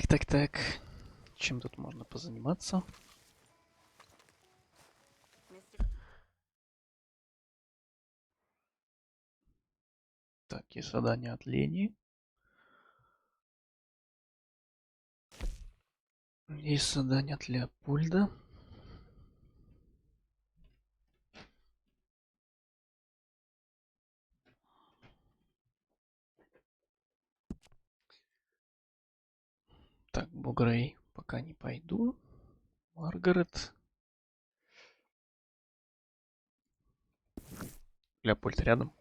Так. Чем тут можно позаниматься? Так, есть задание от Лени. Есть задание от Леопольда. Так, Бугрей пока не пойду. Маргарет. Леопольд рядом.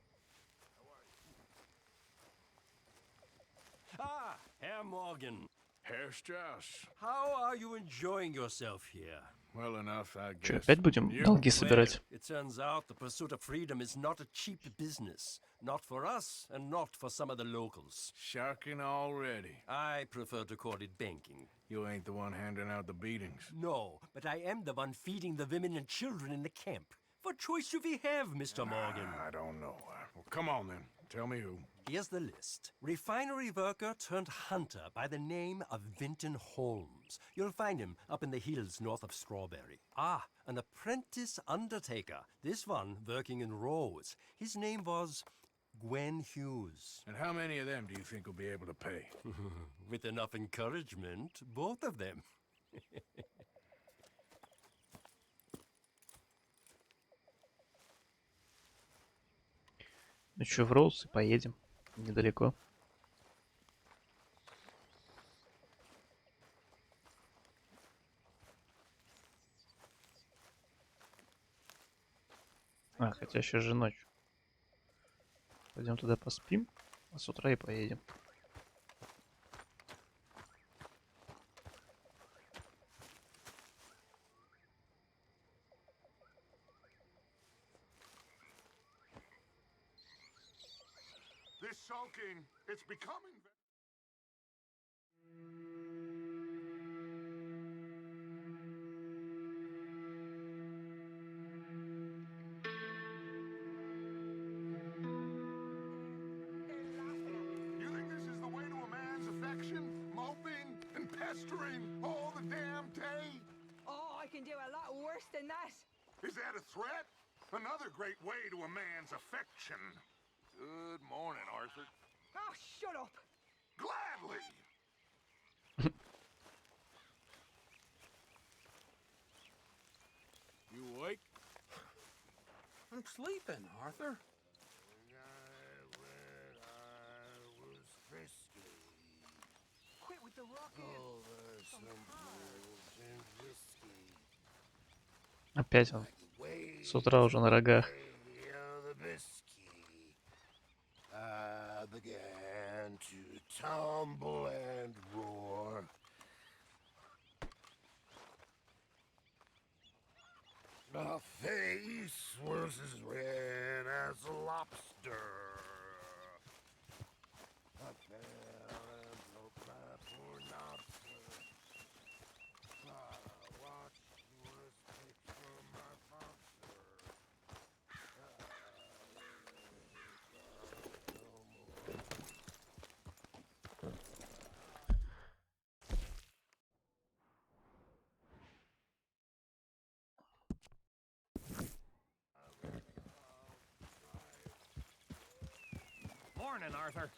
Ah, Herr Morgan. Herr Strauss. How are you enjoying yourself here? Well enough, I Че, guess. опять будем You? долги Well, собирать? it turns out the pursuit of freedom is not a cheap business. Not for us, and not for some of the locals. Sharking already. I prefer to call it banking. You ain't the one handing out the beatings. No, but I am the one feeding the women and children in the camp. What choice do we have, Mr. Morgan? I don't know. Well, come on then. Tell me who. Here's the list. Refinery worker turned hunter by the name of Vinton Holmes. You'll find him up in the hills north of Strawberry. Ah, an apprentice undertaker. This one working in roads. His name was Gwen Hughes. And how many of them do you think will be able to pay? With enough encouragement, both of them. Ну что, в Роуз и поедем. Недалеко. А, хотя сейчас же ночь. Пойдем туда поспим, а с утра и поедем. This sulking, it's becoming... You think this is the way to a man's affection? Moping and pestering all the damn day? Oh, I can do a lot worse than that. Is that a threat? Another great way to a man's affection. Good morning, Arthur. Oh, shut up. Gladly. You awake? I'm sleeping, Arthur. Quit with the rocking. Опять он с утра уже на рогах. I began to tumble and roar. My face was as red as a lobster. I fell and broke my poor lobster. I watched was picked from my boxer. Morning, Arthur.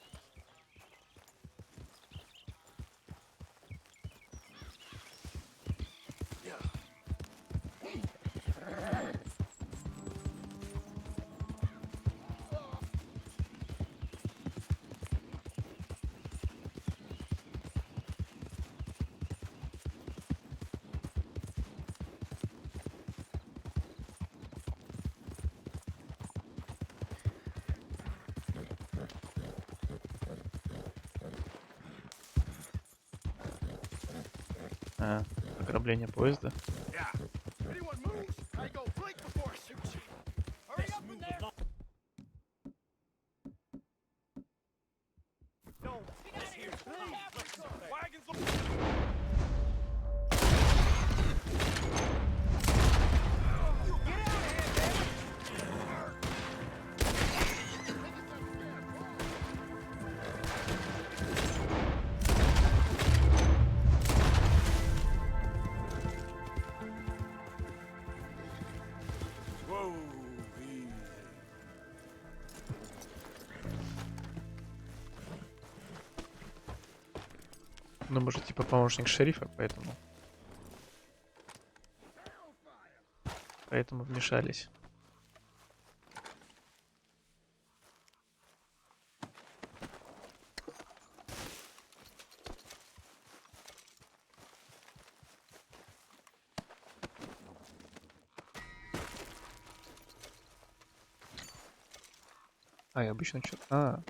А, ограбление поезда. Yeah. Anyone moves, I go blink before I shoot you. Hurry up in there. No, Get out of here. wagons. Ну, мы же типа помощник шерифа, поэтому... Поэтому вмешались. А, я обычно что... А,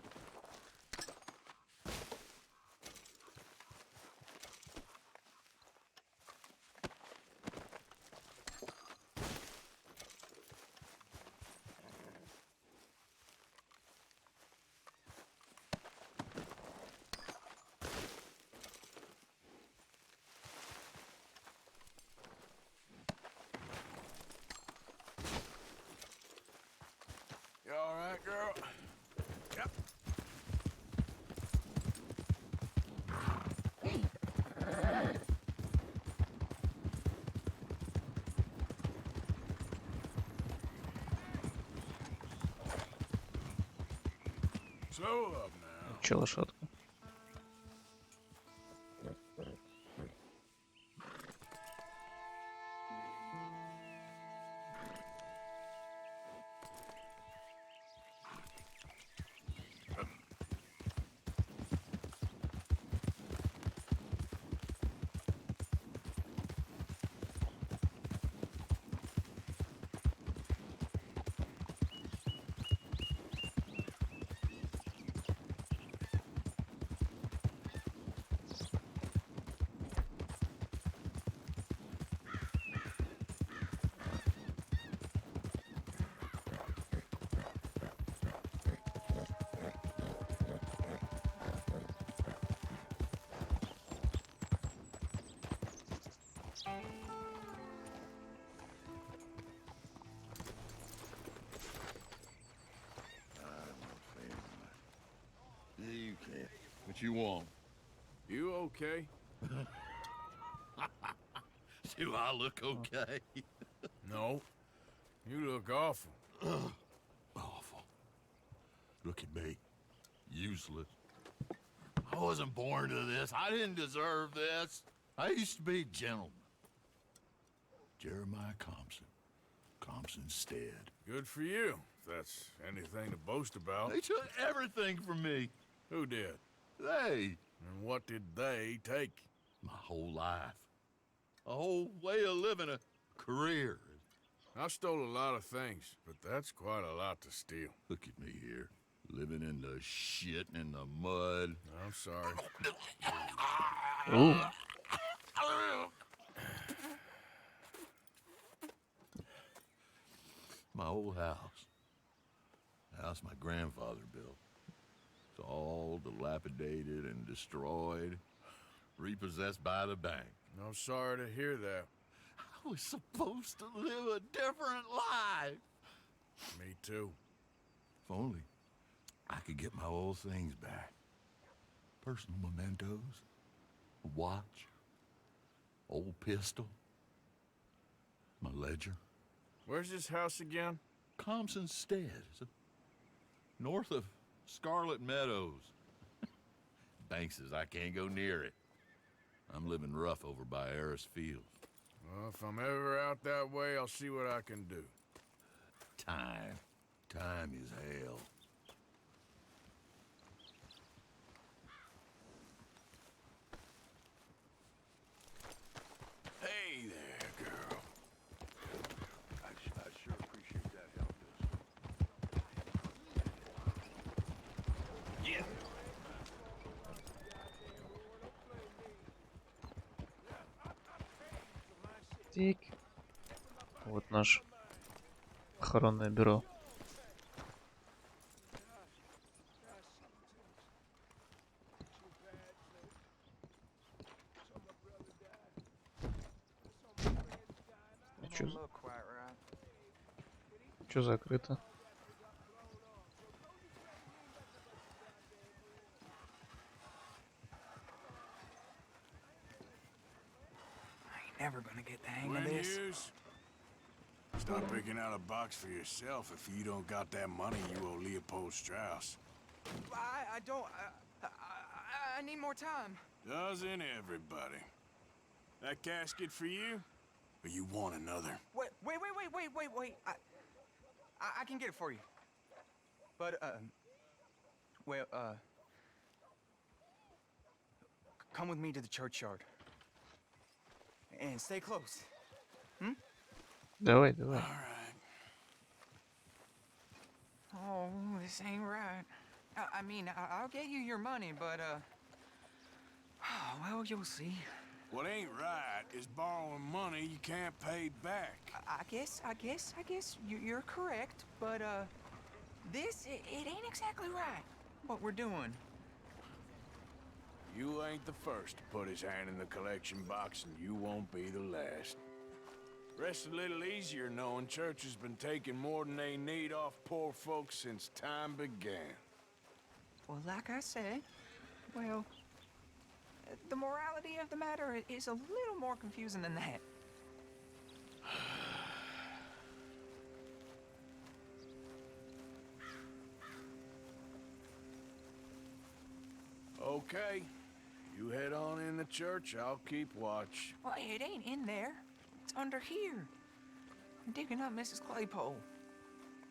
You all right, girl? Yep. Slow up now. че лошадка? Yeah, you can. What you want? You okay? Do I look okay? No. You look awful. Awful. Look at me. Useless. I wasn't born to this. I didn't deserve this. I used to be a gentleman. Jeremiah Compson. Compson's stead. Good for you, if that's anything to boast about. They took everything from me. Who did? They. And what did they take? My whole life. A whole way of living, a career. I stole a lot of things, but that's quite a lot to steal. Look at me here. Living in the shit and in the mud. I'm sorry. Ooh. My old house. The house my grandfather built. It's all dilapidated and destroyed. Repossessed by the bank. I'm sorry to hear that. I was supposed to live a different life. Me too. If only I could get my old things back. Personal mementos. A watch. Old pistol. My ledger. Where's this house again? Compson's Stead. It's north of Scarlet Meadows. Bank says I can't go near it. I'm living rough over by Harris Field. Well, if I'm ever out that way, I'll see what I can do. Time. Time is hell. Hey there, girl. I sure appreciate that help. Yeah. Тик. Вот наш охранное бюро. Чё закрыто? Never gonna get the hang of When this. use? Stop picking out a box for yourself if you don't got that money you owe Leopold Strauss. I don't. I need more time. Doesn't everybody? That casket for you? Or you want another? Wait. I can get it for you. But, well, come with me to the churchyard. And stay close. Давай, давай. Alright. Oh, this ain't right. I mean, I'll get you your money, but, well, you'll see. What ain't right is borrowing money you can't pay back. I guess you're correct, but, this, it ain't exactly right, what we're doing. You ain't the first to put his hand in the collection box, and you won't be the last. Rest a little easier knowing church has been taking more than they need off poor folks since time began. Well, like I said, well, the morality of the matter is a little more confusing than that. Okay. You head on in the church, I'll keep watch. Well, it ain't in there. It's under here. I'm digging up Mrs. Claypole.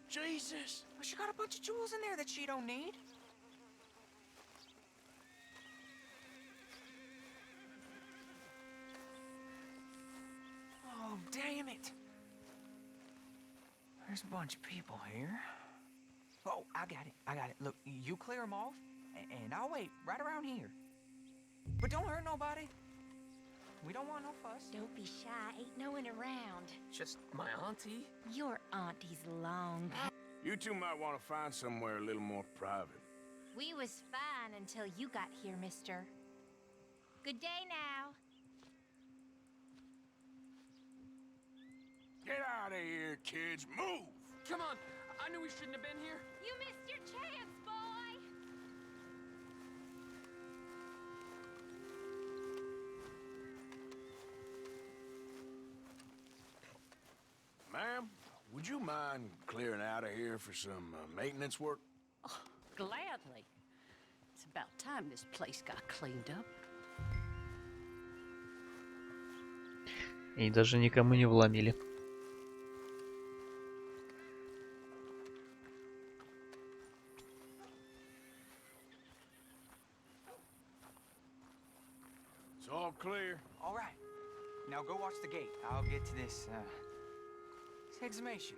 Jesus! Well, she got a bunch of jewels in there that she don't need. Oh, damn it. There's a bunch of people here. Oh, I got it. Look, you clear them off, and I'll wait right around here. But don't hurt nobody. We don't want no fuss. Don't be shy, ain't no one around. Just my auntie? Your auntie's long past. You two might want to find somewhere a little more private. We was fine until you got here, mister. Good day now. Get out of here, kids. Move! Come on! I knew we shouldn't have been here. You missed your chance, boy! Ma'am, would you mind clearing out of here for some maintenance work? Oh, gladly. It's about time this place got cleaned up. И даже никому не вломили. It's all clear. All right. Now go watch the gate. I'll get to this exhumation.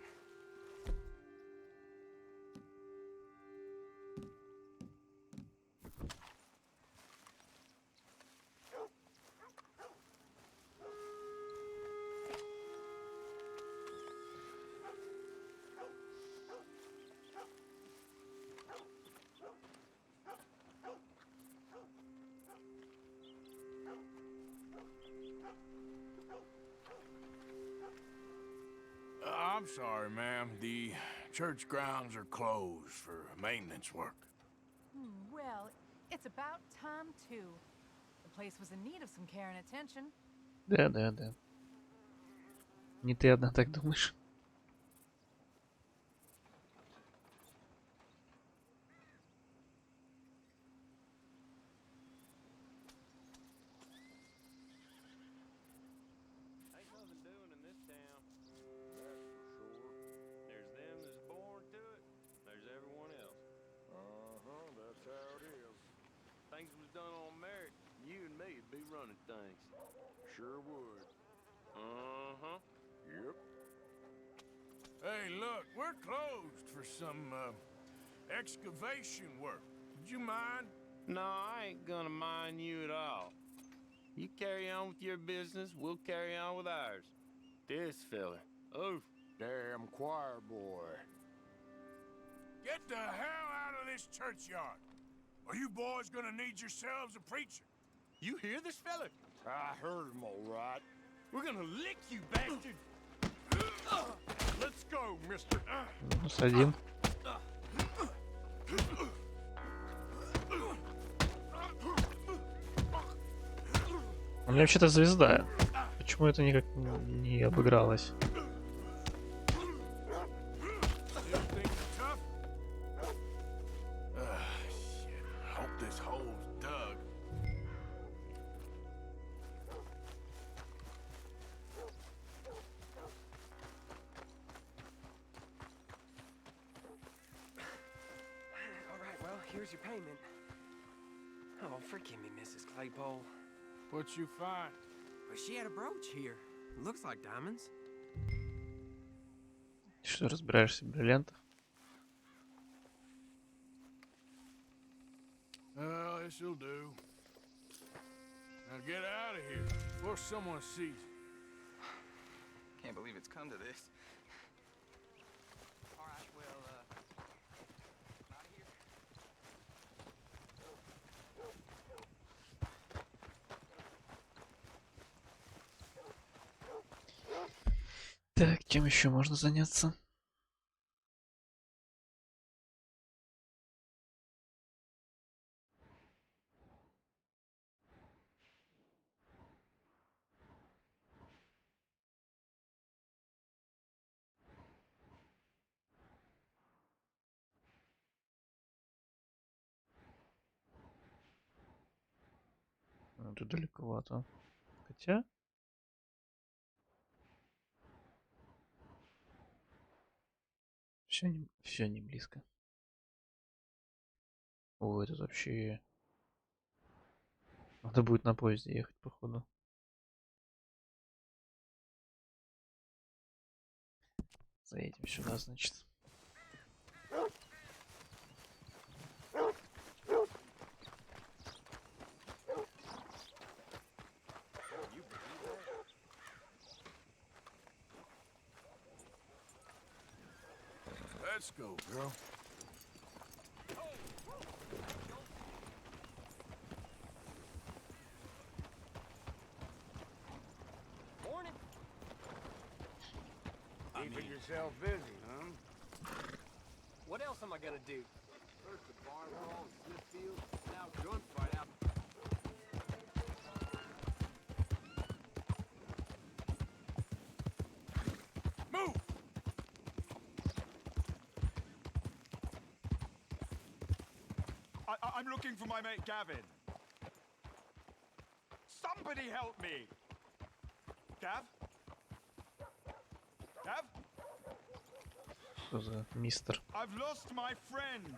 I'm sorry, ma'am. The church grounds are closed for maintenance work. Well, it's about time, too. The place was in need of some care and attention. Да. Не ты одна так думаешь. Ain't nothing doing in this town. That's for sure. There's them that's born to it. There's everyone else. That's how it is. Things was done on merit. You and me'd be running things. Sure would. Yep. Hey, look, we're closed for some, excavation work. Would you mind? No, I ain't gonna mind you at all. You carry on with your business, we'll carry on with ours. This fella. Oh, Damn choir boy. Get the hell out of this churchyard. Are you boys gonna need yourselves a preacher? you hear this fella? I heard him all right. We're gonna lick you, bastard! Let's go, mister. Садим. У меня вообще-то звезда. Почему это никак не обыгралось? Here's your payment. Oh, forgive me, Mrs. Claypole. What you find? But she had a brooch here. Looks like diamonds. Что, разбираешься в бриллиантах? Well, this'll do. Now get out of here before someone sees you. Can't believe it's come to this. All right, well, out of here. Так, чем еще можно заняться? Это далековато. Хотя... Все не близко. О, это вообще... Надо будет на поезде ехать, походу. Заедем сюда, значит. Let's go, girl. Morning. Keeping yourself busy, huh? What else am I gonna do? First the barn wall, Smithfield, now gunfight out. Move! I'm looking for my mate Gavin. Somebody help me! Gav? Gav? Что за мистер? I've lost my friend.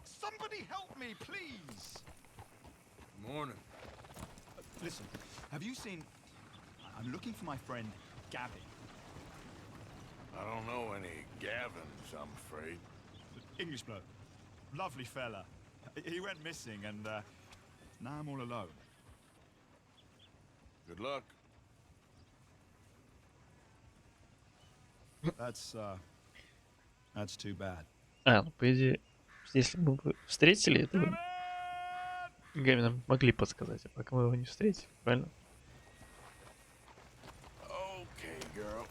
Somebody help me, please. Morning. Listen, have you seen... I'm looking for my friend Gavin. I don't know any Gavins, I'm afraid. English bloke. Lovely fella. He went missing and now I'm all alone. Good luck. That's too bad. А, ну по идее, если бы мы встретили этого Гавина, могли подсказать, а пока мы его не встретили, правильно? Okay, girl.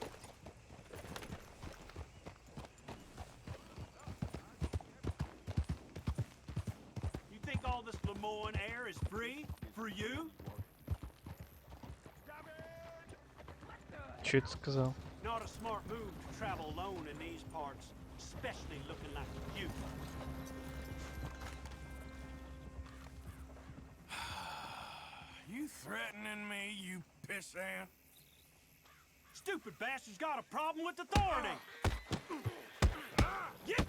You think all this Lemoyne air is free for you? Что это сказал? Not a smart move to travel alone in these parts, especially looking like you. You threatening me, you pissant? Stupid bastard's got a problem with authority. Yeah.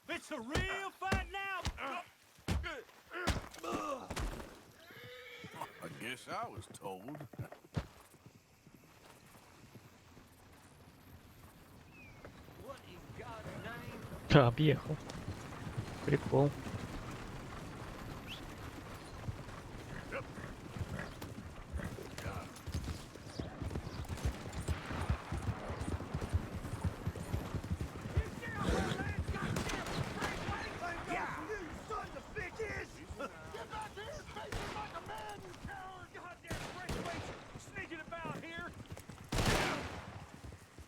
It's a real fight now. I guess I was told. What in God's name? Да, объехал. Прикол.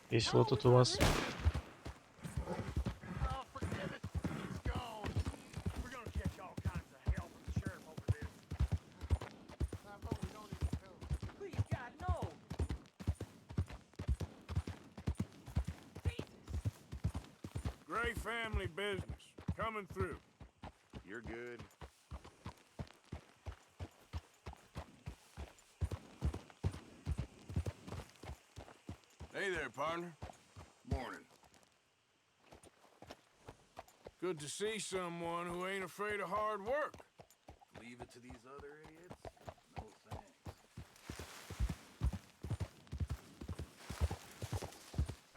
Весело тут у вас. Great family business. Coming through. You're good. Hey there, partner. Morning. Good to see someone who ain't afraid of hard work. Leave it to these other idiots? No thanks.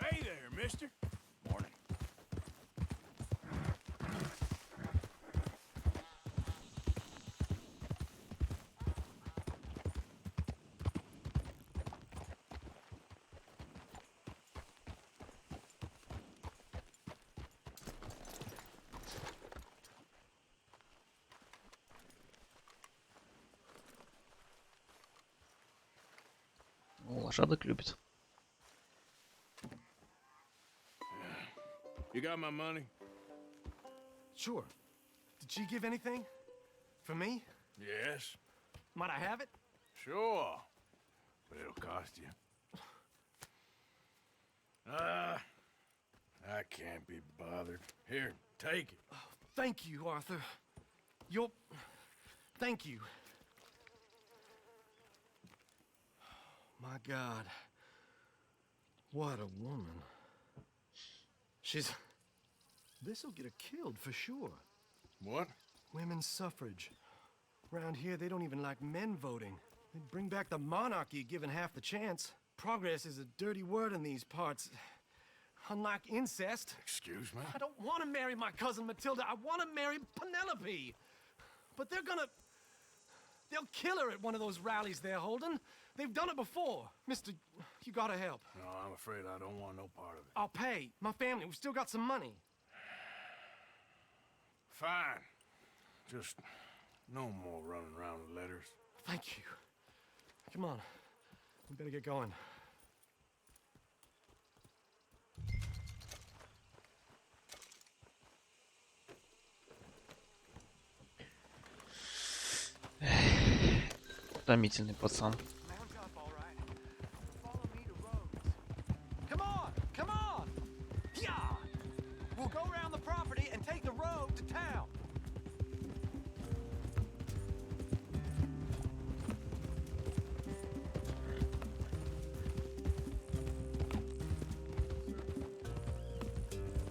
Hey there, mister. Morning. Лошадок любит. You got my money? Sure. Did she give anything? For me? Yes. Might I have it? Sure. But it'll cost you. I can't be bothered. Here, take it. Oh, thank you, Arthur. Thank you. My God. What a woman. This'll get her killed for sure. What? Women's suffrage. Around here, they don't even like men voting. They'd bring back the monarchy given half the chance. Progress is a dirty word in these parts. Unlike incest. Excuse me? I don't want to marry my cousin Matilda. I want to marry Penelope. But they'll kill her at one of those rallies they're holding. They've done it before. Mister, you gotta help. No, I'm afraid I don't want no part of it. I'll pay. My family, we've still got some money. Fine. Just no more running around with letters. Thank you. Come on. We better get going. Утомительный пацан. Come on! Come on! Yeah! We'll go around the property and take the road to town.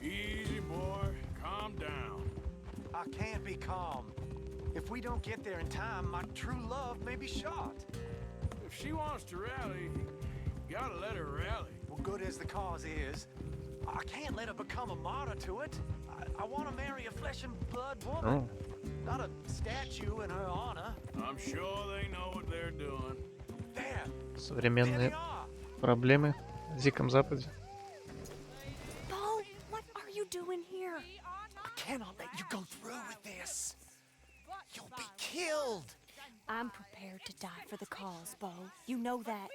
Easy, boy. Calm down. I can't be calm. If we don't get there in time, my true love may be shot. If she wants to rally, you gotta let her rally. Well, good as the cause is, I can't let her become a martyr to it. I want to marry a flesh and blood woman, not a statue in her honor. I'm sure they know what they're doing. There. Современные проблемы в Диком Западе. Bo, what are you doing here? I cannot let you go through with this. You'll be killed. I'm prepared to die for the cause, Bo. You know that.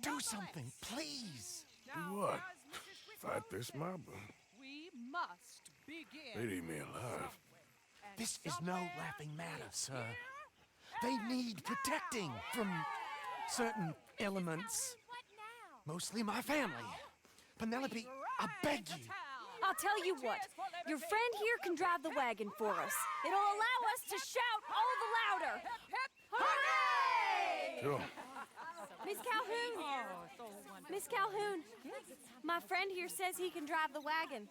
Do something, please. Do what? Fight this mob? We must begin. They'd eat me alive. This is no laughing matter, sir. They need protecting from certain elements. Mostly my family. Penelope, I beg you. I'll tell you what. Your friend here can drive the wagon for us. It'll allow us to shout all the louder. Hooray! Sure. Miss Calhoun. Miss Calhoun. My friend here says he can drive the wagon.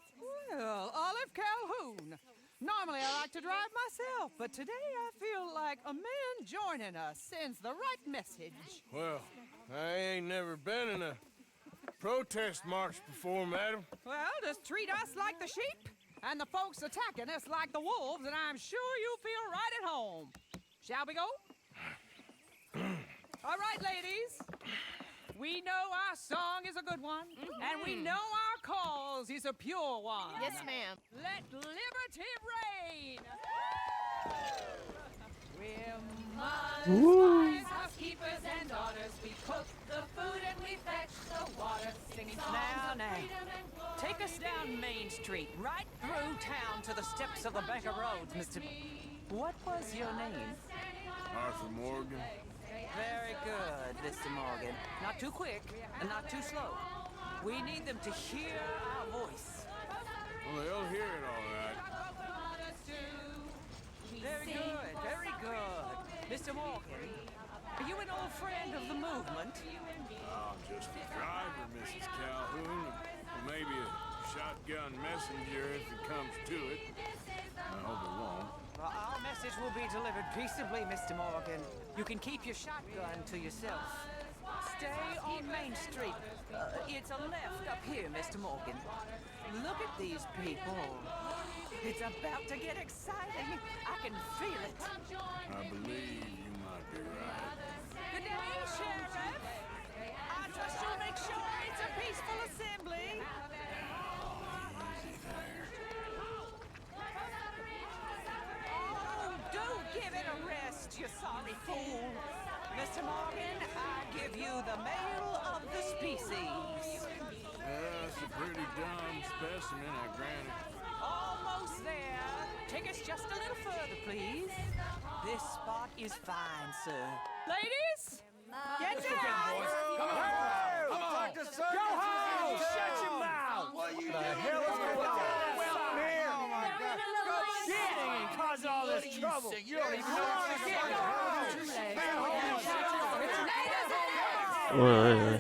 Well, Olive Calhoun. Normally I like to drive myself, but today I feel like a man joining us sends the right message. Well, I ain't never been in a protest march before, madam. Well, just treat us like the sheep, and the folks attacking us like the wolves, and I'm sure you'll feel right at home. Shall we go? All right, ladies. We know our song is a good one, and we know our cause is a pure one. Yes, ma'am. Let liberty reign. We're mothers, wives, housekeepers, and daughters. We cook the food and we fetch the water, singing songs of freedom and glory. Take us down Main Street, right through town to the steps of the Bank of Roads, Mr. What was your name? Arthur Morgan. Very good, Mr. Morgan. Not too quick and not too slow. We need them to hear our voice. Well, they'll hear it all right. Very good, very good. Mr. Morgan, are you an old friend of the movement? I'm just a driver, Mrs. Calhoun. Maybe a shotgun messenger if it comes to it. I hope it won't. Well, our message will be delivered peaceably, Mr. Morgan. You can keep your shotgun to yourself. Stay on Main Street. It's a left up here, Mr. Morgan. Look at these people. It's about to get exciting. I can feel it. I believe you might be right. Good day, Sheriff. I trust you'll make sure it's a peaceful assembly. Easy there. Oh, do give it a rest, you sorry fool. Mr. Morgan, I give you the male of the species. That's a pretty dumb specimen, I grant it. Almost there. Take us just a little further, please. This spot is fine, sir. Ladies, get down. Come on! Go home! Shut your mouth! What are you The doing? hell is going on out there? Oh my God! Getting and causing all this trouble. You don't even know what's going Well,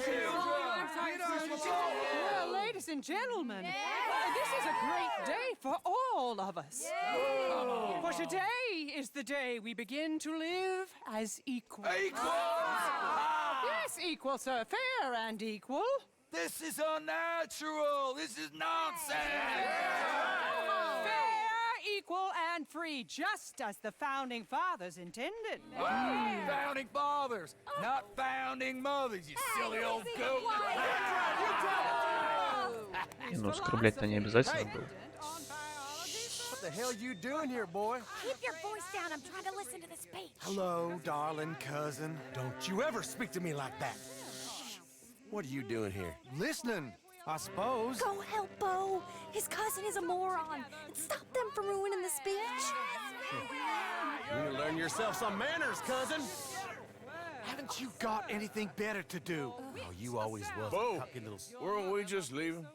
ladies and gentlemen, this is a great day for all of us. For today is the day we begin to live as equals. Yes, equal, sir. Fair and equal. This is unnatural. This is nonsense. Fair, equal, and free, just as the founding fathers intended. Founding fathers, not founding mothers, you silly old goat. Не, ну оскорблять-то не обязательно было. What the hell you doing here, boy? Keep your voice down. I'm trying to listen to the speech. Hello, darling cousin. Don't you ever speak to me like that. What are you doing here? Listening, I suppose. Go help Bo. His cousin is a moron. And stop them from ruining the speech. You need to learn yourself some manners, cousin. Haven't you got anything better to do? Oh, you always was Bo, a cocky little... weren't we just leaving?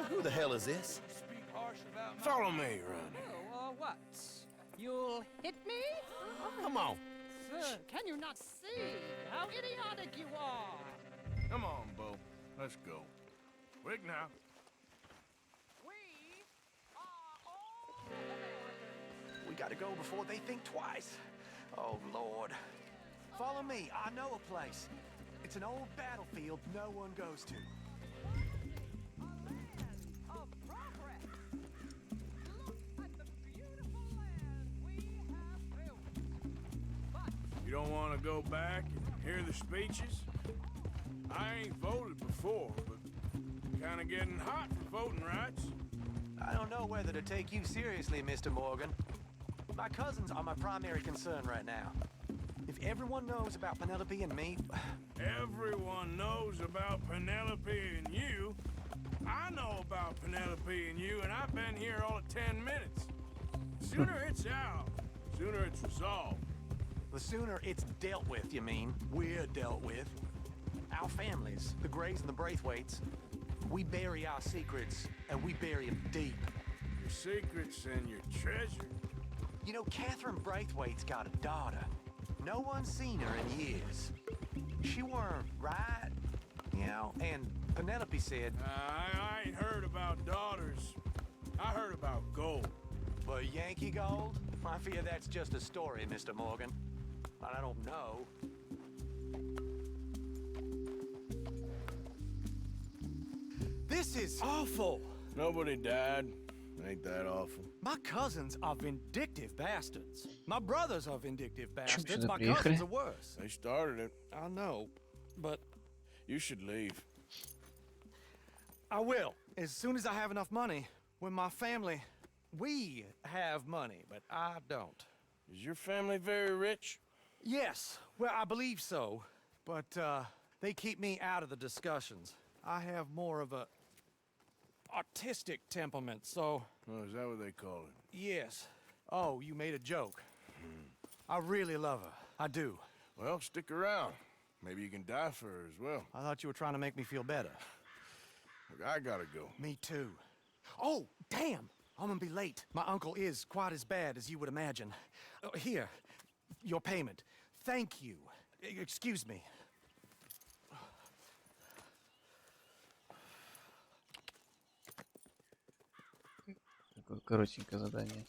Who the hell is this? Follow me around here. What? You'll hit me? Come on. Sir, can you not see how idiotic you are? Come on, Bo. Let's go. Quick now. We gotta go before they think twice. Oh, Lord. Follow me. I know a place. It's an old battlefield no one goes to. You don't want to go back and hear the speeches? I ain't voted before, but kind of getting hot for voting rights. I don't know whether to take you seriously, Mr. Morgan. My cousins are my primary concern right now. If everyone knows about Penelope and me... Everyone knows about Penelope and you. I know about Penelope and you, and I've been here all of 10 minutes. Sooner it's out, sooner it's resolved. The sooner it's dealt with, you mean? We're dealt with. Our families, the Grays and the Braithwaites, we bury our secrets, and we bury them deep. Your secrets and your treasure. You know, Catherine Braithwaite's got a daughter. No one's seen her in years. She weren't right, you know, and Penelope said... I ain't heard about daughters. I heard about gold. But Yankee gold? I fear that's just a story, Mr. Morgan. But I don't know. This is awful. Nobody died. Ain't that awful? My cousins are vindictive bastards. My brothers are vindictive bastards. сюда My приехали? cousins are worse. They started it. I know, but You should leave. I will. As soon as I have enough money. When my family... We have money, but I don't. Is your family very rich? Yes, well, I believe so. But, they keep me out of the discussions. I have more of a... artistic temperament, so... Oh, is that what they call it? Yes. Oh, you made a joke. I really love her. I do. Well, stick around. Maybe you can die for her as well. I thought you were trying to make me feel better. Look, I gotta go. Me too. Oh, damn! I'm gonna be late. My uncle is quite as bad as you would imagine. Here, your payment. Thank you. Excuse me. коротенькое задание.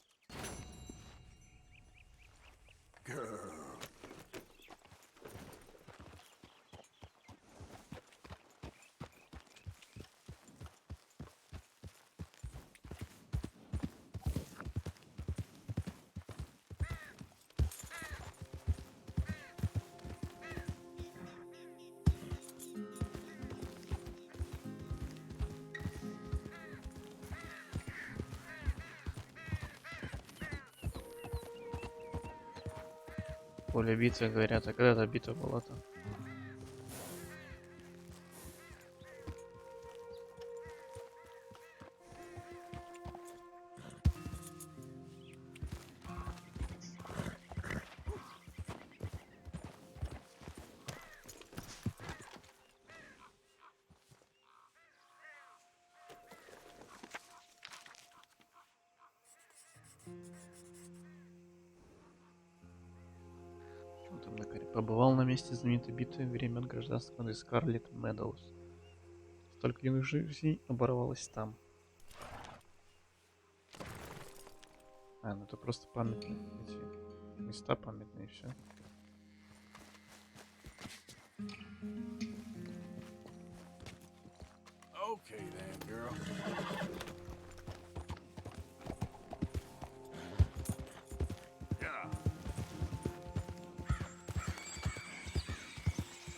Поле битвы, говорят, а когда-то битва была-то. Что там на карте? Побывал на месте знаменитой битвы времен гражданской войны Скарлетт Медоуз. Столько юных жизней оборвалось там. А, ну это просто памятные эти места памятные, все. Okay then, girl.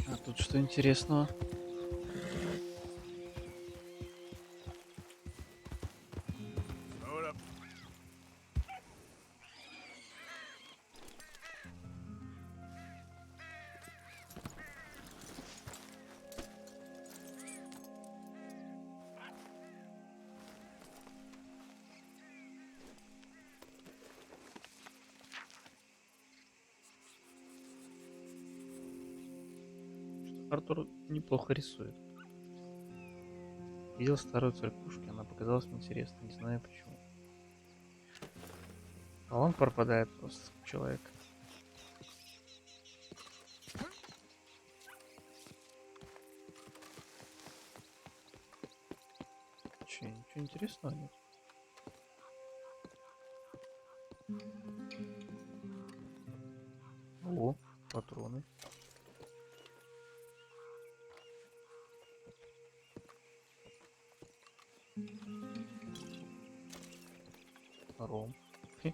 А тут что интересного? Hold up. Артур неплохо рисует. Видел старую церквушку, она показалась мне интересной, не знаю почему. А он пропадает просто, человек. Че, ничего интересного нет? О, патроны. Ром. Хе.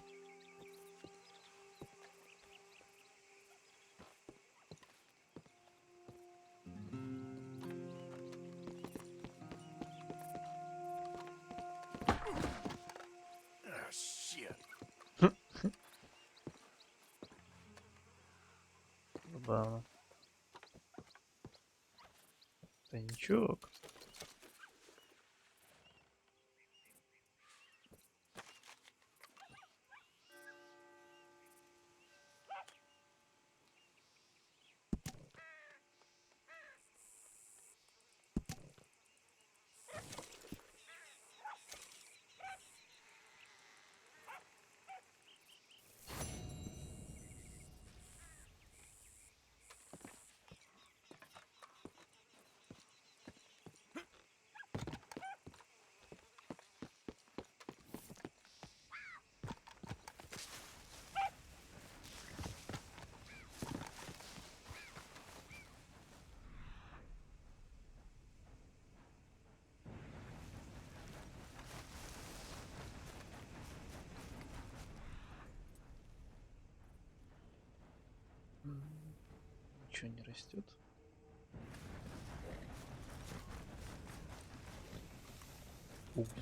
Ah, shit. Забавно. Тайничок. Ничего не растет.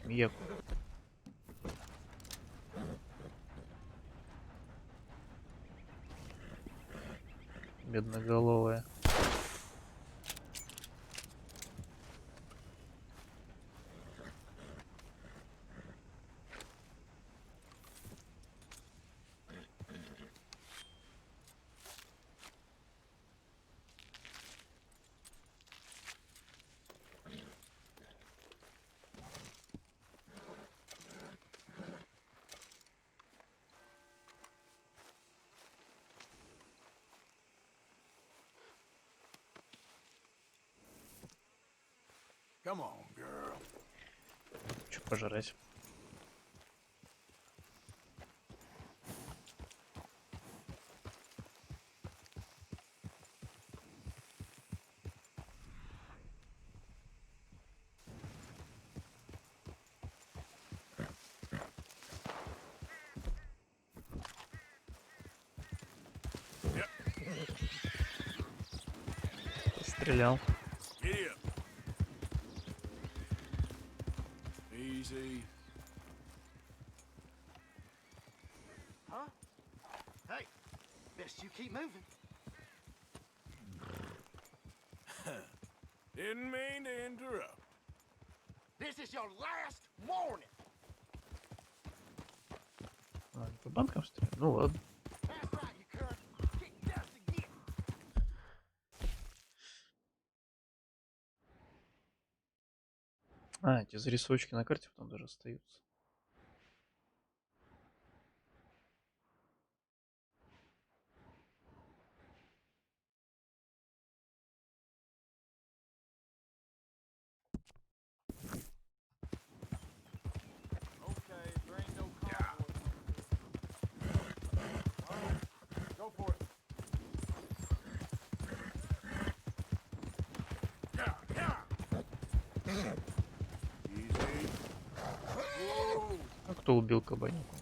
Змея. Бедноголовая. Come on, girl. Что пожрать? Стрелял. Giddy up. Easy. Huh? Hey, best you keep moving. Didn't mean to interrupt. This is your last warning. А, по банкам стрелял? Ну ладно. That's right, you cunt. Get dust again. А, эти зарисовочки на карте потом даже остаются. Okay, there ain't no Go for it. Easy. Whoa. А кто убил кабаника?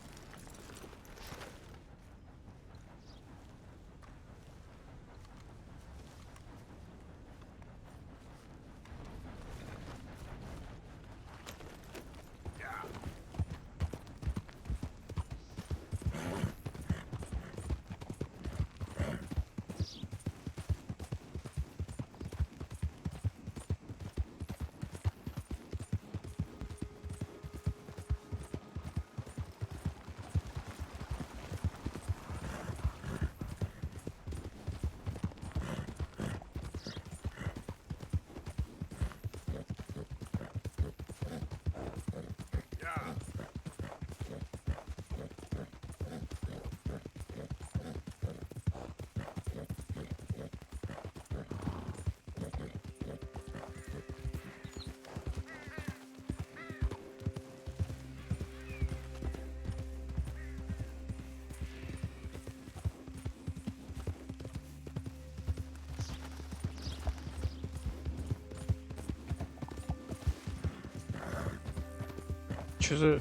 Что за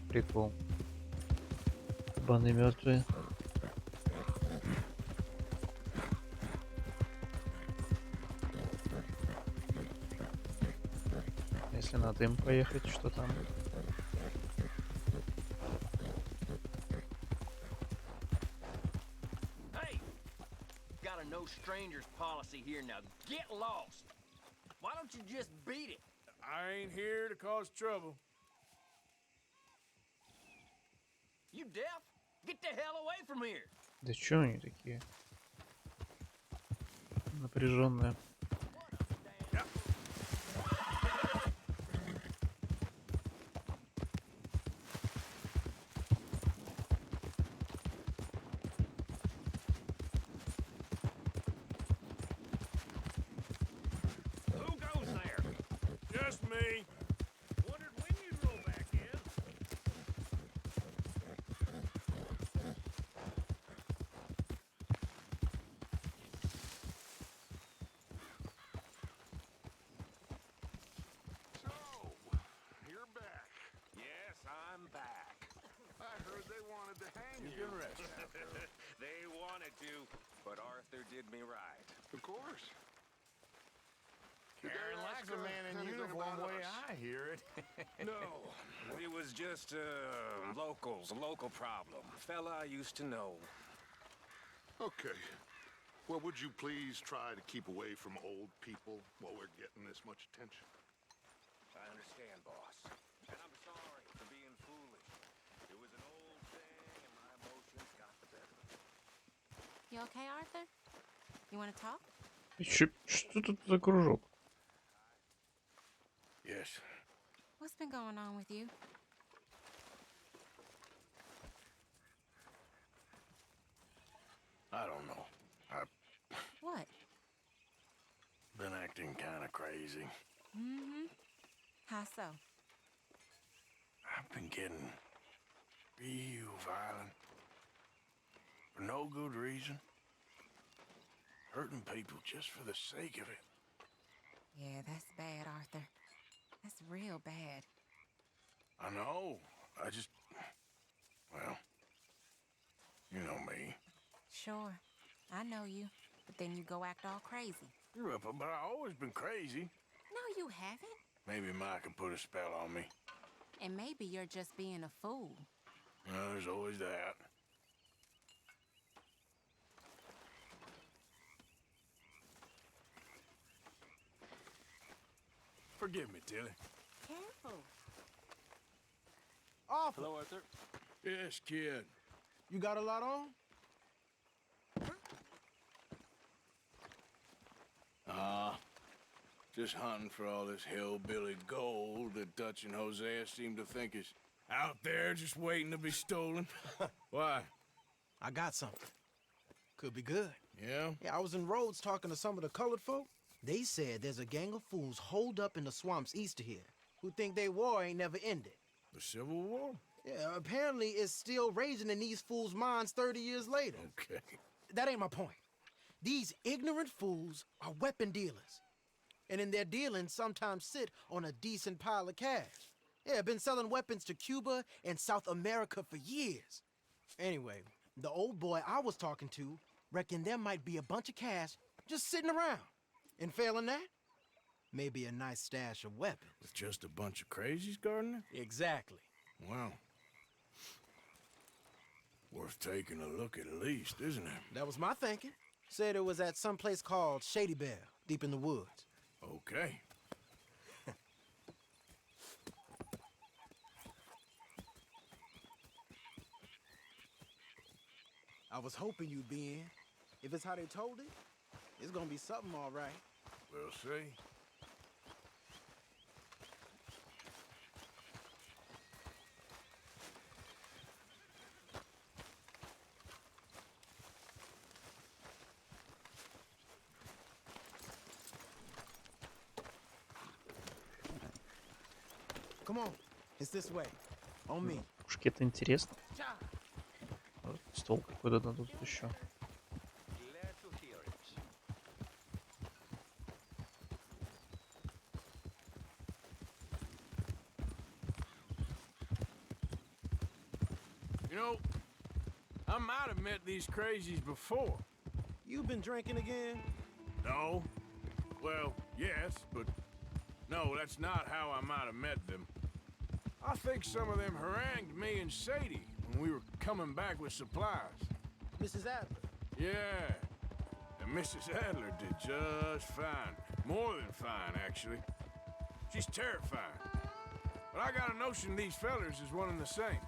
прикол? Кабаны мертвые. Если надо им поехать, что там? Hey! Got a no strangers policy here now. Get lost. Why don't you just beat it? I ain't here to cause trouble. You deaf? Get the hell away from here. Да чё они такие напряженные? Who goes there? Just me. Wondered when you'd roll back in. So, you're back. Yes, I'm back. I heard they wanted to hang You you. can rest. They wanted to, but Arthur did me right. Of course. Karen likes a man in uniform way I hear it. No, it was just locals, a local problem. Fella I used to know. Okay. Well, would you please try to keep away from old people while we're getting this much attention? I understand, boss. And I'm sorry for being foolish. It was an old thing, and my emotions got the better of me. You okay, Arthur? You want to talk? Что тут за кружок? Yes. What's been going on with you? I don't know. I've What? been acting kind of crazy. Mm-hmm. How so? I've been getting real violent. For no good reason. Hurting people just for the sake of it. Yeah, that's bad, Arthur. That's real bad. I know. I just... Well... You know me. Sure. I know you. but then you go act all crazy. But I've always been crazy. No, you haven't. Maybe Ma can put a spell on me. And maybe you're just being a fool. Well, there's always that. Forgive me, Tilly. Careful. Arthur. Hello, Arthur. Yes, kid. You got a lot on? Just hunting for all this hillbilly gold that Dutch and Hosea seem to think is out there just waiting to be stolen. Why? I got something. Could be good. Yeah? Yeah, I was in Rhodes talking to some of the colored folk. They said there's a gang of fools holed up in the swamps east of here who think their war ain't never ended. The Civil War? Yeah, apparently it's still raging in these fools' minds 30 years later. Okay. That ain't my point. These ignorant fools are weapon dealers. And in their dealing, sometimes sit on a decent pile of cash. Yeah, been selling weapons to Cuba and South America for years. Anyway, the old boy I was talking to reckoned there might be a bunch of cash just sitting around. And failing that, maybe a nice stash of weapons. With just a bunch of crazies, Gardner? Exactly. Well, worth taking a look at least, isn't it? That was my thinking. Said it was at some place called Shady Bell, deep in the woods. Okay. I was hoping you'd be in. If it's how they told it, it's gonna be something all right. We'll see. Come on, it's this way. On me. Пушки это интересно. Вот, стол какой-то дадут еще. You know, I might have met these crazies before. You been drinking again? No. Well, yes, but no, that's not how I might have met them. I think some of them harangued me and Sadie when we were coming back with supplies. Mrs. Adler? Yeah. And Mrs. Adler did just fine. More than fine, actually. She's terrifying. But I got a notion these fellers is one and the same.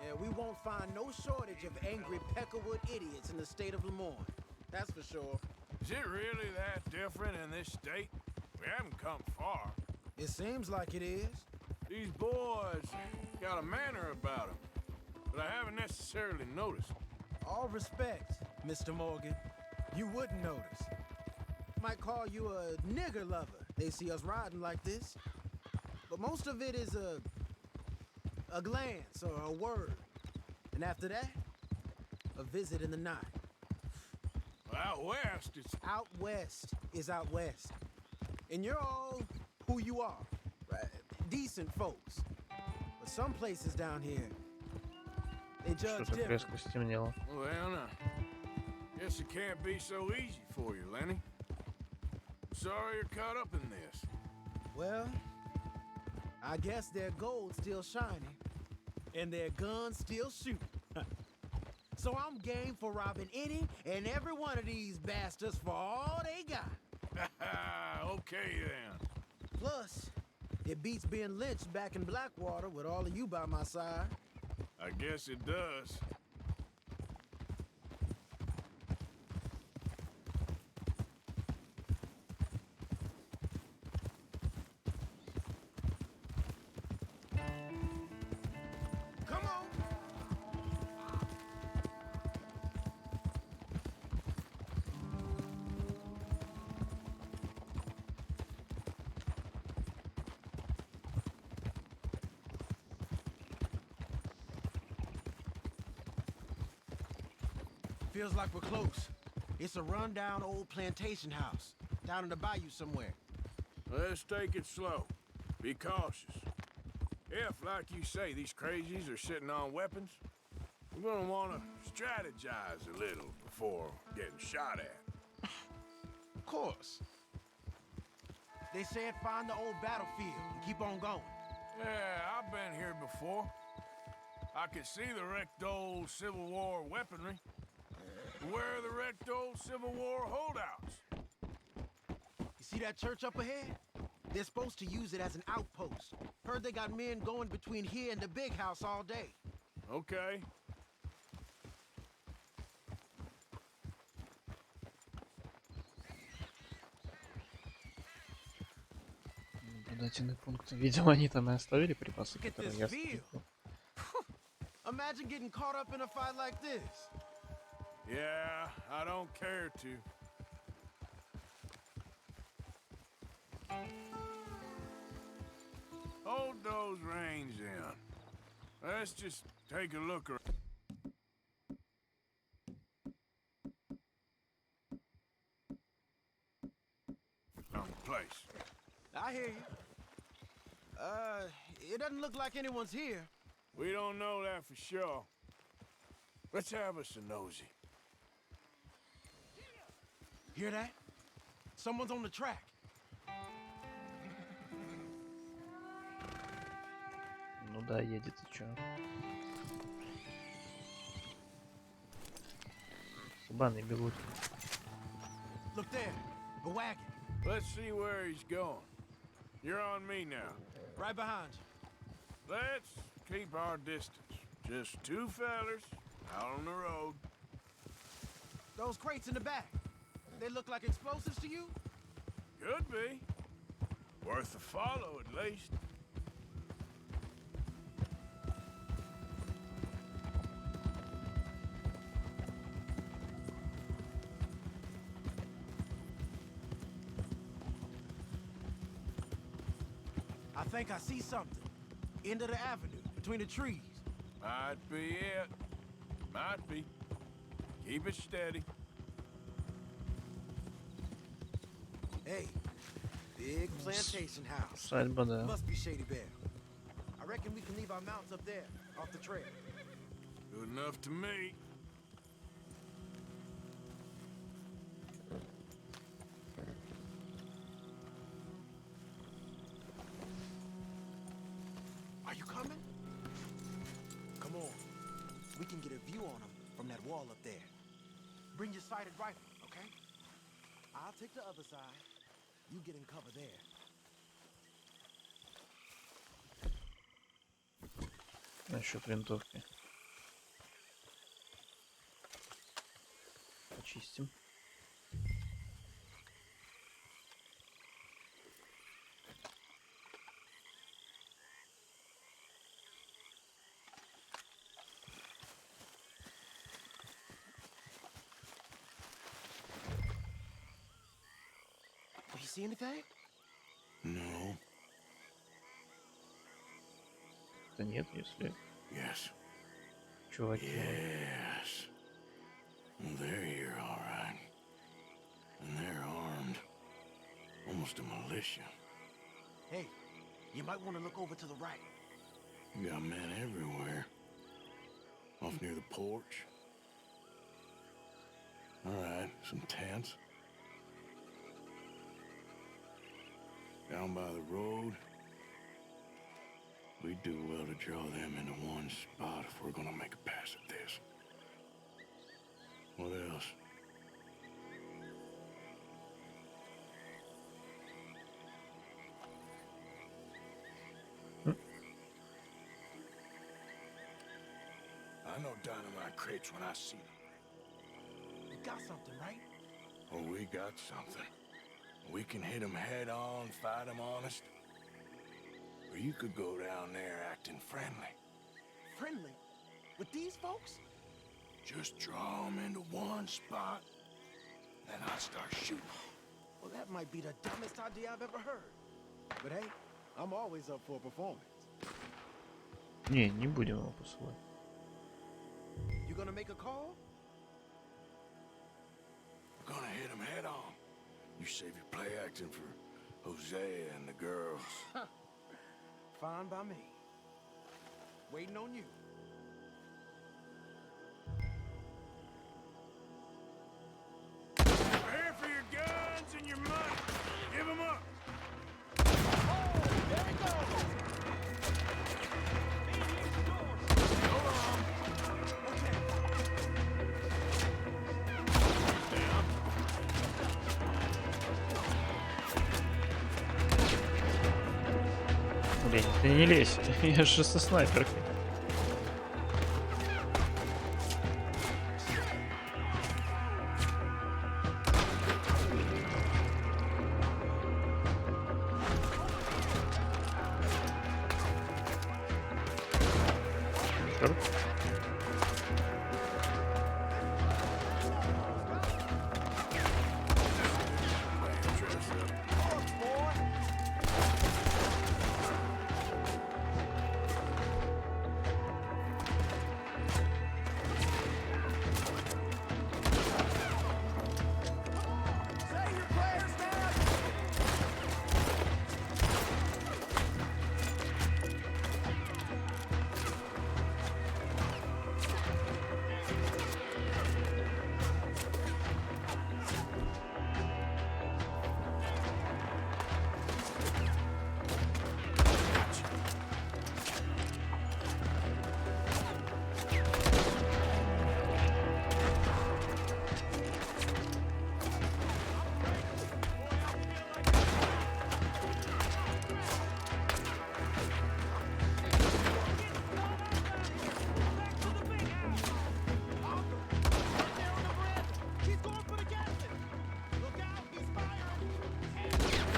Yeah, we won't find no shortage of angry Peckerwood idiots in the state of Lemoyne. That's for sure. Is it really that different in this state? We haven't come far. It seems like it is. These boys got a manner about them, but I haven't necessarily noticed. All respect, Mr. Morgan. You wouldn't notice. Might call you a nigger lover. They see us riding like this. But most of it is a glance or a word. And after that, a visit in the night. Out west, it's... Out west is out west. And you're all who you are. Right? Decent folks. But some places down here, they judge Что-то different. резко стемнело. Well, now, guess it can't be so easy for you, Lenny. Sorry you're caught up in this. Well, I guess their gold's still shining, and their guns still shoot. So I'm game for robbing any and every one of these bastards for all they got. Okay, then. Plus, it beats being lynched back in Blackwater with all of you by my side. I guess it does. Come on! Feels like we're close. It's a rundown old plantation house, down in the bayou somewhere. Let's take it slow. Be cautious. If, like you say, these crazies are sitting on weapons, we're gonna want to strategize a little before getting shot at. course. They said find the old battlefield and keep on going. Yeah, I've been here before. I could see the wrecked old Civil War weaponry. Where are the wrecked old Civil War holdouts? You see that church up ahead? They're supposed to use it as an outpost. Heard they got men going between here and the big house all day. Okay. Наблюдательный пункт. Видимо, они там и оставили припасы, Look at которые this я view. встретил. Imagine getting caught up in a fight like this. Yeah, I don't care to. Hold those reins in. Let's just take a look around. Place. I hear you. It doesn't look like anyone's here. We don't know that for sure. Let's have us a nosy. Hear that? Someone's on the track. Ну да, едет, и чё? Сабаны бегут. Look there, a wagon. Let's see where he's going. You're on me now. Right behind you. Let's keep our distance. Just two fellers out on the road. Those crates in the back. They look like explosives to you? Could be. Worth a follow, at least. I think I see something. End of the avenue, between the trees. Might be it. Might be. Keep it steady. Hey, big plantation house. Усадьба, да. Must be Shady Bear. I reckon we can leave our mounts up there, off the trail. Good enough to me. Are you coming? Come on. We can get a view on them from that wall up there. Bring your sighted rifle, okay? I'll take the other side. You get in cover there. Насчет винтовки. Почистим. You see anything? No. Да нет, если Yes. чуваки. Yes. Well, they're here, all right. And they're armed. Almost a militia. Hey, you might want to look over to the right. You got men everywhere. Off near the porch. All right, some tents. Down by the road. We do well to draw them into one spot if we're gonna make a pass at this. What else? I know dynamite crates when I see them. You got something, right? Oh, we got something. We can hit them head on, fight them honest. Or you could go down there acting friendly. Friendly? With these folks? Just draw them into one spot, then I'll start shooting. Well, that might be the dumbest idea I've ever heard. But hey, I'm always up for a performance. Не, не будем его посылать. You gonna make a call? We're gonna hit them head on. You save your play acting for Hosea and the girls. Fine by me. Waiting on you. Prepare for your guns and him up! Блин, ты не лезь, я же со снайперкой. Черт.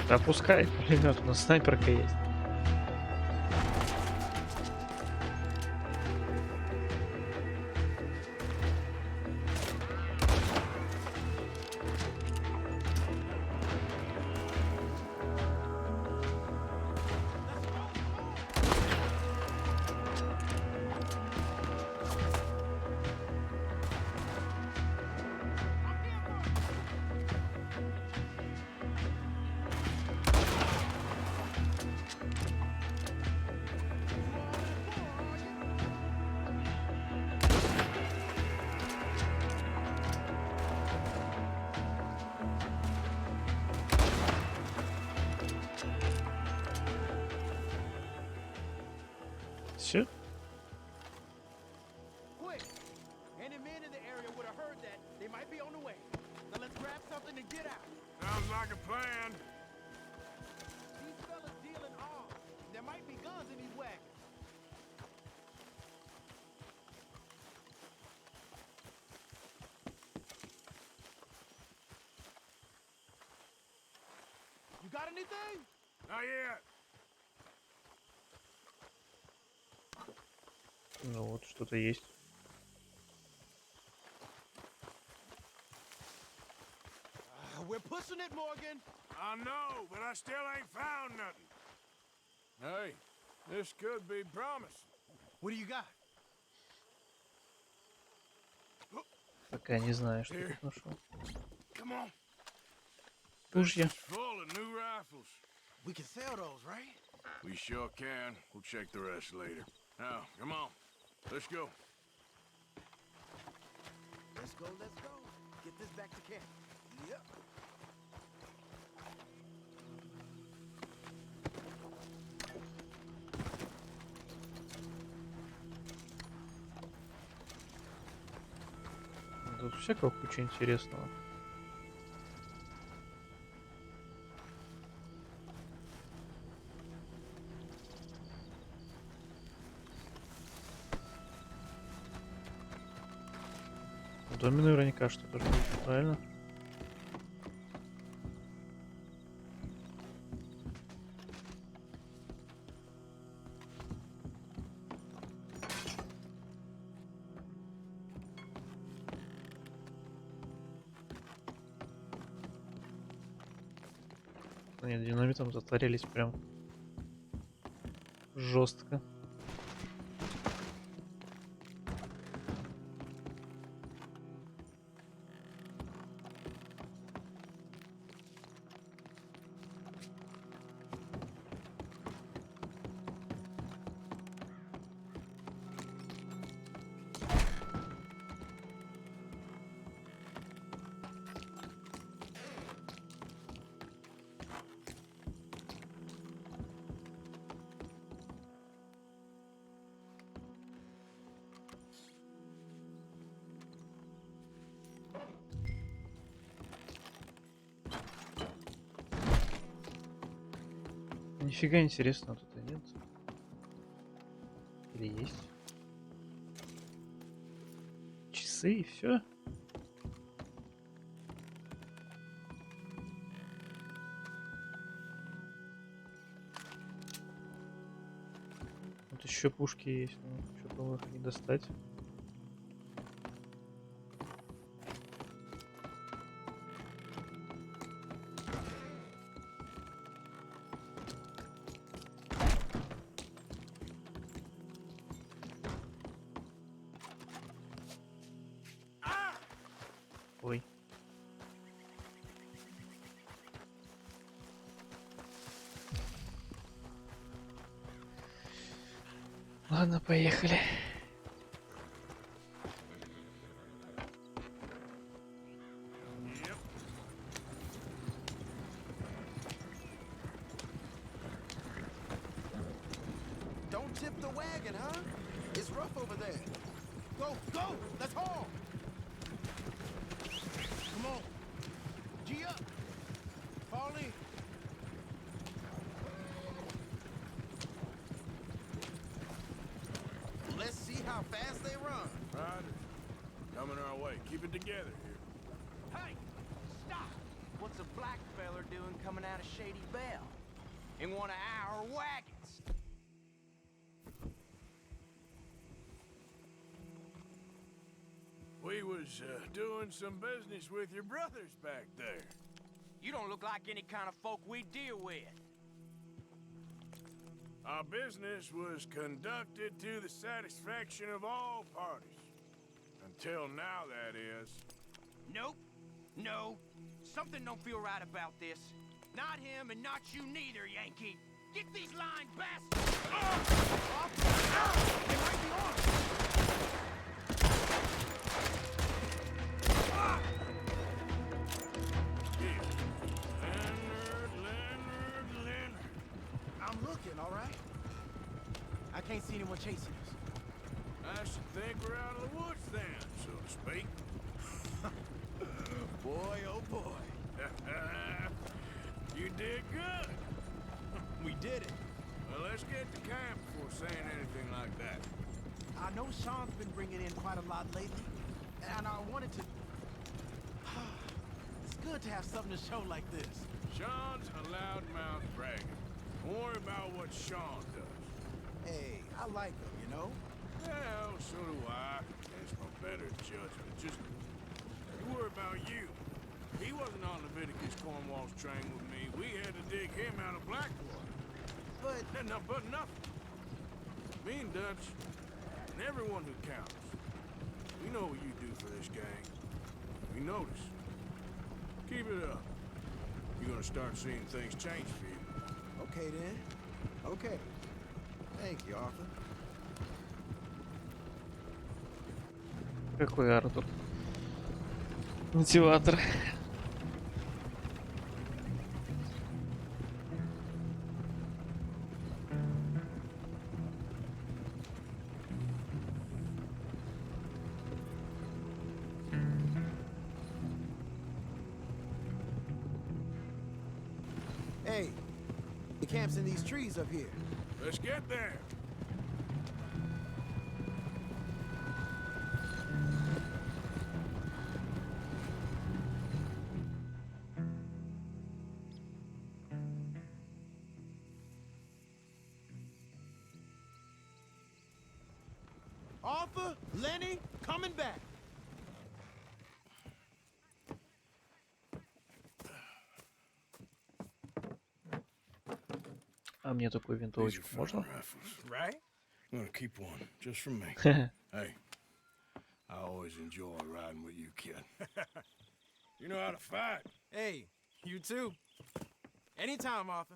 Да пускай, пулемет, у нас снайперка есть. Все? Quick! Any men in the area would have heard that. They might be on the way. Now let's grab something and get out. Sounds like a plan. These fellas deal in arms. There might be guns in these wagons. You got anything? Not yet. Ну вот, что-то есть. We're pushing it, Morgan. I know, but I still ain't found nothing. Hey, this could be promising. What do you got? Пока не знаю, что Here. тут нашел. Come on. Ружья. Full of new rifles. We can sell those, right? We sure can. We'll check the rest later. Now, come on. Let's go. Let's go, let's go. Get this back to camp. Yep. Тут всякого куча интересного. В доме наверняка что-то же есть, правильно? Нет, динамитом затарились прям жестко. Нифига интересного тут и нет. Или есть? Часы и все. Вот еще пушки есть, но что-то их не достать. Ой. Ладно, поехали. Don't tip the wagon, huh? It's rough over there. Go, go! Let's haul! Come on. G up. Fall in. Let's see how fast they run. Riders, coming our way. Keep it together here. Hey! Stop! What's a black feller doing coming out of Shady Belle? In one of our wagons? We was doing some business with your brothers back there. You don't look like any kind of folk we deal with. Our business was conducted to the satisfaction of all parties. Until now, that is. Nope. No. Something don't feel right about this. Not him and not you neither, Yankee. Get these lines, bastards! They might be on. Leonard. I'm looking, all right? I can't see anyone chasing us. I should think we're out of the woods then, so to speak. Boy, oh boy. You did good. We did it. Well, let's get to camp before saying anything like that. I know Sean's been bringing in quite a lot lately, and I wanted to... It's good to have something to show like this. Sean's a loudmouth bragger. Don't worry about what Sean does. Hey, I like him, you know? Well, so do I. It's my better judgment. Just, you worry about you. He wasn't on Leviticus Cornwall's train with me. We had to dig him out of Blackwater. But nothing. Me and Dutch, and everyone who counts, we know what you do for this gang. We notice. Keep it up. You're gonna start seeing things change for you. Okay, then. Okay. Thank you, Arthur. Какой Артур? Мотиватор. Hey, the camp's in these trees up here. Let's get there. Arthur, Lenny, coming back. А мне такую винтовочку можно? Right? I'm gonna keep one, just from me. Hey, I always enjoy riding with you, kid. You know how to fight. Hey, you too. Anytime, Arthur.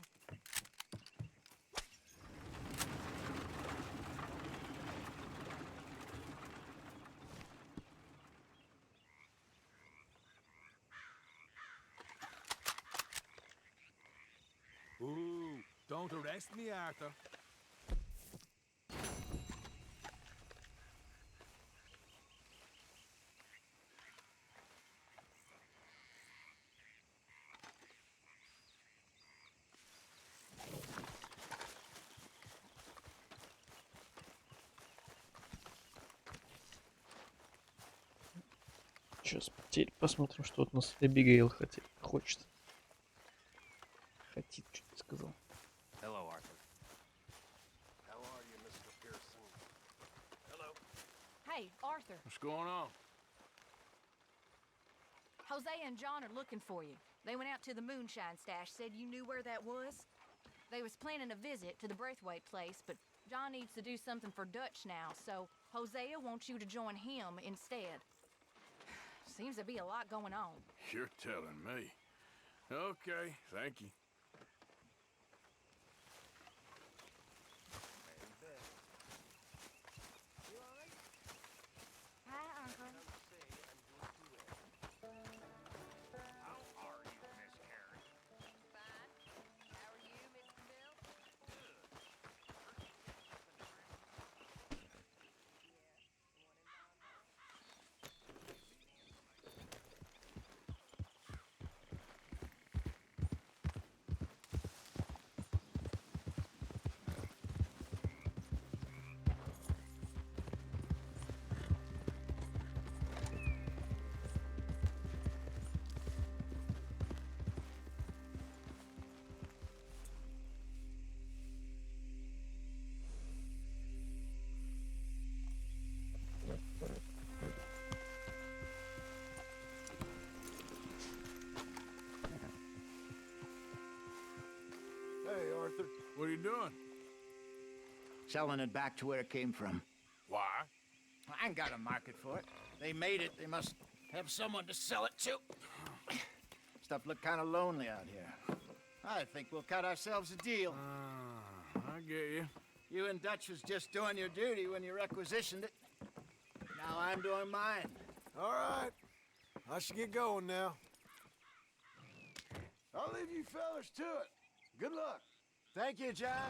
Ooh, don't arrest me, Arthur. Сейчас теперь посмотрим, что от нас Эбигейл хочет. Хотит, что-то сказал. Hello, Arthur. How are you, Mr. Pearson? Hello. Hey, Arthur. What's going on? Hosea and John are looking for you. They went out to the moonshine stash, said you knew where that was. They was planning a visit to the Braithwaite place, but John needs to do something for Dutch now, so Hosea wants you to join him instead. Seems to be a lot going on. You're telling me. Okay, thank you. Hi, Uncle. Hey, Arthur. What are you doing? Selling it back to where it came from. Why? I ain't got a market for it. They made it. They must have someone to sell it to. Stuff look kind of lonely out here. I think we'll cut ourselves a deal. I get you. You and Dutch was just doing your duty when you requisitioned it. Now I'm doing mine. All right. I should get going now. I'll leave you fellas to it. Good luck. Thank you, John.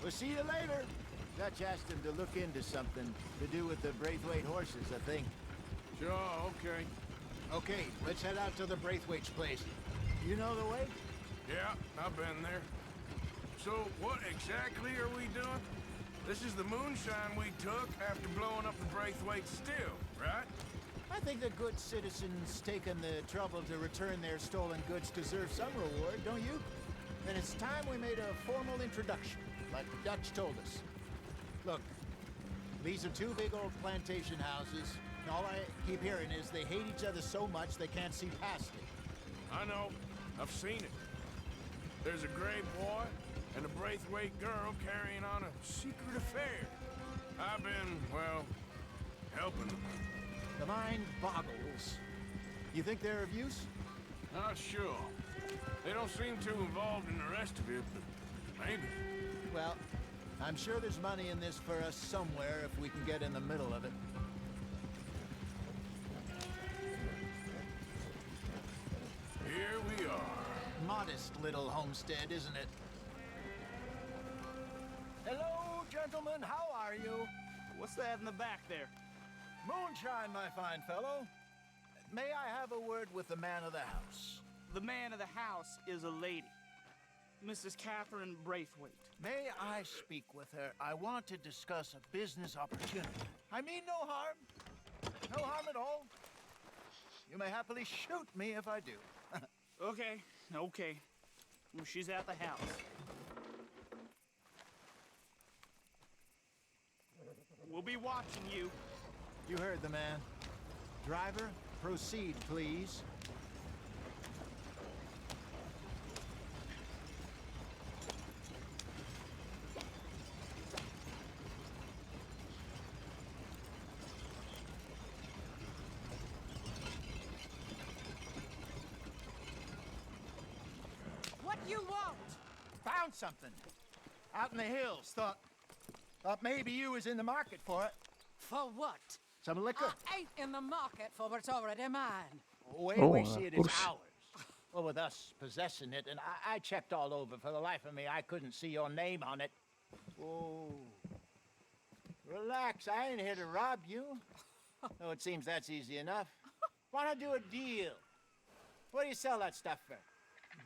We'll see you later. Dutch asked him to look into something to do with the Braithwaite horses, I think. Sure, okay. Okay, let's head out to the Braithwaite's place. You know the way? Yeah, I've been there. So, what exactly are we doing? This is the moonshine we took after blowing up the Braithwaite still, right? I think the good citizens taking the trouble to return their stolen goods deserve some reward, don't you? Then it's time we made a formal introduction, like the Dutch told us. Look, these are two big old plantation houses. All I keep hearing is they hate each other so much they can't see past it. I know. I've seen it. There's a gray boy and a Braithwaite girl carrying on a secret affair. I've been, well, helping them. The mind boggles. You think they're of use? Not sure. They don't seem too involved in the rest of it, but maybe. Well, I'm sure there's money in this for us somewhere if we can get in the middle of it. Here we are. Modest little homestead, isn't it? Hello, gentlemen. How are you? What's that in the back there? Moonshine, my fine fellow. May I have a word with the man of the house? The man of the house is a lady. Mrs. Catherine Braithwaite. May I speak with her? I want to discuss a business opportunity. I mean no harm. No harm at all. You may happily shoot me if I do. Okay. Well, she's at the house. We'll be watching you. You heard the man. Driver, proceed, please. What you want? Found something. Out in the hills. Thought maybe you was in the market for it. For what? Some liquor? I ain't in the market for what's already mine. Way we see it is ours. Well, with us possessing it, and I checked all over. For the life of me, I couldn't see your name on it. Oh. Relax, I ain't here to rob you. Though it seems that's easy enough. Why not do a deal? What do you sell that stuff for?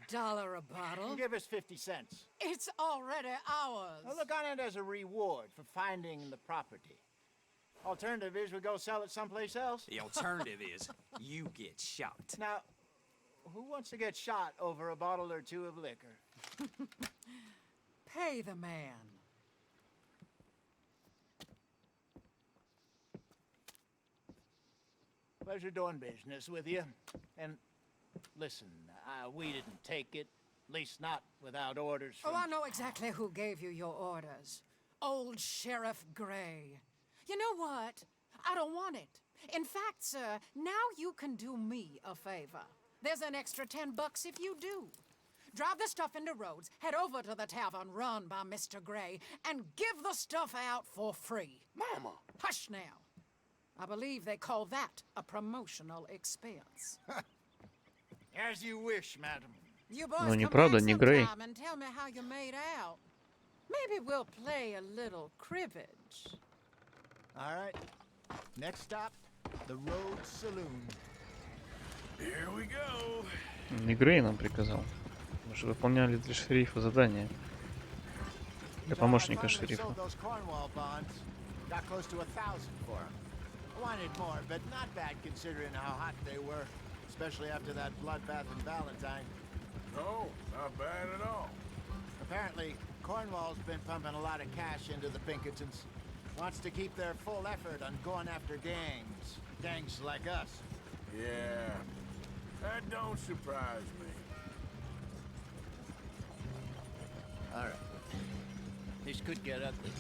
$1 a bottle? Give us 50 cents. It's already ours. Well, look on it as a reward for finding the property. Alternative is we go sell it someplace else. The alternative is you get shot. Now, who wants to get shot over a bottle or two of liquor? Pay the man. Pleasure doing business with you. And listen, we didn't take it. At least not without orders from... Oh, I know exactly who gave you your orders. Old Sheriff Gray. You know what? I don't want it. In fact, sir, now you can do me a favor. There's an extra $10 if you do. Drive the stuff into Rhodes, head over to the tavern run by Mr. Gray, and give the stuff out for free. Mama! Hush now. I believe they call that a promotional expense. As you wish, madam. You boys Ну, come неправда, back не Грей. sometime and tell me how you made out. Maybe we'll play a little cribbage. All right. Next stop, the Rhodes Saloon. Here we go. Не Грей нам приказал. Мы же выполняли для шерифа задание. Для помощника шерифа. Sold those Cornwall bonds. Got close to 1,000 for them. Wanted more, but not bad considering how hot they were, especially after that bloodbath in Valentine. No, not bad at all. Apparently, Cornwall's been pumping a lot of cash into the Pinkertons. Wants to keep their full effort on going after gangs. Gangs like us. Yeah, that don't surprise me. All right. This could get ugly.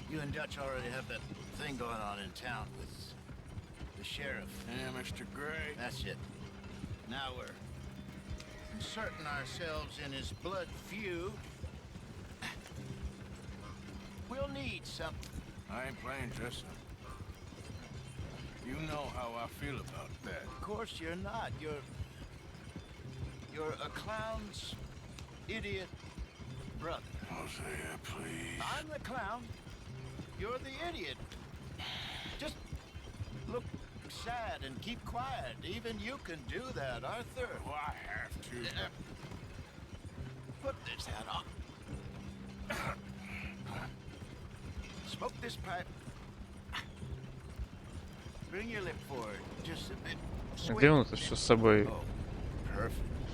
You and Dutch already have that thing going on in town with the sheriff. Yeah, Mr. Gray. That's it. Now we're inserting ourselves in his blood feud. We'll need something. I ain't playing Justin. You know how I feel about that. Of course you're not. You're a clown's idiot brother. Hosea, please. I'm the clown. You're the idiot. Just look sad and keep quiet. Even you can do that, Arthur. Oh, I have to. Put this hat on. Smoke this pipe. Bring your lip forward just a bit. Где он это все с собой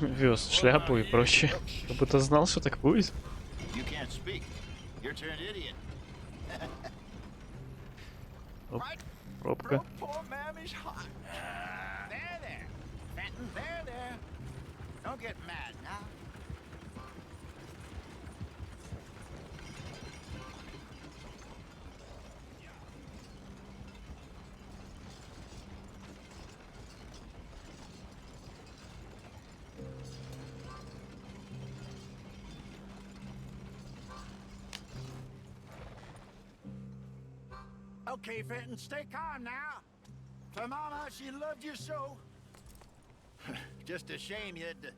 вез? Шляпу и прочее. Как будто знал, что так будет. You can't speak. You're turned idiot. Оп, пробка. Poor mammy's hot. There. Fenton, there. Don't get mad now. Okay, Fenton, stay calm now. To Mama, she loved you so. Just a shame you had to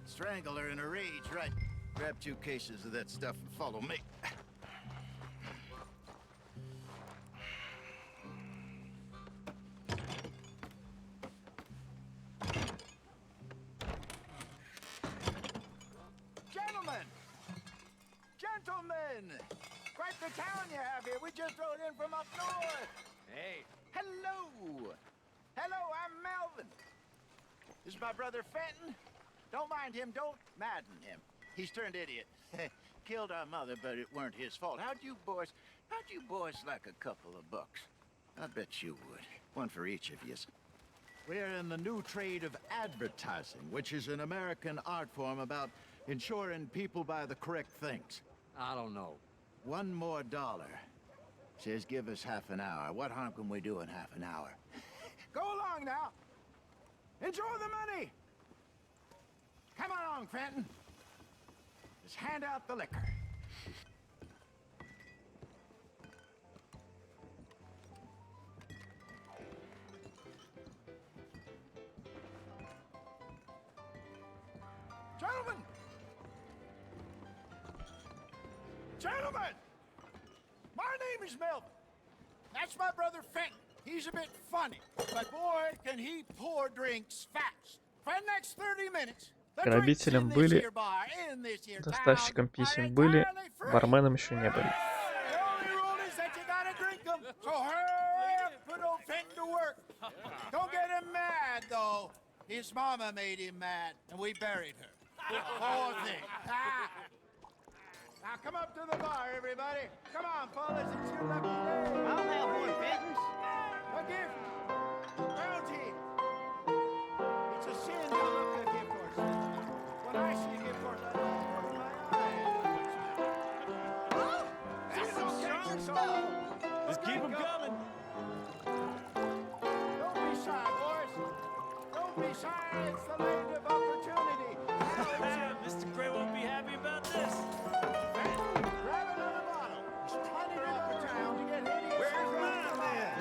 strangle her in a rage, right? Grab 2 cases of that stuff and follow me. Gentlemen! Quite the town you have here. We just rode in from up north. Hey. Hello. Hello, I'm Melvin. This is my brother Fenton. Don't mind him. Don't madden him. He's turned idiot. Killed our mother, but it weren't his fault. How'd you boys like a couple of bucks? I bet you would. One for each of you. We're in the new trade of advertising, which is an American art form about ensuring people buy the correct things. I don't know. $1 more. Says give us half an hour. What harm can we do in half an hour? Go along now. Enjoy the money. Come along, Fenton. Just hand out the liquor. Gentlemen! My name is Melvin. That's my brother Fenton. He's a bit funny, but boy, can he pour drinks fast. For the next 30 minutes, Грабителем были, доставщиком писем были, барменом еще не были. The only rule is that you gotta drink them. So hurry to work. Don't get him mad, though. His mama made him mad, and we buried her. Poor thing. Ah. Now come up to the bar, everybody. Come on, fellas, it's your lucky day. I'll have one, Fittings. A gift. Bounty. It's a sin to look at a gift horse. When I see a gift horse, I don't put my eye. That's some sharp stuff. Just keep them coming. Don't be shy, boys. Don't be shy. It's the land of opportunity. Mr. Gray won't be happy about this. Grab another bottle. There's plenty more town to get hideous. Where's mine, then?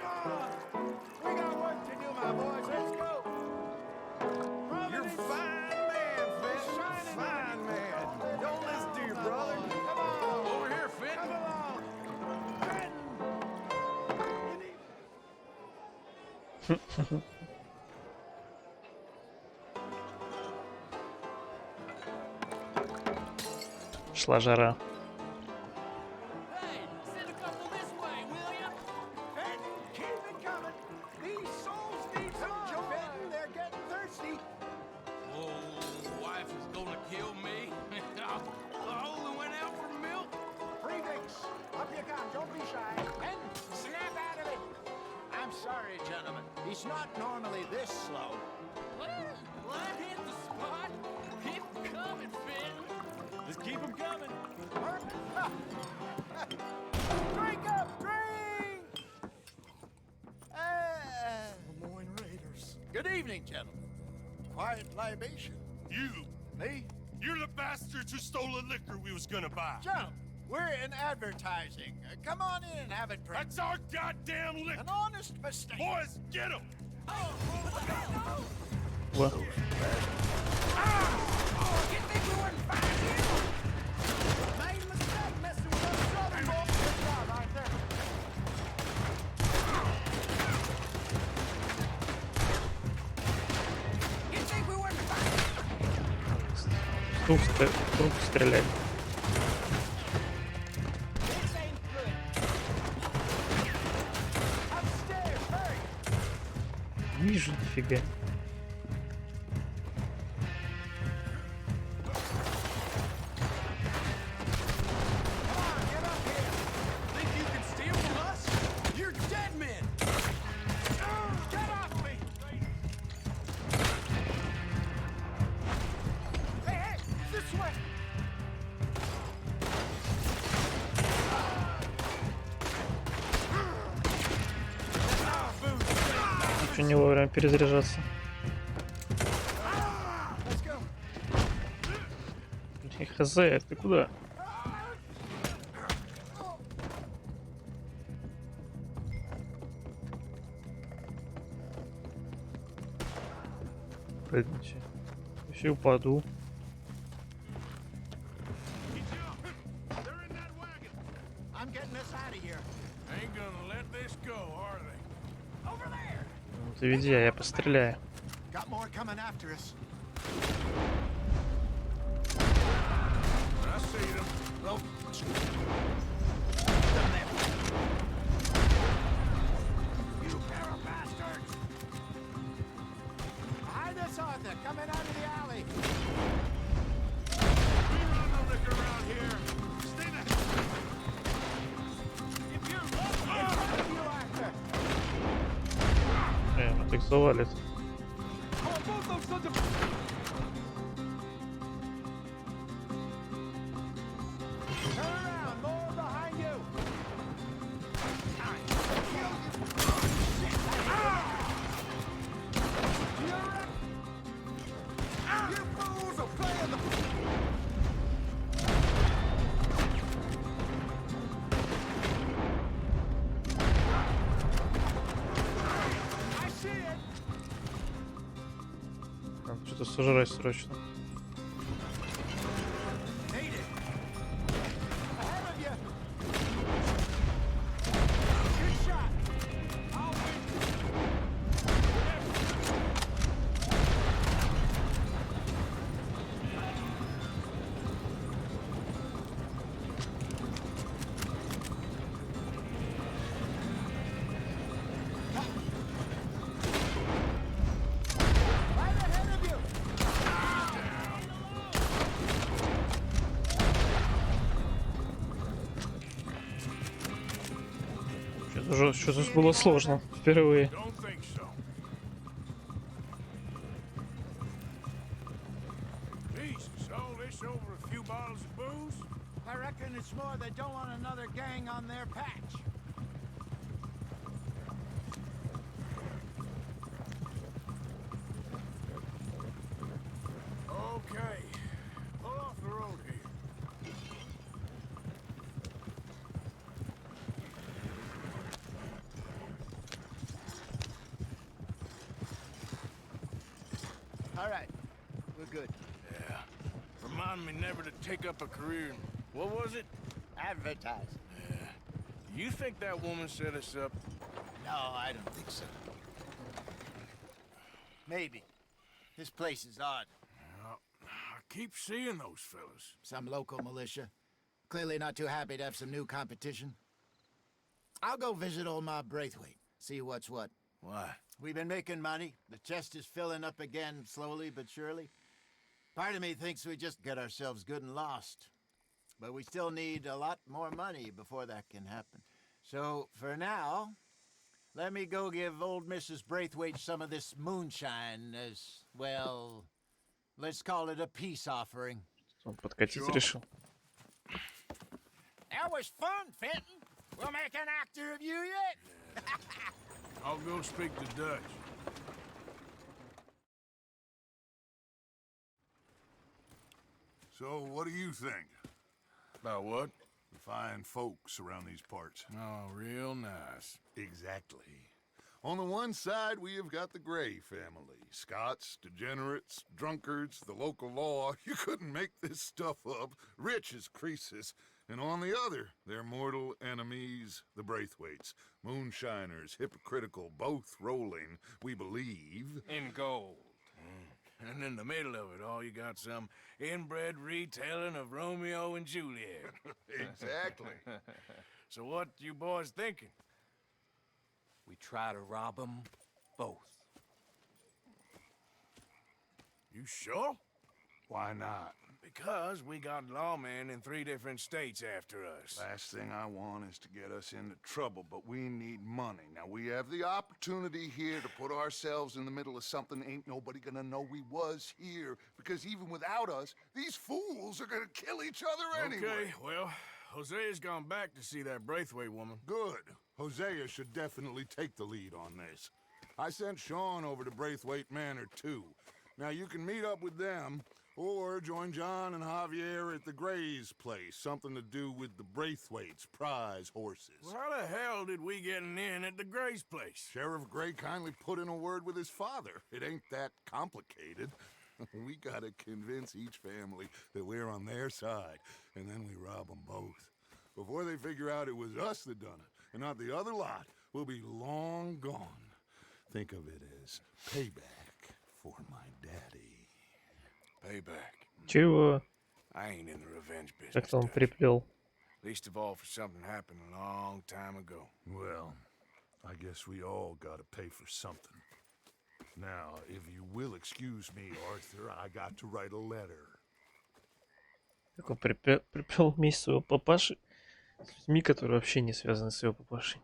Come on. We got work to do, my boys. Let's go. You're a fine man, Fitz. Fine man. Don't listen to your brother. Come on. Over here, Fitz. Come along. Шла жара. Hey, send a couple this way, will ya? Benton, keep it coming. These souls need some joy. Benton, they're getting thirsty. Oh, wife is gonna kill me. I only went out for milk. Free drinks. Up you come. Don't be shy. Benton, snap out of it. I'm sorry, gentlemen. He's not normally this slow. Line hit the spot. Keep coming, Fitz. Just keep them coming. Drink up, drink! Lemoyne Raiders. Good evening, gentlemen. Quiet libation. You, Me? you're the bastards who stole the liquor we was gonna buy. Jump! We're in advertising. Come on in and have a drink. That's our goddamn liquor. An honest mistake. Boys, get him! What? Made a mistake messing with us southern boys. Good job, Arthur. You think we weren't Вдруг стрелять. This ain't good. Upstairs, hurry. Вижу, нифига. Think you can steal from us? You're dead men. Get off me! Hey, hey, this way! Ничего не вовремя перезаряжаться. Let's go. Хз, ты куда? Прыгните. Еще упаду. I'm getting us out of here. Ain't gonna let this go, are they? Over there! Ну, ты веди, а я постреляю. Got more coming after us. I see them. Oh. You pair of bastards! Behind us, Arthur, coming out of the alley. We run the liquor around here. Stay the If you're lucky, you, Arthur. Вот их завалит. Turn around, more behind you. You fools are playing the... I see it. Надо что-то сожрать срочно. Made it. Ahead of you. Good shot. I'll win. Что-то было сложно впервые. Don't think so. Jesus, all this over a few bottles of booze? I reckon it's more they don't want another gang on their patch. Okay. Pull off the road here. All right, we're good. Yeah. Remind me never to take up a career in, what was it? Advertising. Yeah. You think that woman set us up? No, I don't think so. Maybe. This place is odd. Well, I keep seeing those fellas. Some local militia. Clearly not too happy to have some new competition. I'll go visit old Ma Braithwaite, see what's what. Why? We've been making money. The chest is filling up again, slowly but surely. Part of me thinks we just get ourselves good and lost. But we still need a lot more money before that can happen. So, for now, let me go give old Mrs. Braithwaite some of this moonshine as, well, let's call it a peace offering. Он подкатить решил. That was fun, Fenton. We'll make an actor of you yet. I'll go speak to Dutch. So, what do you think? About what? The fine folks around these parts. Oh, real nice. Exactly. On the one side, we have got the Gray family. Scots, degenerates, drunkards, the local law. You couldn't make this stuff up. Rich as Croesus. And on the other, their mortal enemies, the Braithwaites. Moonshiners, hypocritical, both rolling, we believe. In gold. And in the middle of it all, you got some inbred retelling of Romeo and Juliet. Exactly. So what you boys thinking? We try to rob them both. You sure? Why not? Because we got lawmen in 3 different states after us. Last thing I want is to get us into trouble, but we need money. Now, we have the opportunity here to put ourselves in the middle of something ain't nobody gonna know we was here, because even without us, these fools are gonna kill each other anyway. Okay, well, Hosea's gone back to see that Braithwaite woman. Good. Hosea should definitely take the lead on this. I sent Sean over to Braithwaite Manor, too. Now, you can meet up with them, or join John and Javier at the Gray's place. Something to do with the Braithwaites' prize horses. Well, how the hell did we get in at the Gray's place? Sheriff Gray kindly put in a word with his father. It ain't that complicated. We gotta convince each family that we're on their side, and then we rob them both. Before they figure out it was us that done it, and not the other lot, we'll be long gone. Think of it as payback for my daddy. Payback. Чего? I ain't in the revenge business. Как-то он приплел. Least of all for something happened a long time ago. Well, I guess we all gotta pay for something. Now, if you will excuse me, Arthur, I got to write a letter. Как он приплел вместе своего папаши с людьми, которые вообще не связаны с его папашей.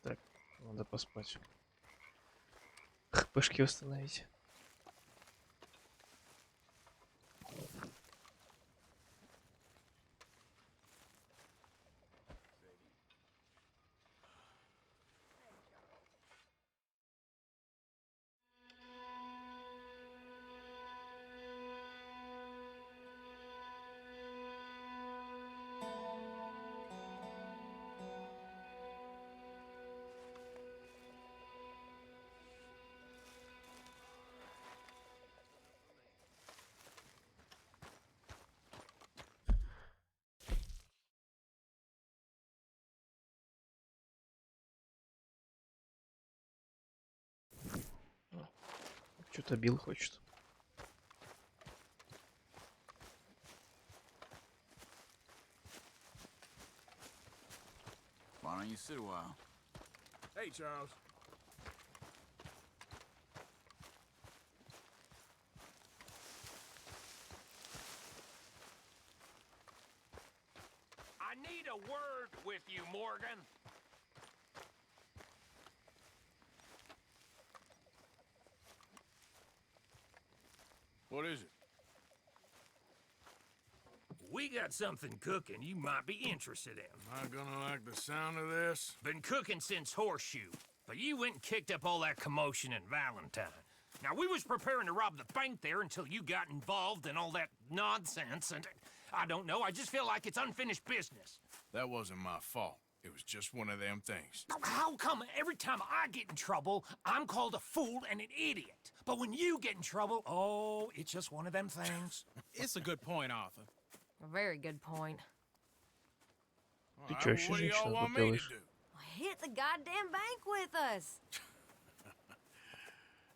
Так, надо поспать. ХПшки восстановить. Что-то Билл хочет. Why don't you sit a while? Hey, Charles. a word with you, Morgan. What is it? We got something cooking you might be interested in. Am I gonna like the sound of this? Been cooking since Horseshoe, but you went and kicked up all that commotion in Valentine. Now, we was preparing to rob the bank there until you got involved in all that nonsense, and I don't know, I just feel like it's unfinished business. That wasn't my fault. It was just one of them things. How come every time I get in trouble, I'm called a fool and an idiot? But when you get in trouble, oh, it's just one of them things. It's a good point, Arthur. A very good point. Ты чё, ещё женщину тут делаешь? Hit the goddamn bank with us.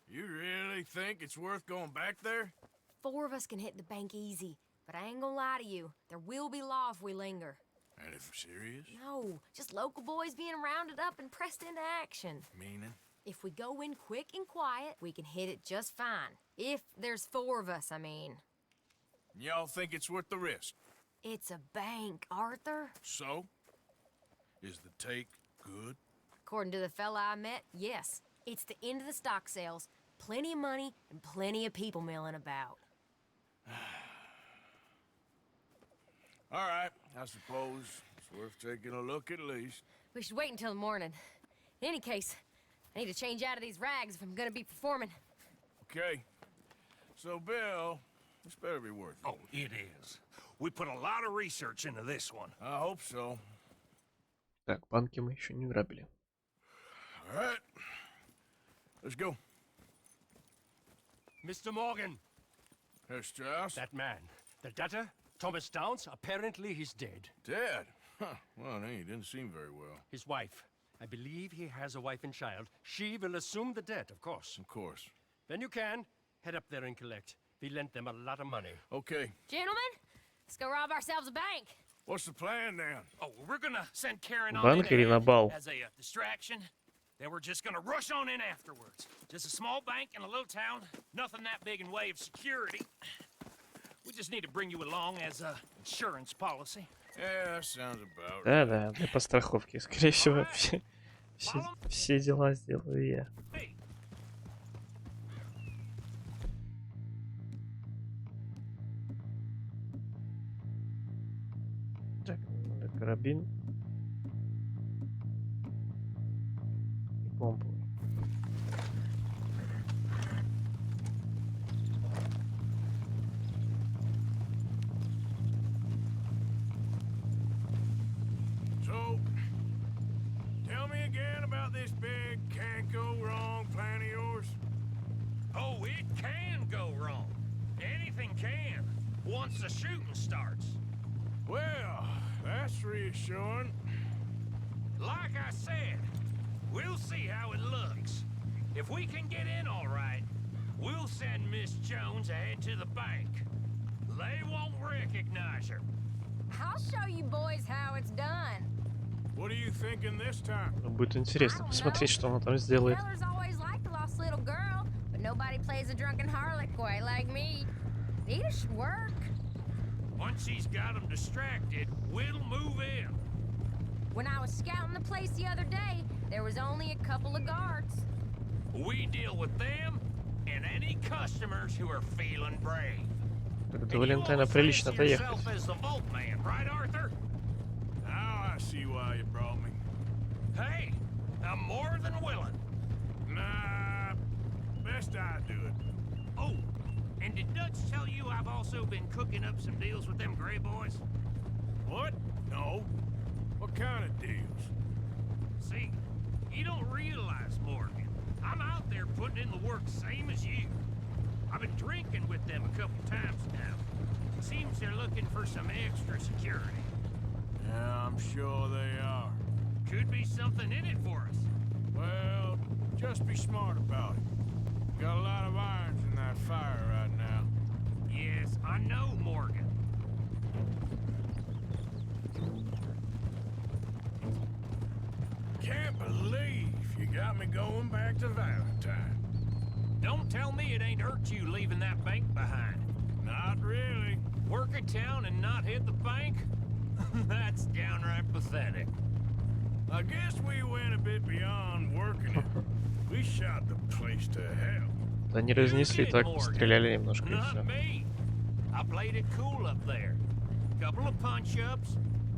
You really think it's worth going back there? 4 of us can hit the bank easy, but I ain't gonna lie to you. There will be law if we linger. And if we're serious? No, just local boys being rounded up and pressed into action. Meaning? If we go in quick and quiet, we can hit it just fine. If there's 4 of us, I mean. Y'all think it's worth the risk? It's a bank, Arthur. So? Is the take good? According to the fella I met, yes. It's the end of the stock sales. Plenty of money and plenty of people milling about. All right, I suppose it's worth taking a look at least. We should wait until the morning. In any case, I need to change out of these rags if I'm gonna be performing. Okay. So, Bill, this better be worth it. Oh, it is. We put a lot of research into this one. I hope so. Так, банки мы еще не грабили. All right. Let's go. Mr. Morgan. Herr Strauss? That man. The debtor, Thomas Downs, apparently he's dead. Dead? Huh. Well, he didn't seem very well. His wife. I believe he has a wife and child. She will assume the debt, of course. Of course. When you can, head up there and collect. We lent them a lot of money. Okay. Gentlemen, let's go rob ourselves a bank. What's the plan then? Oh, we're gonna send Karen on Банк или на бал? as a distraction. Then we're just gonna rush on in afterwards. Just a small bank in a little town. Nothing that big in way of security. We just need to bring you along as a insurance policy. Yeah, that sounds about right. Да-да, для подстраховки. Скорее всего, все дела сделаю я. Так, надо карабин. И помпу. So, tell me again about this big can't go wrong plan of yours. Oh, it can go wrong. Anything can, once the shooting starts. Well, that's reassuring. Like I said, we'll see how it looks. If we can get in all right, we'll send Miss Jones ahead to the bank. They won't recognize her. I'll show you boys how it's done. What are you thinking this time? Будет интересно посмотреть, что она там сделает. Fellas always liked a lost little girl, but nobody plays a drunken harlot quite like me. It should work. Once she's got them distracted, we'll move in. When I was scouting the place the other day, there was only a couple of guards. We deal with them and any customers who are feeling brave. Так, до Валентайна прилично доехать. Yourself as the vault man, right, Arthur? Now I see why you brought me. Hey, I'm more than willing. Nah, best I do it. Oh, and did Dutch tell you I've also been cooking up some deals with them Gray boys? What? No. What kind of deals? See, you don't realize, Morgan. I'm out there putting in the work same as you. I've been drinking with them a couple times now. Seems they're looking for some extra security. Yeah, I'm sure they are. Could be something in it for us. Well, just be smart about it. Got a lot of irons in that fire right now. Yes, I know, Morgan. Can't believe you got me going back to Valentine. Don't tell me it ain't hurt you leaving that bank behind. Not really. Work a town and not hit the bank? That's downright pathetic. I guess we went a bit beyond working it. We shot the place to hell. Да не разнесли, так стреляли немножко и Not все. me. I played it cool up there. Couple of punch-ups,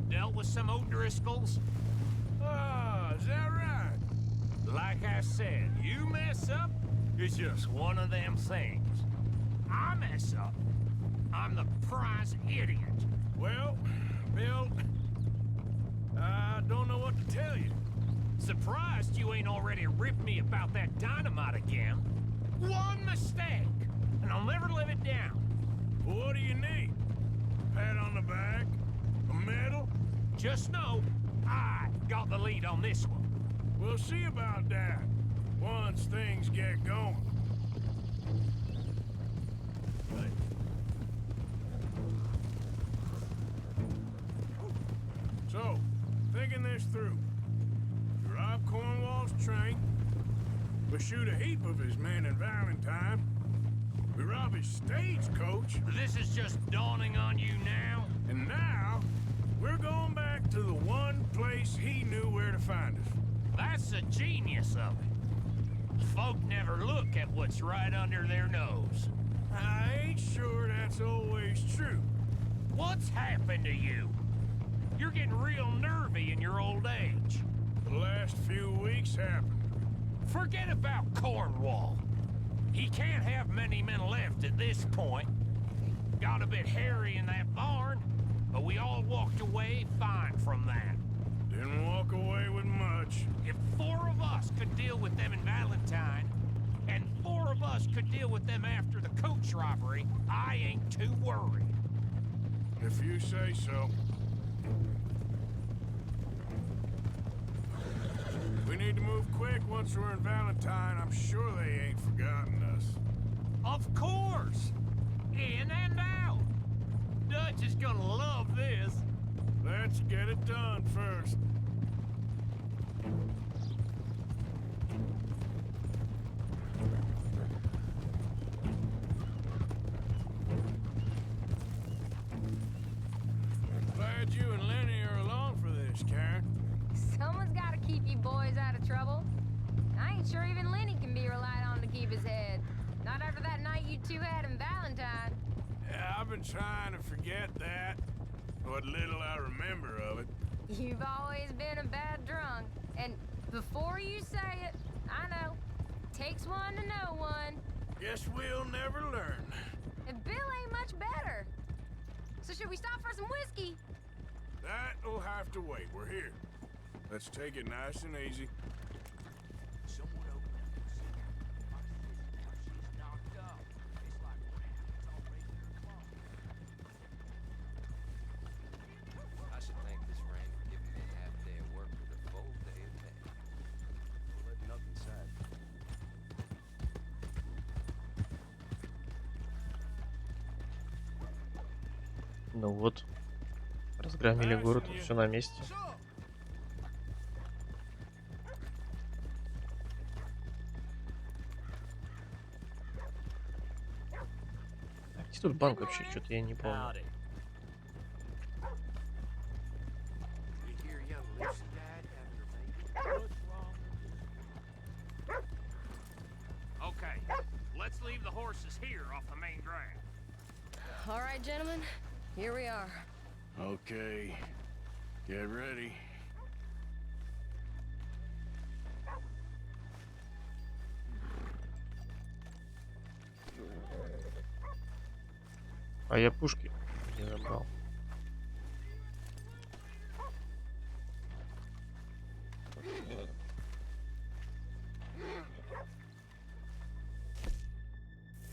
dealt with some O'Driscolls. Ah, is that right? Like I said, you mess up, it's just one of them things. I mess up, I'm the prize idiot. Well, Bill, I don't know what to tell you. Surprised you ain't already ripped me about that dynamite again. One mistake, and I'll never live it down. Well, what do you need? Pat on the back? A medal? Just know, I got the lead on this one. We'll see about that once things get going. So, thinking this through. We rob Cornwall's train. We shoot a heap of his men in Valentine. We rob his stagecoach. This is just dawning on you now? And now, we're going back to the one place he knew where to find us. That's the genius of it. Folk never look at what's right under their nose. I ain't sure that's always true. What's happened to you? You're getting real nervy in your old age. The last few weeks happened. Forget about Cornwall. He can't have many men left at this point. Got a bit hairy in that barn, but we all walked away fine from that. Didn't walk away with much. If 4 of us could deal with them in Valentine, and 4 of us could deal with them after the coach robbery, I ain't too worried. If you say so. We need to move quick once we're in Valentine. I'm sure they ain't forgotten us. Of course! In and out! Dutch is gonna love this. Let's get it done first. Glad you and Lenny are along for this, Karen. Someone's got to keep you boys out of trouble. I ain't sure even Lenny can be relied on to keep his head. Not after that night you two had in Valentine. Yeah, I've been trying to forget that. What little I remember of it. You've always been a bad drunk. And before you say it, I know. Takes one to know one. Guess we'll never learn. And Bill ain't much better. So should we stop for some whiskey? That'll have to wait. We're here. Let's take it nice and easy. I should thank this rain for giving me a half day of work with a full day of pay. We'll let nothing inside. Ну вот. Разгромили город, все на месте. А где тут банк вообще? Что-то я не помню. Okay, let's leave the horses here off the main drag. All right, gentlemen. Here we are. Okay. Get ready. А я пушки не забрал.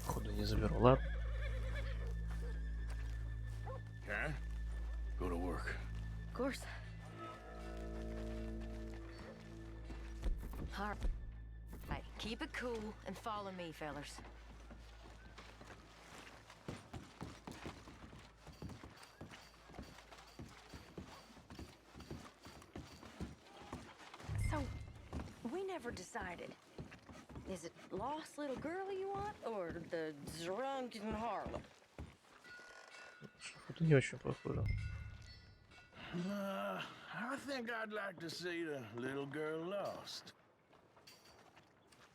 Походу не заберу. Ладно. Karen, go to work. Of course. All right, keep it cool and follow me, fellers. So, we never decided. Is it lost little girl you want, or the drunken harlot? Что-то не очень похоже. I think I'd like to see the little girl lost.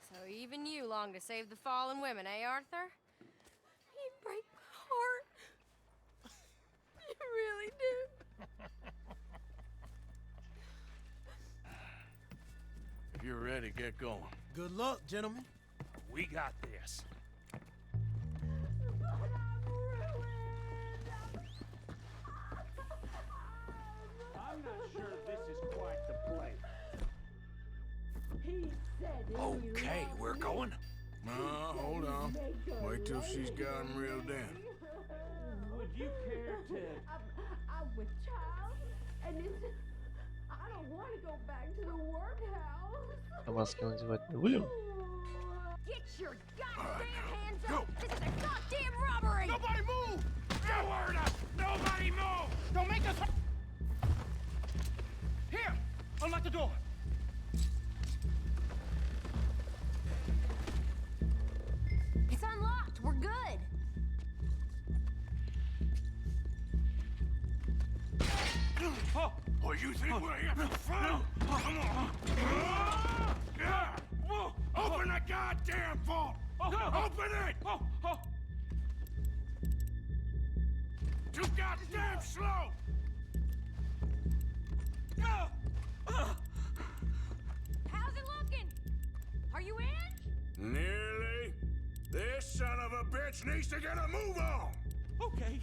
So even you long to save the fallen women, eh, Arthur? You break my heart. You really do. If you're ready, get going. Good luck, gentlemen. We got this. I'm not sure this is quite the place. He said Okay, we're going. Hold on. Wait till she's got him reeled in. Would you care to... I'm with child, and it's... I don't want to go back to the workhouse. А маски надевать не будем? Get your goddamn hands up! This is a goddamn robbery! Nobody move! You heard us! Nobody move! Don't make us... Here! Unlock the door! It's unlocked. We're good. Oh, you think we're here for fun? Come on. Open the goddamn vault! Open it! Too goddamn slow! How's it looking? Are you in? Nearly. This son of a bitch needs to get a move on! Okay.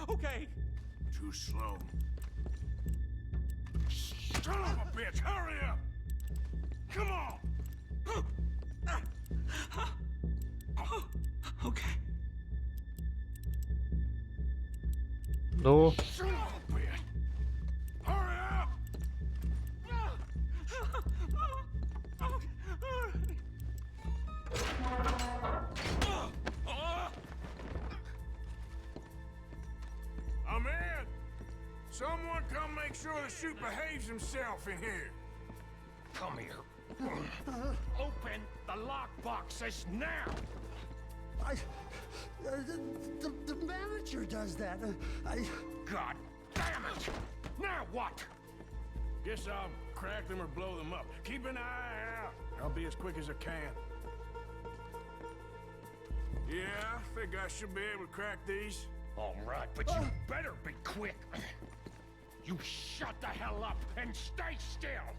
Okay. Too slow. Son of a bitch, hurry up! Come on! Okay. Ну, Son of a bitch! Hurry up! I'm in! Someone come make sure the chute behaves himself in here. Come here. Open the lock boxes now! The manager does that. God damn it! Now what? Guess I'll crack them or blow them up. Keep an eye out. I'll be as quick as I can. Yeah, I think I should be able to crack these. All right, but you better be quick. You shut the hell up and stay still!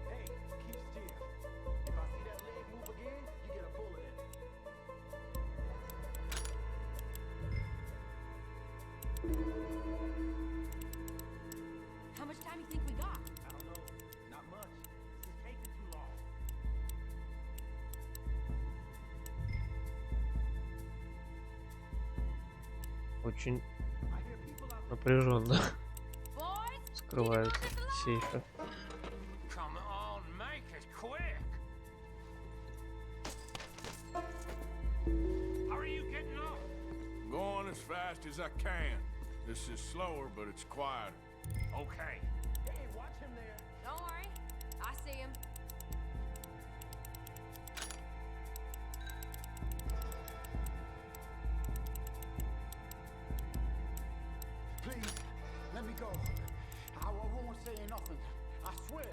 Hey, keep still. If I see that leg move again, you get a bullet in it. How much time do you think we got? I don't know. Not much. This is taking too long. очень напряженно скрывают сейфы. Come on, make it quick! How are you getting off? Going as fast as I can. This is slower, but it's quieter. Okay. Hey, watch him there. Don't worry. I see him. Please, let me go. I won't say nothing. I swear.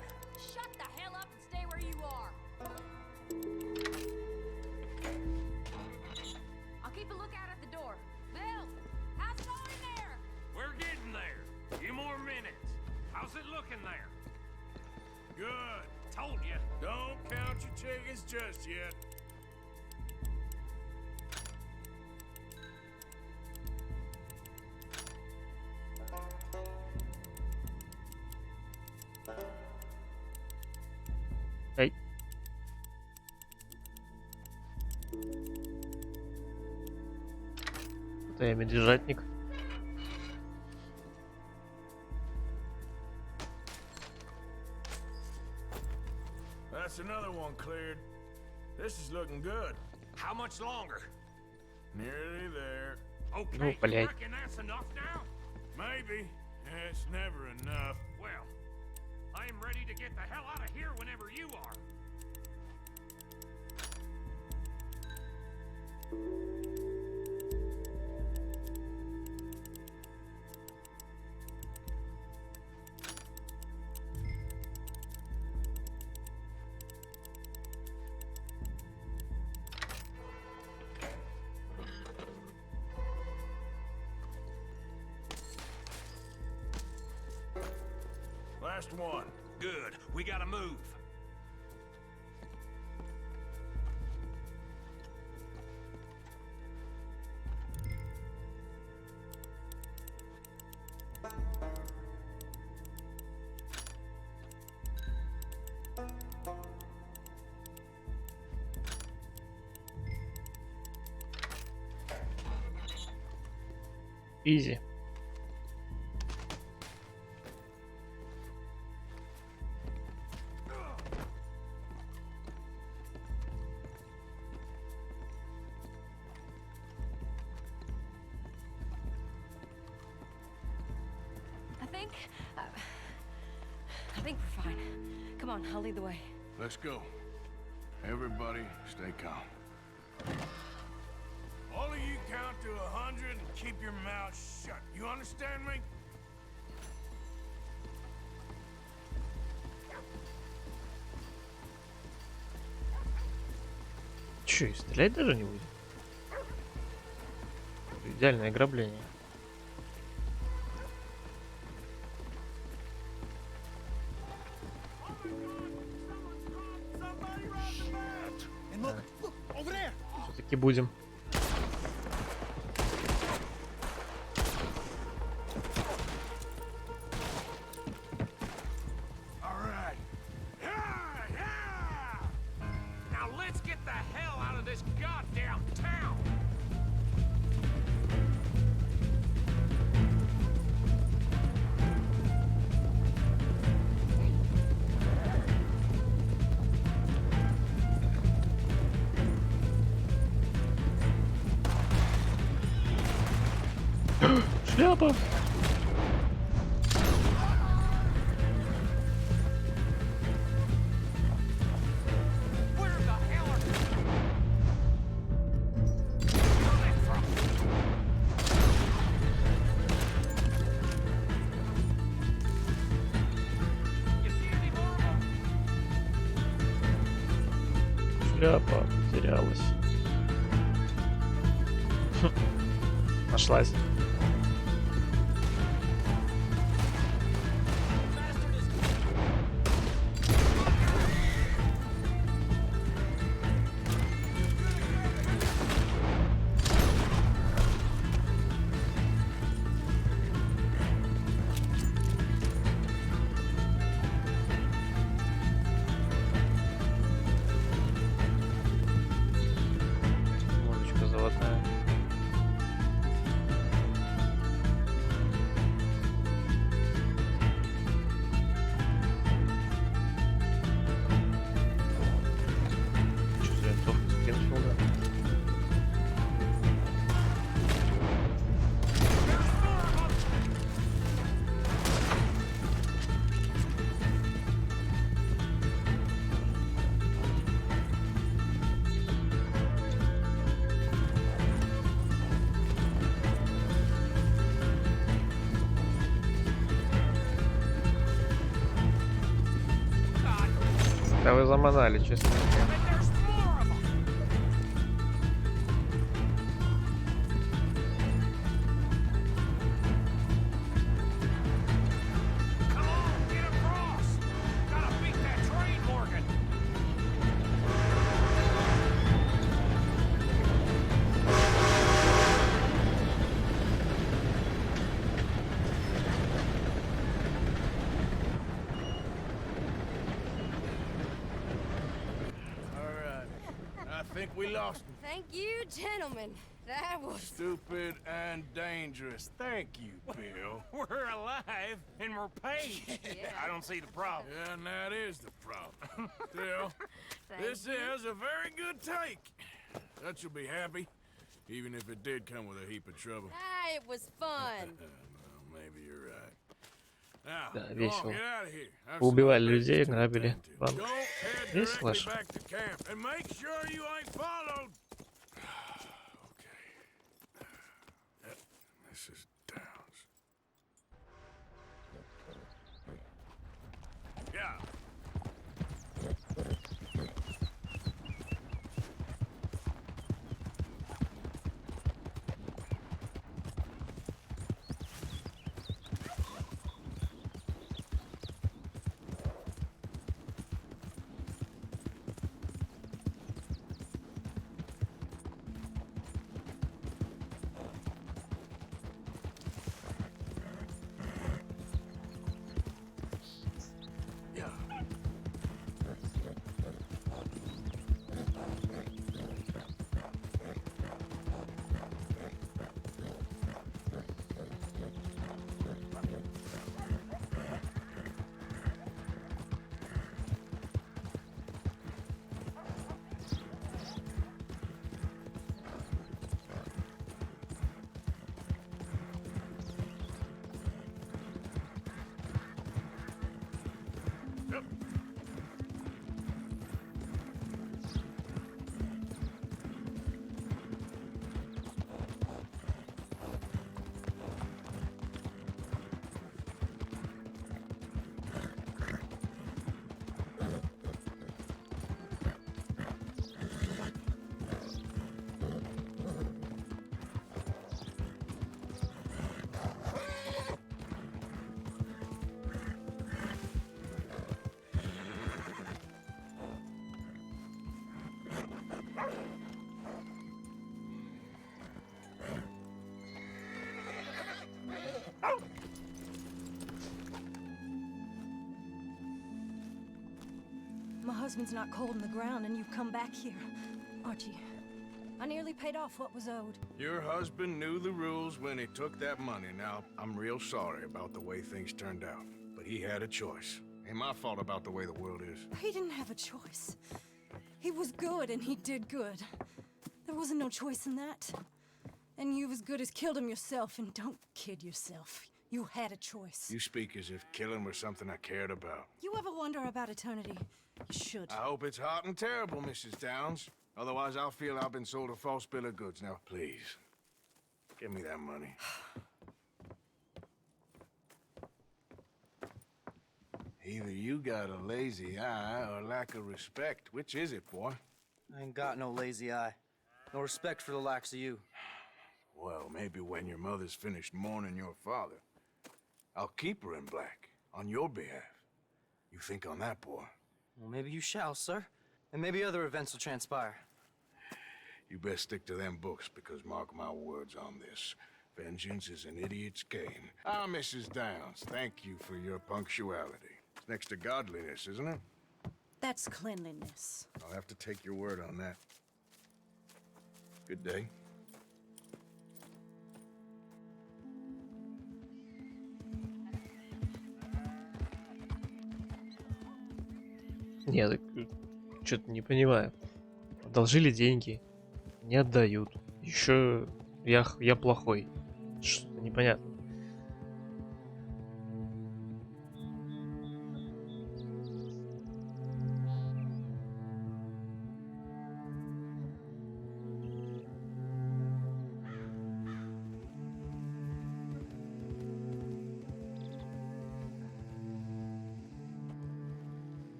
Shut the hell up and stay where you are. I'll keep a lookout at the door. Bill, how's it going there? We're getting there. Few more minutes. How's it looking there? Good. Told you. Don't count your chickens just yet. Эй. Это я медвежатник. That's another one cleared. This is looking good. How much longer? Nearly there. Ну, блядь. Maybe. It's never enough. Well, I am ready to get the hell out of here whenever you are. Last one. Good. We gotta move. Изи. I think we're fine. Come on, I'll lead the way. Let's go. Everybody, stay calm. All of you count to 100 and keep your mouth shut. You understand me? Чё, и стрелять даже не будет? Идеальное ограбление. Все-таки будем. Now let's get the hell out of this goddamn town. Шляпа! Шляпа потерялась. Нашлась. Музычка заводная. Что за винтовка Спрингфилда? Да вы заманали, честно. I think we lost him. Thank you, gentlemen. That was Stupid and dangerous. Thank you, Bill. We're alive and we're paid. I don't see the problem. Yeah, and that is the problem. Still, this is a very good take. Dutch will be happy. Even if it did come with a heap of trouble. Ah, it was fun. Well, maybe you're right. Now, Да, go on, весело. get out of here. I've Вы some other убивали людей, business to грабили attend to. банк. Don't head Весело directly ж. back to camp, and make sure you ain't followed. Okay. Mrs. Downs. Yeah. My husband's not cold in the ground, and you've come back here. Archie, I nearly paid off what was owed. Your husband knew the rules when he took that money. Now, I'm real sorry about the way things turned out. But he had a choice. Ain't my fault about the way the world is. He didn't have a choice. He was good, and he did good. There wasn't no choice in that. And you've as good as killed him yourself, and don't kid yourself. You had a choice. You speak as if killing was something I cared about. You ever wonder about eternity? You should. I hope it's hot and terrible, Mrs. Downs. Otherwise, I'll feel I've been sold a false bill of goods. Now, please, give me that money. Either you got a lazy eye or lack of respect. Which is it, boy? I ain't got no lazy eye. No respect for the likes of you. Well, maybe when your mother's finished mourning your father, I'll keep her in black, on your behalf. You think on that, boy? Well, maybe you shall, sir. And maybe other events will transpire. You best stick to them books, because mark my words on this. Vengeance is an idiot's game. Ah, Mrs. Downs, thank you for your punctuality. It's next to godliness, isn't it? That's cleanliness. I'll have to take your word on that. Good day. Нет, что-то не понимаю. Одолжили деньги, не отдают. Еще я плохой. Что-то непонятно.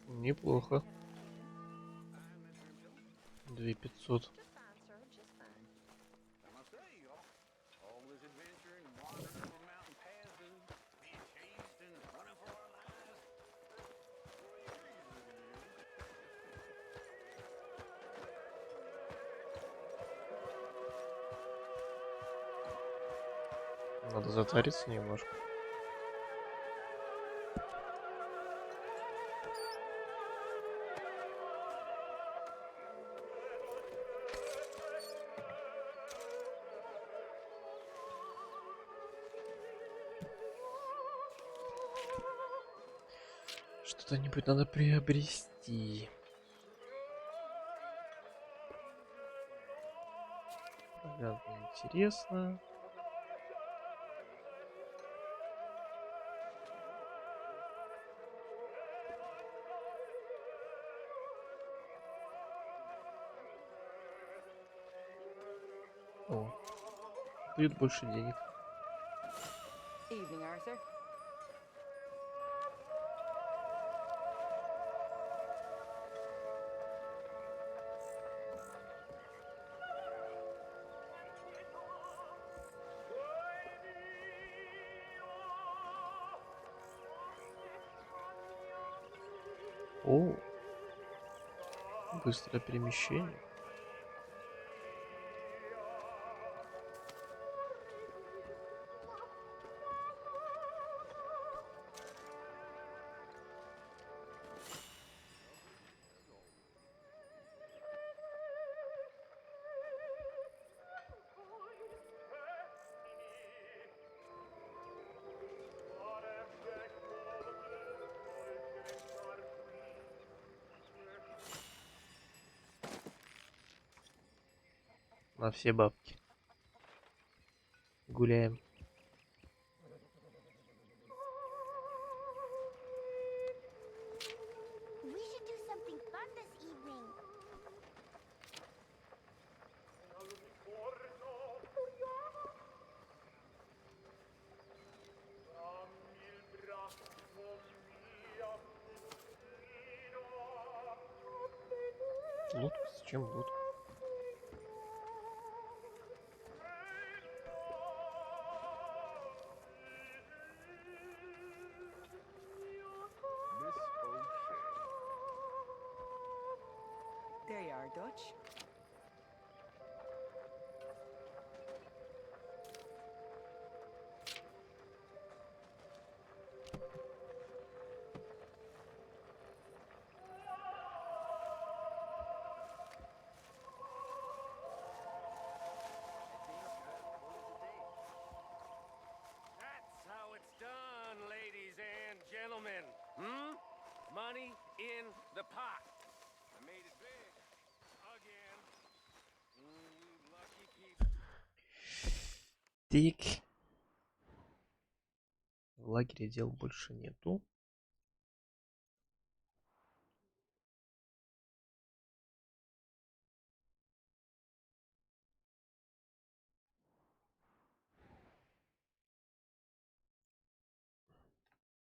Неплохо. 2500. Надо затариться немножко. Что-нибудь надо приобрести. Понятно, интересно. О, дают больше денег. Evening, Arthur. О, быстрое перемещение. На все бабки. Гуляем. We should do something fun this evening. Лодка? Зачем лодка? There you are, Dutch. That's how it's done, ladies and gentlemen. Money in the pot. I made it big. Again. You lucky people. Тик. В лагере дел больше нету.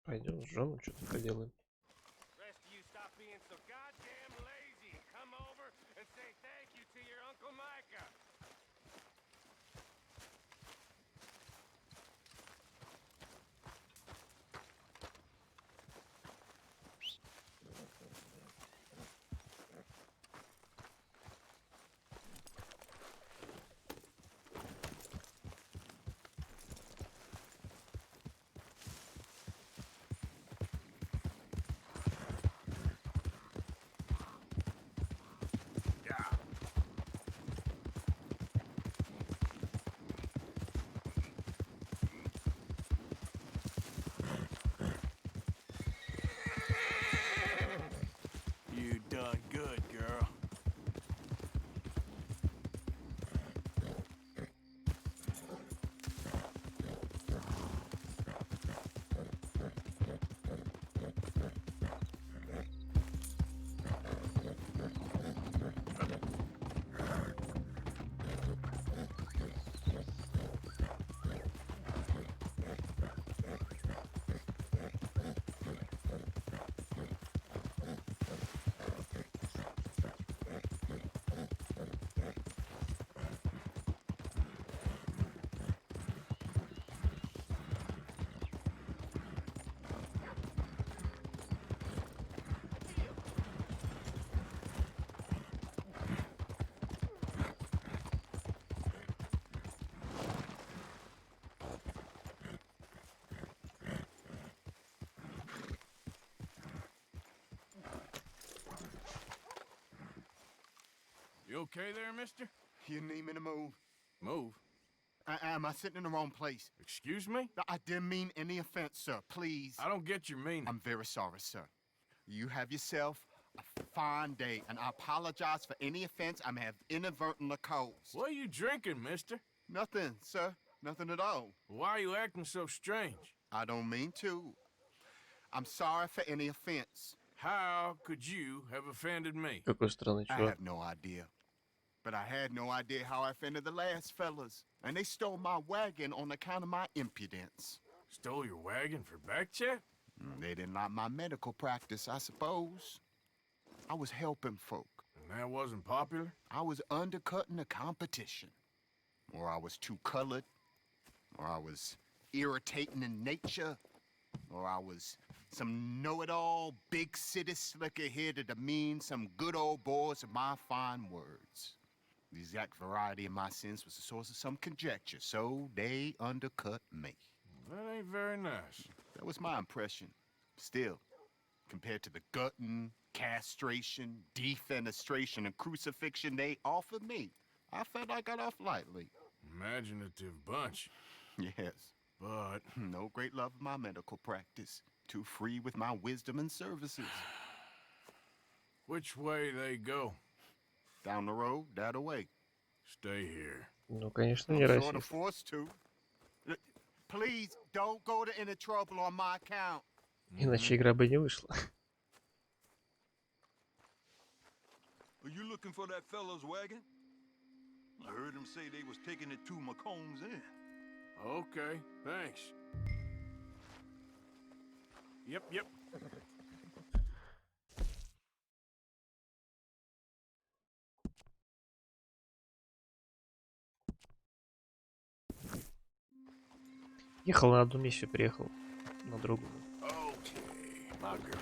Пойдем с жену что-то поделаем. Rest of you stop being so goddamn lazy and come over and say thank you to your Uncle Micah. You done good, girl. You okay there, mister? You need me to move? Move? Am I sitting in the wrong place? Excuse me? I didn't mean any offense, sir. Please. I don't get your meaning. I'm very sorry, sir. You have yourself a fine day, and I apologize for any offense I may have inadvertently caused. What are you drinking, mister? Nothing, sir. Nothing at all. Why are you acting so strange? I don't mean to. I'm sorry for any offense. How could you have offended me? Какой странный I чувак. have no idea. But I had no idea how I offended the last fellas. And they stole my wagon on account of my impudence. Stole your wagon for back check? They didn't like my medical practice, I suppose. I was helping folk. And that wasn't popular? I was undercutting the competition. Or I was too colored. Or I was irritating in nature. Or I was some know-it-all big city slicker here to demean some good old boys of my fine words. The exact variety of my sins was the source of some conjecture, so they undercut me. That ain't very nice. That was my impression. Still, compared to the gutting, castration, defenestration, and crucifixion they offered me, I felt I got off lightly. Imaginative bunch. Yes. But no great love of my medical practice. Too free with my wisdom and services. Which way they go? Down the road, that away. Stay here. Ну, конечно, не I'm sort of расист. forced to. Please don't go to any trouble on my account. Иначе игра бы не вышла. Are you looking for that fella's wagon? I heard him say they was taking it to McComb's Inn. Okay, thanks. Yep. Ехал на одну миссию, приехал на другую. Okay, my girl.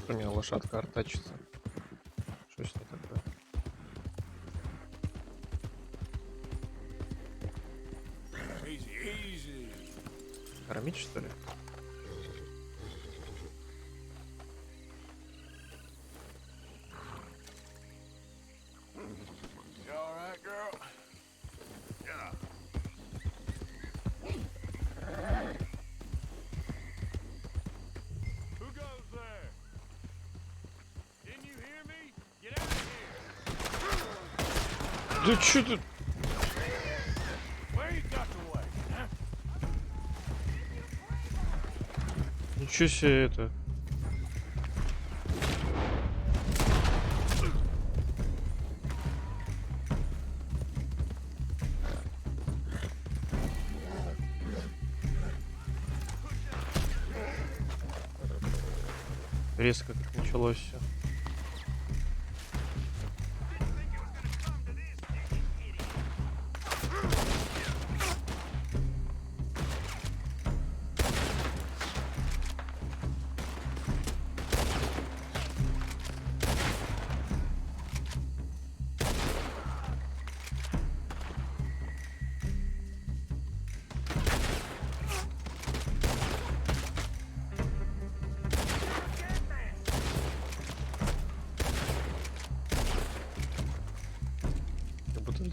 У меня лошадка артачится. Что с ней такое? Easy. Кормить, что ли? You all right, girl? Yeah. Who goes there? Didn't you hear me? Get out of here! Да чё тут? Where you got the wagon, huh? Ничего себе это. Резко как началось все.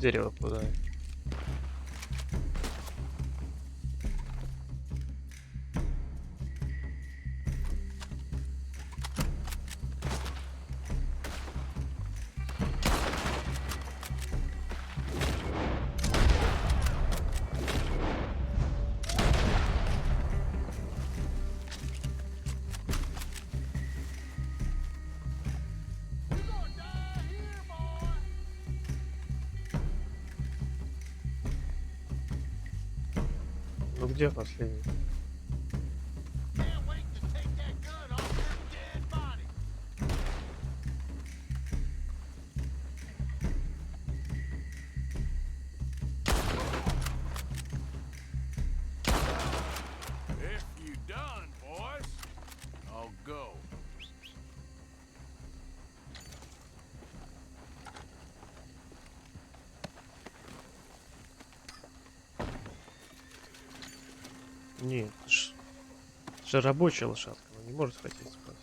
дерево куда? Ну где последний? If you done, boys, I'll go. Нет, это же рабочая лошадка, она не может хотеть спать.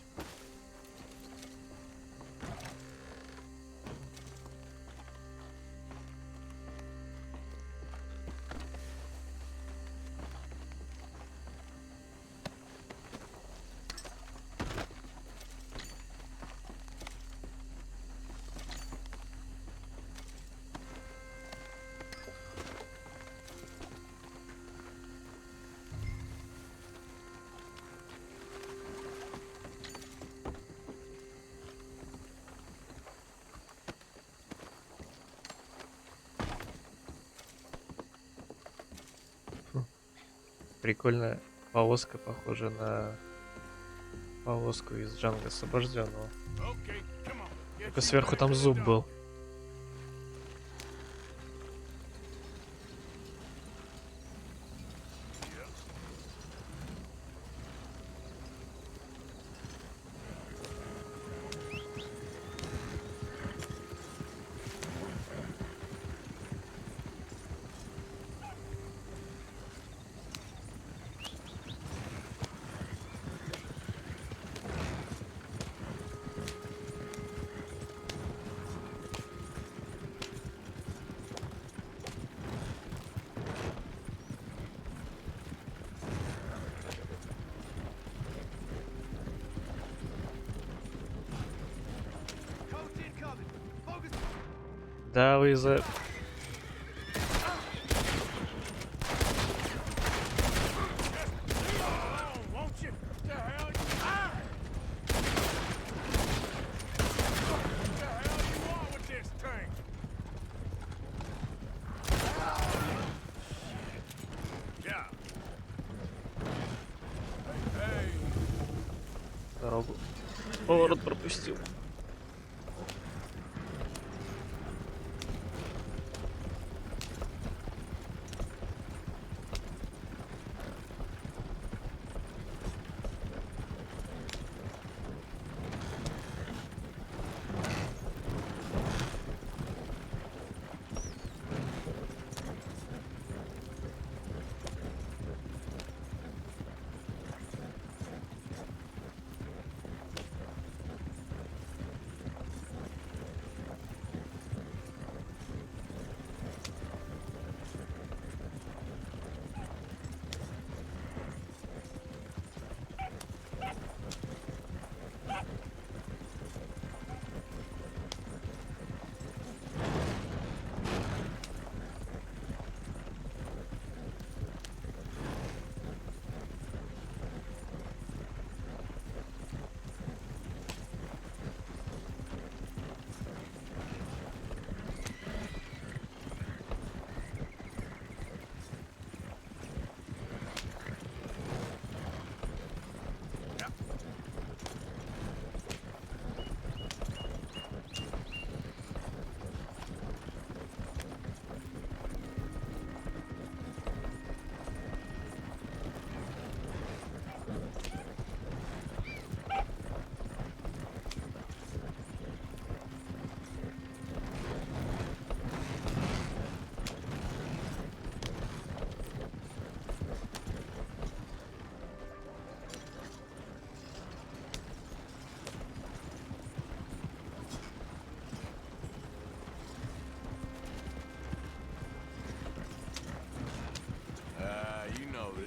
Прикольная повозка, похожа на повозку из Джанго Освобожденного. Только сверху там зуб был. Да, вы за... Дорогу. Поворот пропустил.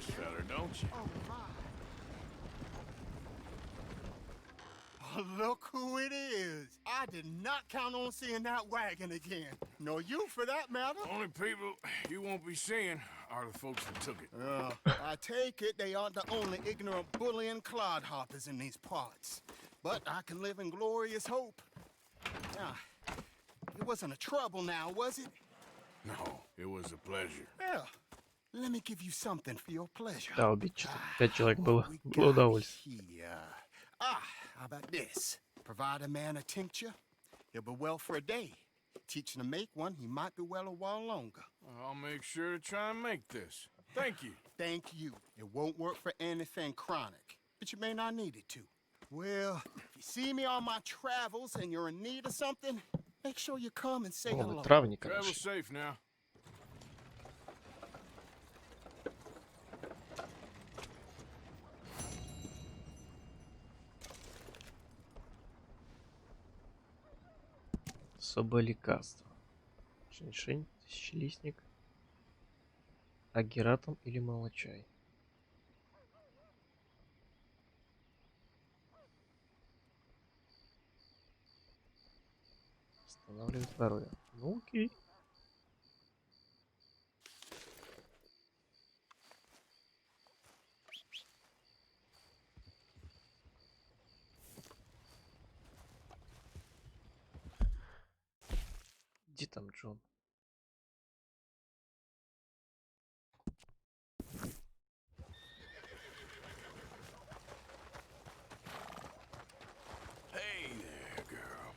this fella, don't you? Oh, my. Oh, look who it is. I did not count on seeing that wagon again. Nor you, for that matter. Only people you won't be seeing are the folks that took it. I take it they aren't the only ignorant bullying clodhoppers in these parts. But I can live in glorious hope. It wasn't a trouble now, was it? No, it was a pleasure. Yeah. Let me give you something for your pleasure. Да, убить что-то 5 человек было удовольствие. How about this? Provide a man a tincture, he'll be well for a day. Teach him to make one, he might be well a while longer. I'll make sure to try and make this. Thank you. Thank you. It won't work for anything chronic, but you may not need it to. Well, if you see me on my travels and you're in need of something, make sure you come and say hello. Travel safe now. Особое лекарство. Женьшень, тысячелистник. Агератум или молочай. Восстанавливает здоровье. Ну окей. Где там Джон? Hey there, girl.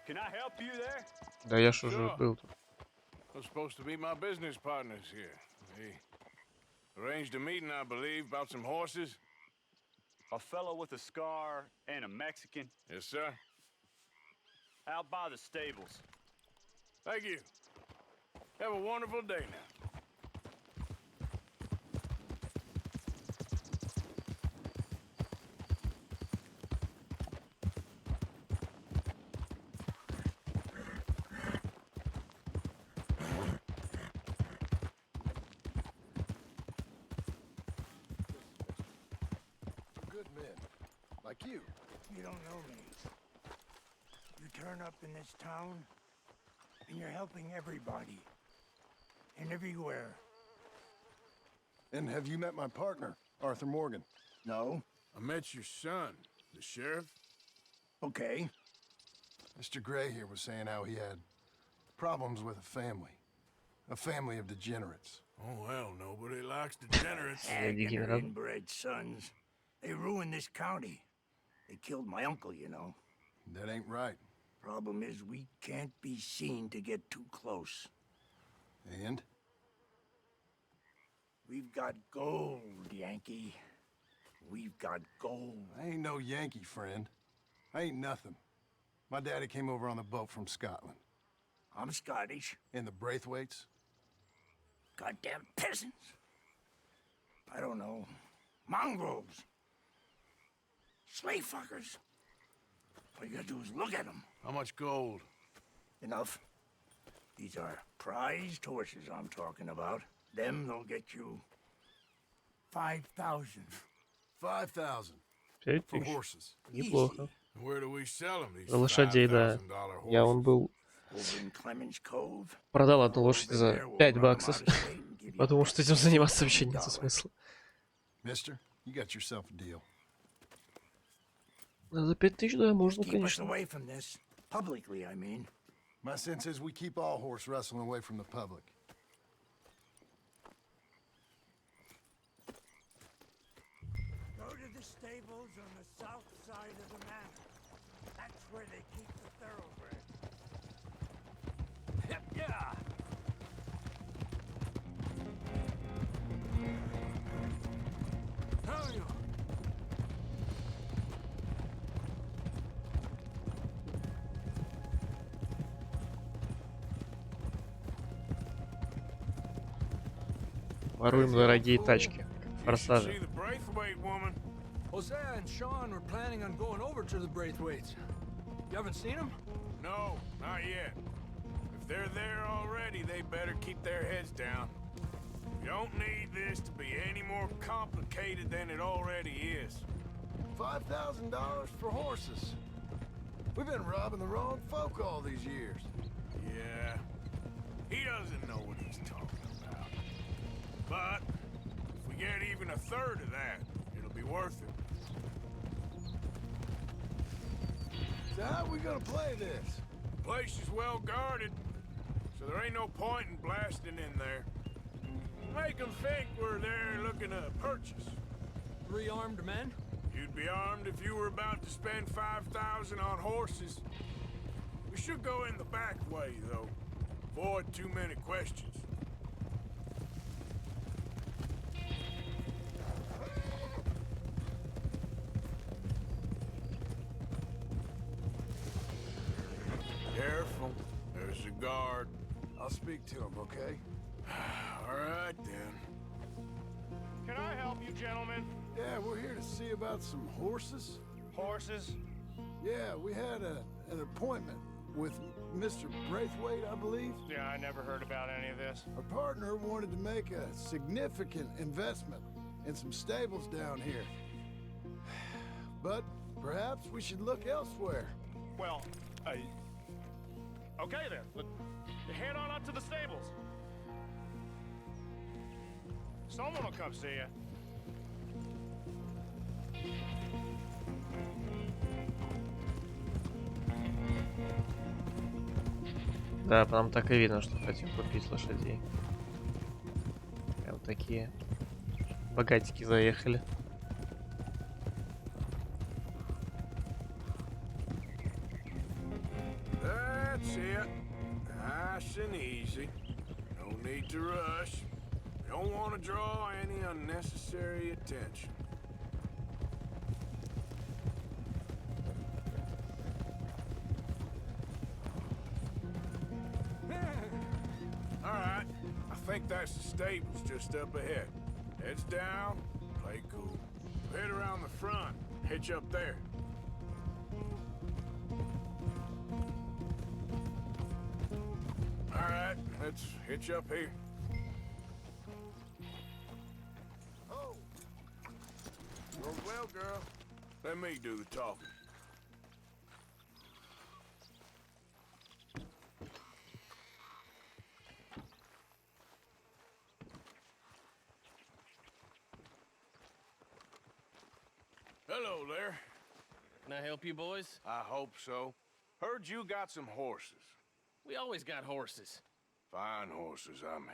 Can I help you there? Да я ж уже был тут. They're supposed to be my business partners here. They arranged a meeting, I believe, about some horses. A fellow with a scar and a Mexican. Yes, sir. Out by the stables. Thank you. Have a wonderful day now. Good men, like you. You don't know me. You turn up in this town, and you're helping everybody. And everywhere. And have you met my partner, Arthur Morgan? No. I met your son, the sheriff. Okay. Mr. Gray here was saying how he had problems with a family of degenerates. Oh, well, nobody likes degenerates. Haggard inbred sons. They ruined this county. They killed my uncle, you know. That ain't right. Problem is, we can't be seen to get too close. And? We've got gold, Yankee. We've got gold. I ain't no Yankee, friend. I ain't nothing. My daddy came over on the boat from Scotland. I'm Scottish. And the Braithwaites? Goddamn peasants. I don't know. Mongrels. Slave fuckers. All you gotta do is look at them. How much gold? Enough. These are prized horses I'm talking about. Them, they'll get you 5,000. 5,000. 5000. For horses. Неплохо. Where do we sell them, these За лошадей, да. Я вон был... Продал одну лошадь за $5. Потому что этим заниматься вообще нет смысла. Mister, you got yourself a deal. За 5000, да, можно, Keep us конечно. away from this. Publicly, I mean. My sense is we keep all horse wrestling away from the public. stables on the south side of the manor. That's where they keep the thoroughbreds. Yeah. How are you? Воруем дорогие тачки. Форсажи. Hosea and Sean were planning on going over to the Braithwaites. You haven't seen them? No, not yet. If they're there already, they better keep their heads down. We don't need this to be any more complicated than it already is. $5,000 for horses. We've been robbing the wrong folk all these years. Yeah, he doesn't know what he's talking about. But if we get even a third of that, it'll be worth it. So how are we gonna play this? The place is well guarded, so there ain't no point in blasting in there. Make them think we're there looking to purchase. 3 armed men? You'd be armed if you were about to spend 5,000 on horses. We should go in the back way, though. Avoid too many questions. Careful. There's a guard. I'll speak to him, okay? All right, then. Can I help you, gentlemen? Yeah, we're here to see about some horses. Horses? Yeah, we had an appointment with Mr. Braithwaite, I believe. Yeah, I never heard about any of this. Our partner wanted to make a significant investment in some stables down here. But perhaps we should look elsewhere. Well, okay then. Head on up to the stables. Someone will come see you. Да, нам так и видно, что хотим купить лошадей. Вот такие богатики заехали. That's it. Nice and easy. No need to rush. Don't want to draw any unnecessary attention. All right. I think that's the stables just up ahead. Heads down, play cool. Head around the front, hitch up there. All right, let's hitch up here. Oh. Well, girl. Let me do the talking. Hello there. Can I help you, boys? I hope so. Heard you got some horses. We always got horses. Fine horses, I mean.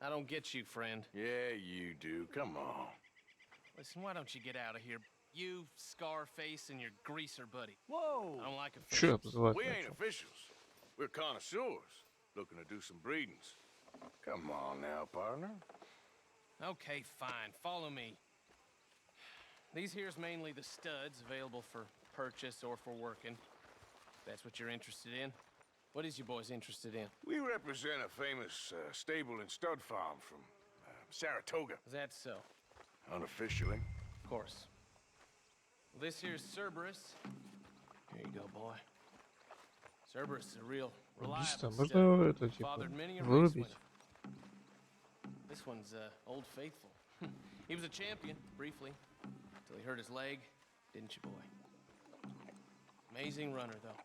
I don't get you, friend. Yeah, you do. Come on. Listen, why don't you get out of here? You, Scarface, and your greaser buddy. Whoa! I don't like Sure, officials. We ain't officials. We're connoisseurs, looking to do some breedings. Come on now, partner. Okay, fine. Follow me. These here's mainly the studs available for purchase or for working. If that's what you're interested in. What is you boys interested in? We represent a famous stable and stud farm from Saratoga. Is that so? Unofficially. Of course. Well, this here's Cerberus. Here you go, boy. Cerberus is a real reliable Можно это stud. типа Fathered many a race вырубить? winner. This one's Old Faithful. He was a champion, briefly, till he hurt his leg, didn't you, boy? Amazing runner, though.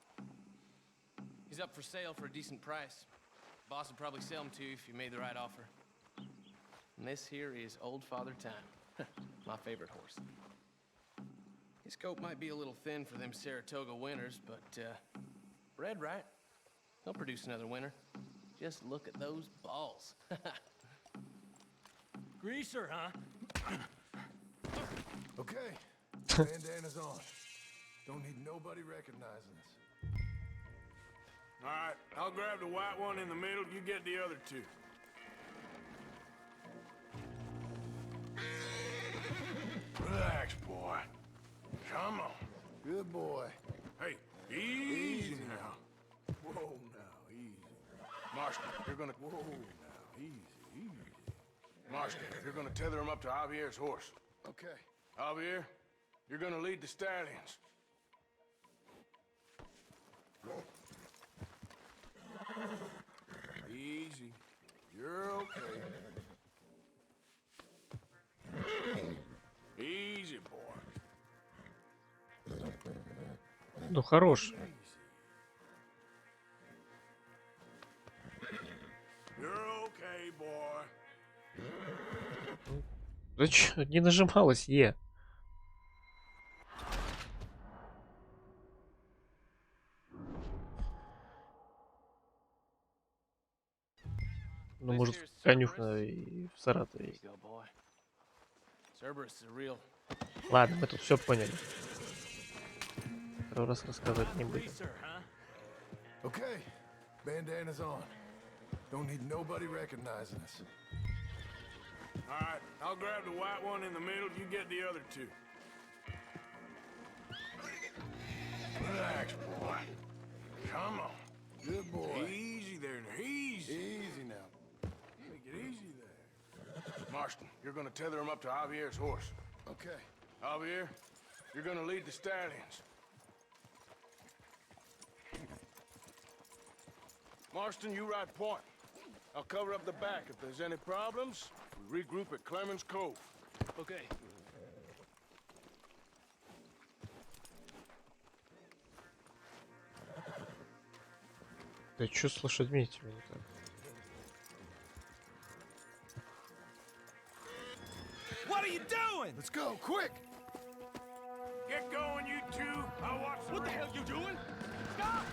He's up for sale for a decent price. Boss would probably sell him to you if you made the right offer. And this here is Old Father Time, my favorite horse. His coat might be a little thin for them Saratoga winters, but bred right, he'll produce another winter. Just look at those balls. Greaser, huh? Okay. Bandana's on. Don't need nobody recognizing us. All right, I'll grab the white one in the middle. You get the other two. Relax, boy. Come on. Good boy. Hey, easy now. Whoa, now, easy. Marston, you're gonna... Whoa, now, easy. Marston, you're gonna tether him up to Javier's horse. Okay. Javier, you're gonna lead the stallions. Easy. You're okay. Easy, boy. Ну, хорош. You're okay, boy. Да чё, не нажималось, Е. Ну, может, конюхна и в Саратове. Ладно, мы тут все поняли. Второй раз рассказывать не будем. Okay. Bandana's on. Don't need nobody recognizing us. All right, I'll grab the white one in the middle. You get the other two. Relax, boy. Come on. Good boy. Easy there, easy. Easy now. Take it easy there. Marston, you're gonna tether him up to Javier's horse. Okay. Javier, you're gonna lead the stallions. Marston, you ride point. I'll cover up the back. If there's any problems, we regroup at Clemens Cove. Okay. Да чё с лошадьми тебе не так? What are you doing? Let's go, quick! Get going, you two. I'll watch the... What the hell you doing? Stop!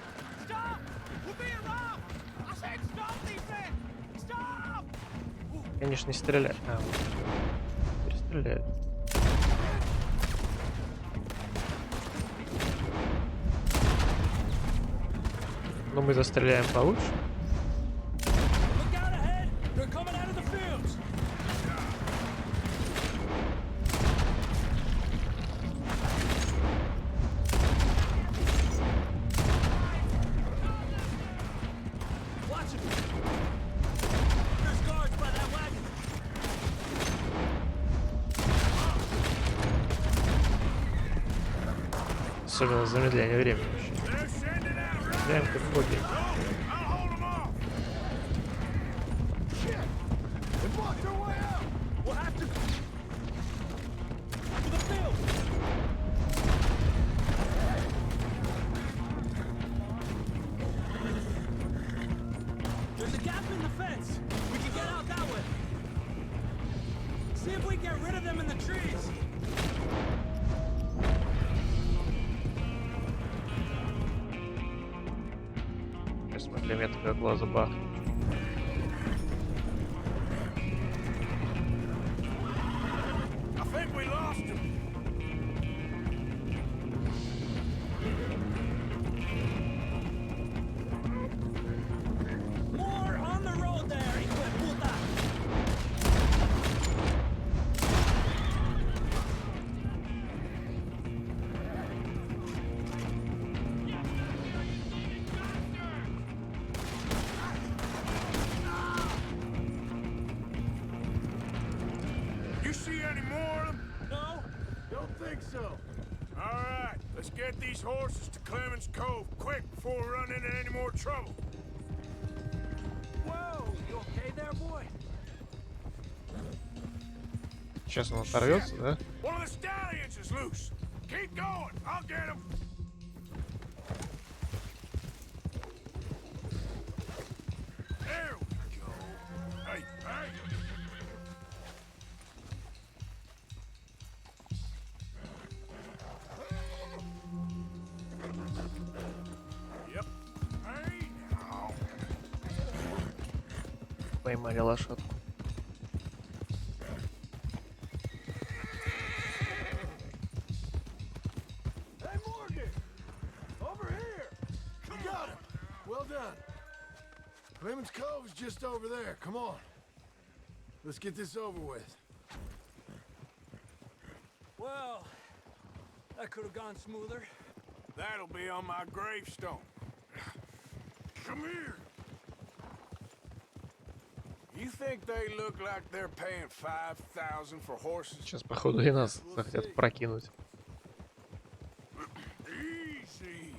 Stop! We're being robbed! I said stop, these men! Stop! Конечно, не стреляй. А, перестреляют. Но мы застреляем получше. Look out ahead! They're coming out of the fields! Watch it! There's guards by that wagon! Особенно замедление времени вообще. Прям как в ходе. We'll have to... To the field! There's a gap in the fence. We can get out that way. See if we get rid of them in the trees. Сейчас мы для меткого глаза бахнем. I think we lost him. More on the road there, hijo de puta! You see any more of them? No? Don't think so. All right, let's get these horses to Clemens Cove quick before we run into any more trouble. Whoa! You okay there, boy? Сейчас он оторвется, да? One of the stallions is loose. Keep going. I'll get him. There we go. Hey, hey. Yep. Hey now. Поймали лошадку. Well done. Clemens Cove's just over there. Come on. Let's get this over with. Well, that could have gone smoother. That'll be on my gravestone. Come here. You think they look like they're paying 5,000 for horses? Сейчас, походу, и нас захотят прокинуть. Easy.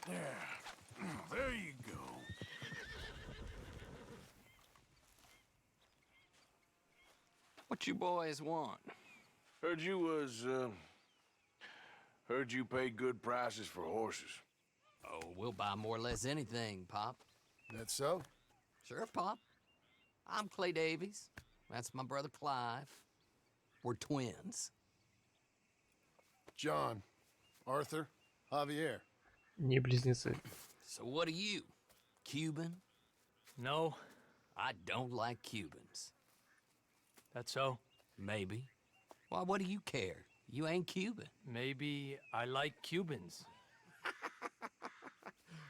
Yeah. There you go. What you boys want? Heard you pay good prices for horses. Oh, we'll buy more or less anything, Pop. That so? Sure, Pop. I'm Clay Davies. That's my brother Clive. We're twins. John, Arthur, Javier. Не близнецы. So what are you? Cuban? No. I don't like Cubans. That's so? Maybe. Why, what do you care? You ain't Cuban. Maybe I like Cubans.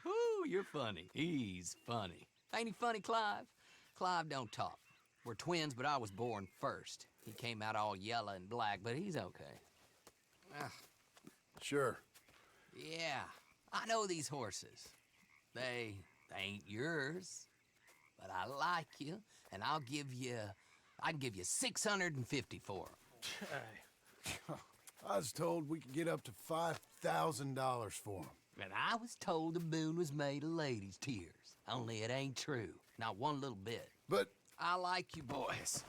Ooh, you're funny. He's funny. Ain't he funny, Clive? Clive don't talk. We're twins, but I was born first. He came out all yellow and black, but he's okay. Sure. Yeah, I know these horses. They ain't yours, but I like you, and I can give you 650 for them. I was told we could get up to $5,000 for them. And I was told the moon was made of ladies' tears. Only it ain't true. Not one little bit. But I like you boys,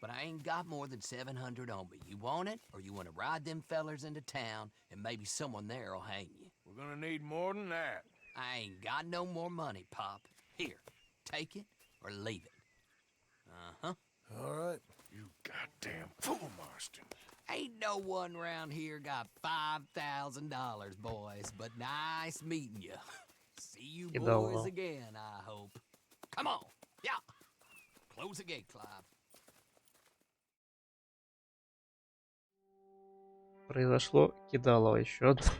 but I ain't got more than 700 on me. You want it, or you want to ride them fellers into town, and maybe someone there'll hang you? We're gonna need more than that. I ain't got no more money, Pop. Here, take it or leave it. Uh-huh. All right. You goddamn fool, Marston. Ain't no one around here got $5,000, boys, but nice meeting you. See you boys again, I hope. Come on, yeah. Close the gate, Clive. Произошло кидалово еще одно.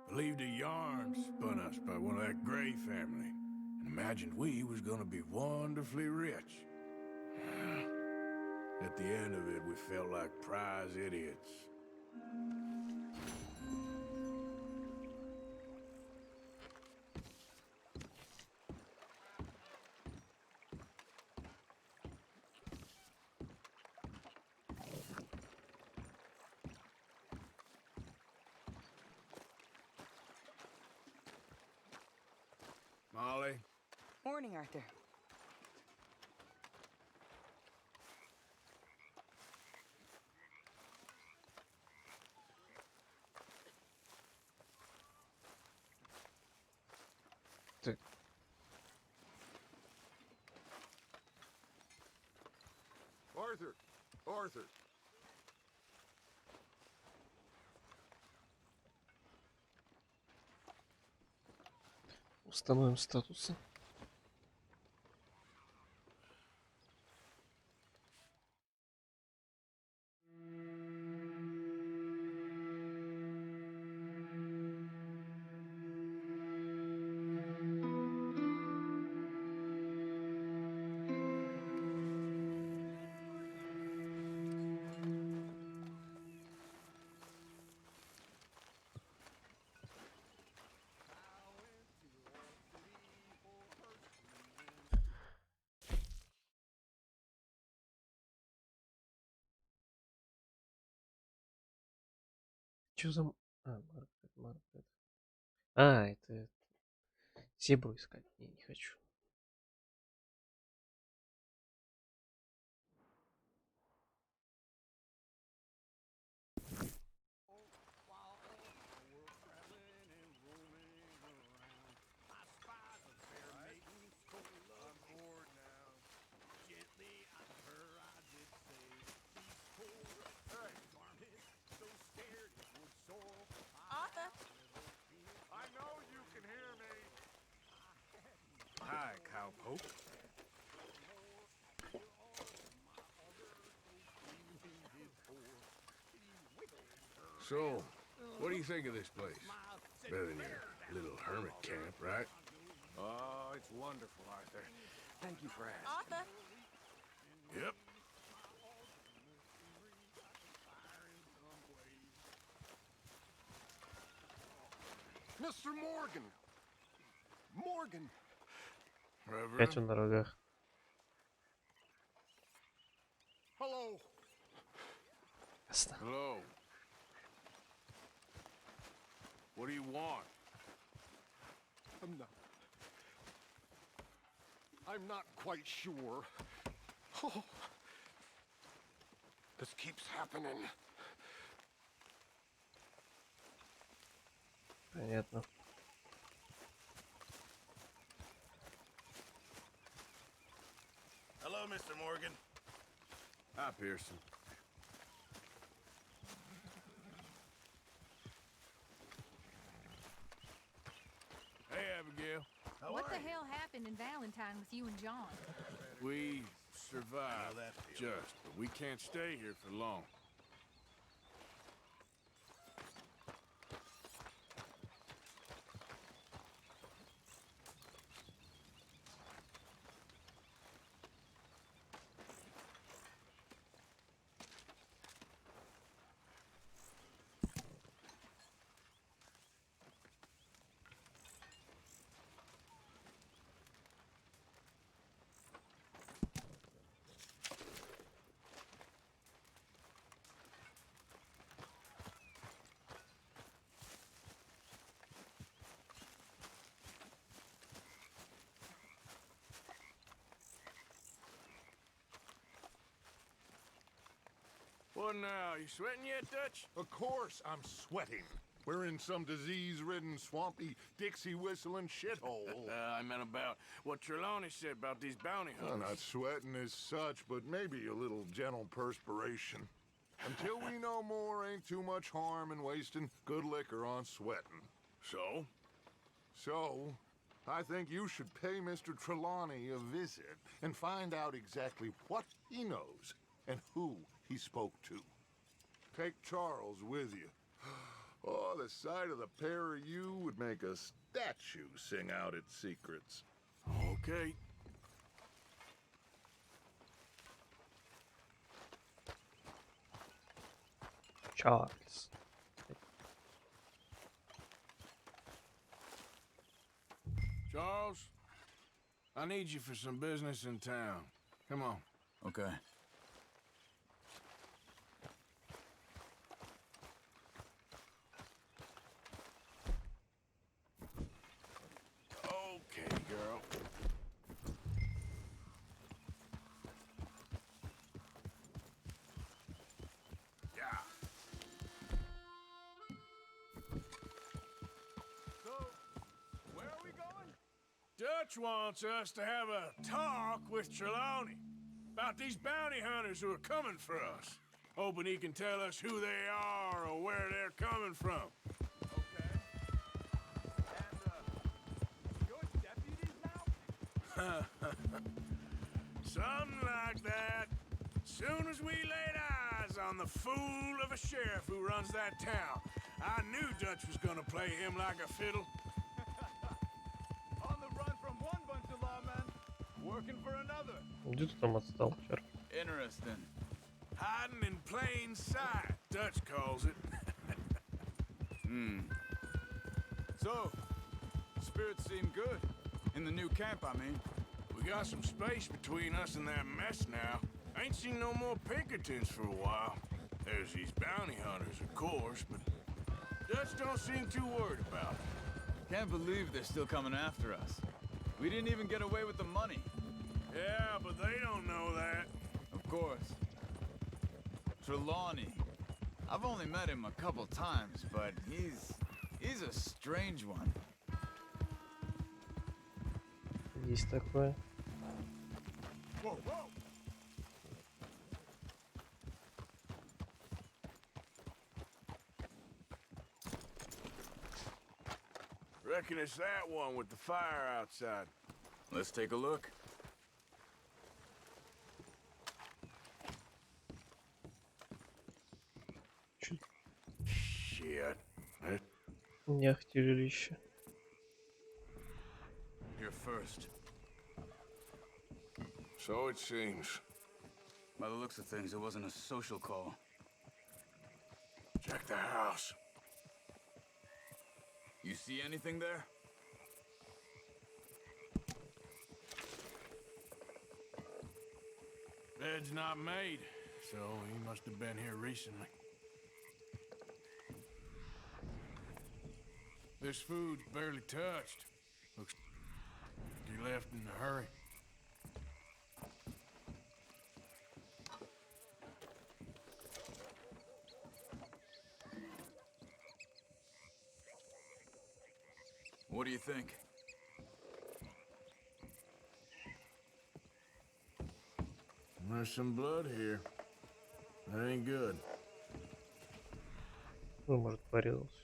Believed a yarn spun us by one of that Gray family, and imagined we was gonna be wonderfully rich. At the end of it, we felt like prize idiots. Molly? Morning, Arthur. Arthur! Arthur! Установим статусы. Что за... Маркет. А, это... Зебру искать. Не хочу. So, what do you think of this place? Better than your little hermit camp, right? Oh, it's wonderful, Arthur. Thank you for asking. Arthur. Yep. Mr. Morgan! Morgan! Опять он на рогах. Hello! Hello. What do you want? I'm not quite sure. Oh, this keeps happening. Понятно. Hello, Mr. Morgan. Hi, Pearson. Hey, Abigail. What the hell happened in Valentine with you and John? We survived, just, but we can't stay here for long. What now? You sweating yet, Dutch? Of course I'm sweating. We're in some disease-ridden, swampy, Dixie-whistling shithole. I meant about what Trelawney said about these bounty Well, hunters. not sweating as such, but maybe a little gentle perspiration. Until we know more, ain't too much harm in wasting good liquor on sweating. So? So, I think you should pay Mr. Trelawney a visit and find out exactly what he knows and who he spoke to. Take Charles with you. Oh, the sight of the pair of you would make a statue sing out its secrets. Okay. Charles. Charles, I need you for some business in town. Come on. Okay. Okay, girl. Yeah. So, where are we going? Dutch wants us to have a talk with Trelawney about these bounty hunters who are coming for us. Hoping he can tell us who they are or where they're coming from. Something like that. Soon as we laid eyes on the fool of a sheriff who runs that town, I knew Dutch was gonna play him like a fiddle. On the run from one bunch of lawmen, working for another. Где ты там отстал, черт? Interesting. Hiding in plain sight, Dutch calls it. So, spirits seem good. In the new camp, I mean. We got some space between us and that mess now. Ain't seen no more Pinkertons for a while. There's these bounty hunters, of course, but Dutch don't seem too worried about it. Can't believe they're still coming after us. We didn't even get away with the money. Yeah, but they don't know that. Of course. Trelawney. I've only met him a couple times, but he's a strange one. Есть такое. Whoa, whoa! Reckon it's that one with the fire outside. Let's take a look. Shit. Нехтижилище. Here first. So it seems. By the looks of things, it wasn't a social call. Check the house. You see anything there? Bed's not made, so he must have been here recently. This food's barely touched. Looks like he left in a hurry. What do you think? There's some blood here. That ain't good. Ну, может, порезался.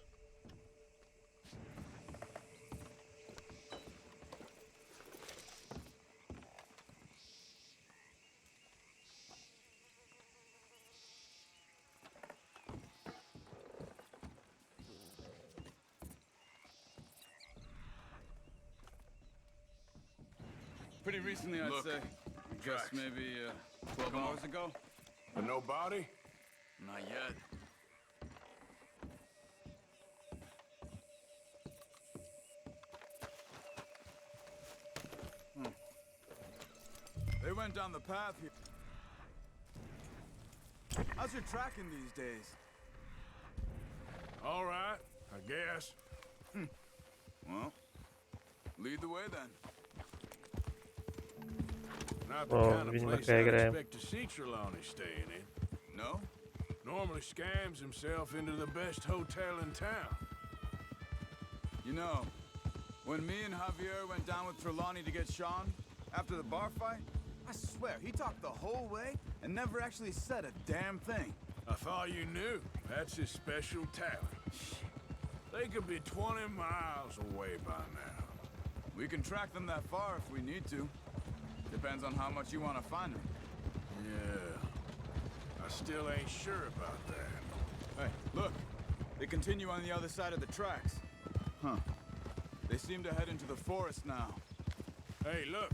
Pretty recently, I'd Look, say. Just tracks. maybe 12 hours ago. But no body? Not yet. They went down the path here. How's your tracking these days? All right, I guess. Well, lead the way then. Not the О, kind of видимо, place какая I'd играем. expect to see Trelawney staying in. No? Normally scams himself into the best hotel in town. You know, when me and Javier went down with Trelawney to get Sean, after the bar fight, I swear, he talked the whole way and never actually said a damn thing. I thought you knew. That's his special talent. They could be 20 miles away by now. We can track them that far if we need to. Depends on how much you want to find them. Yeah. I still ain't sure about that. Hey, look. They continue on the other side of the tracks. Huh. They seem to head into the forest now. Hey, look.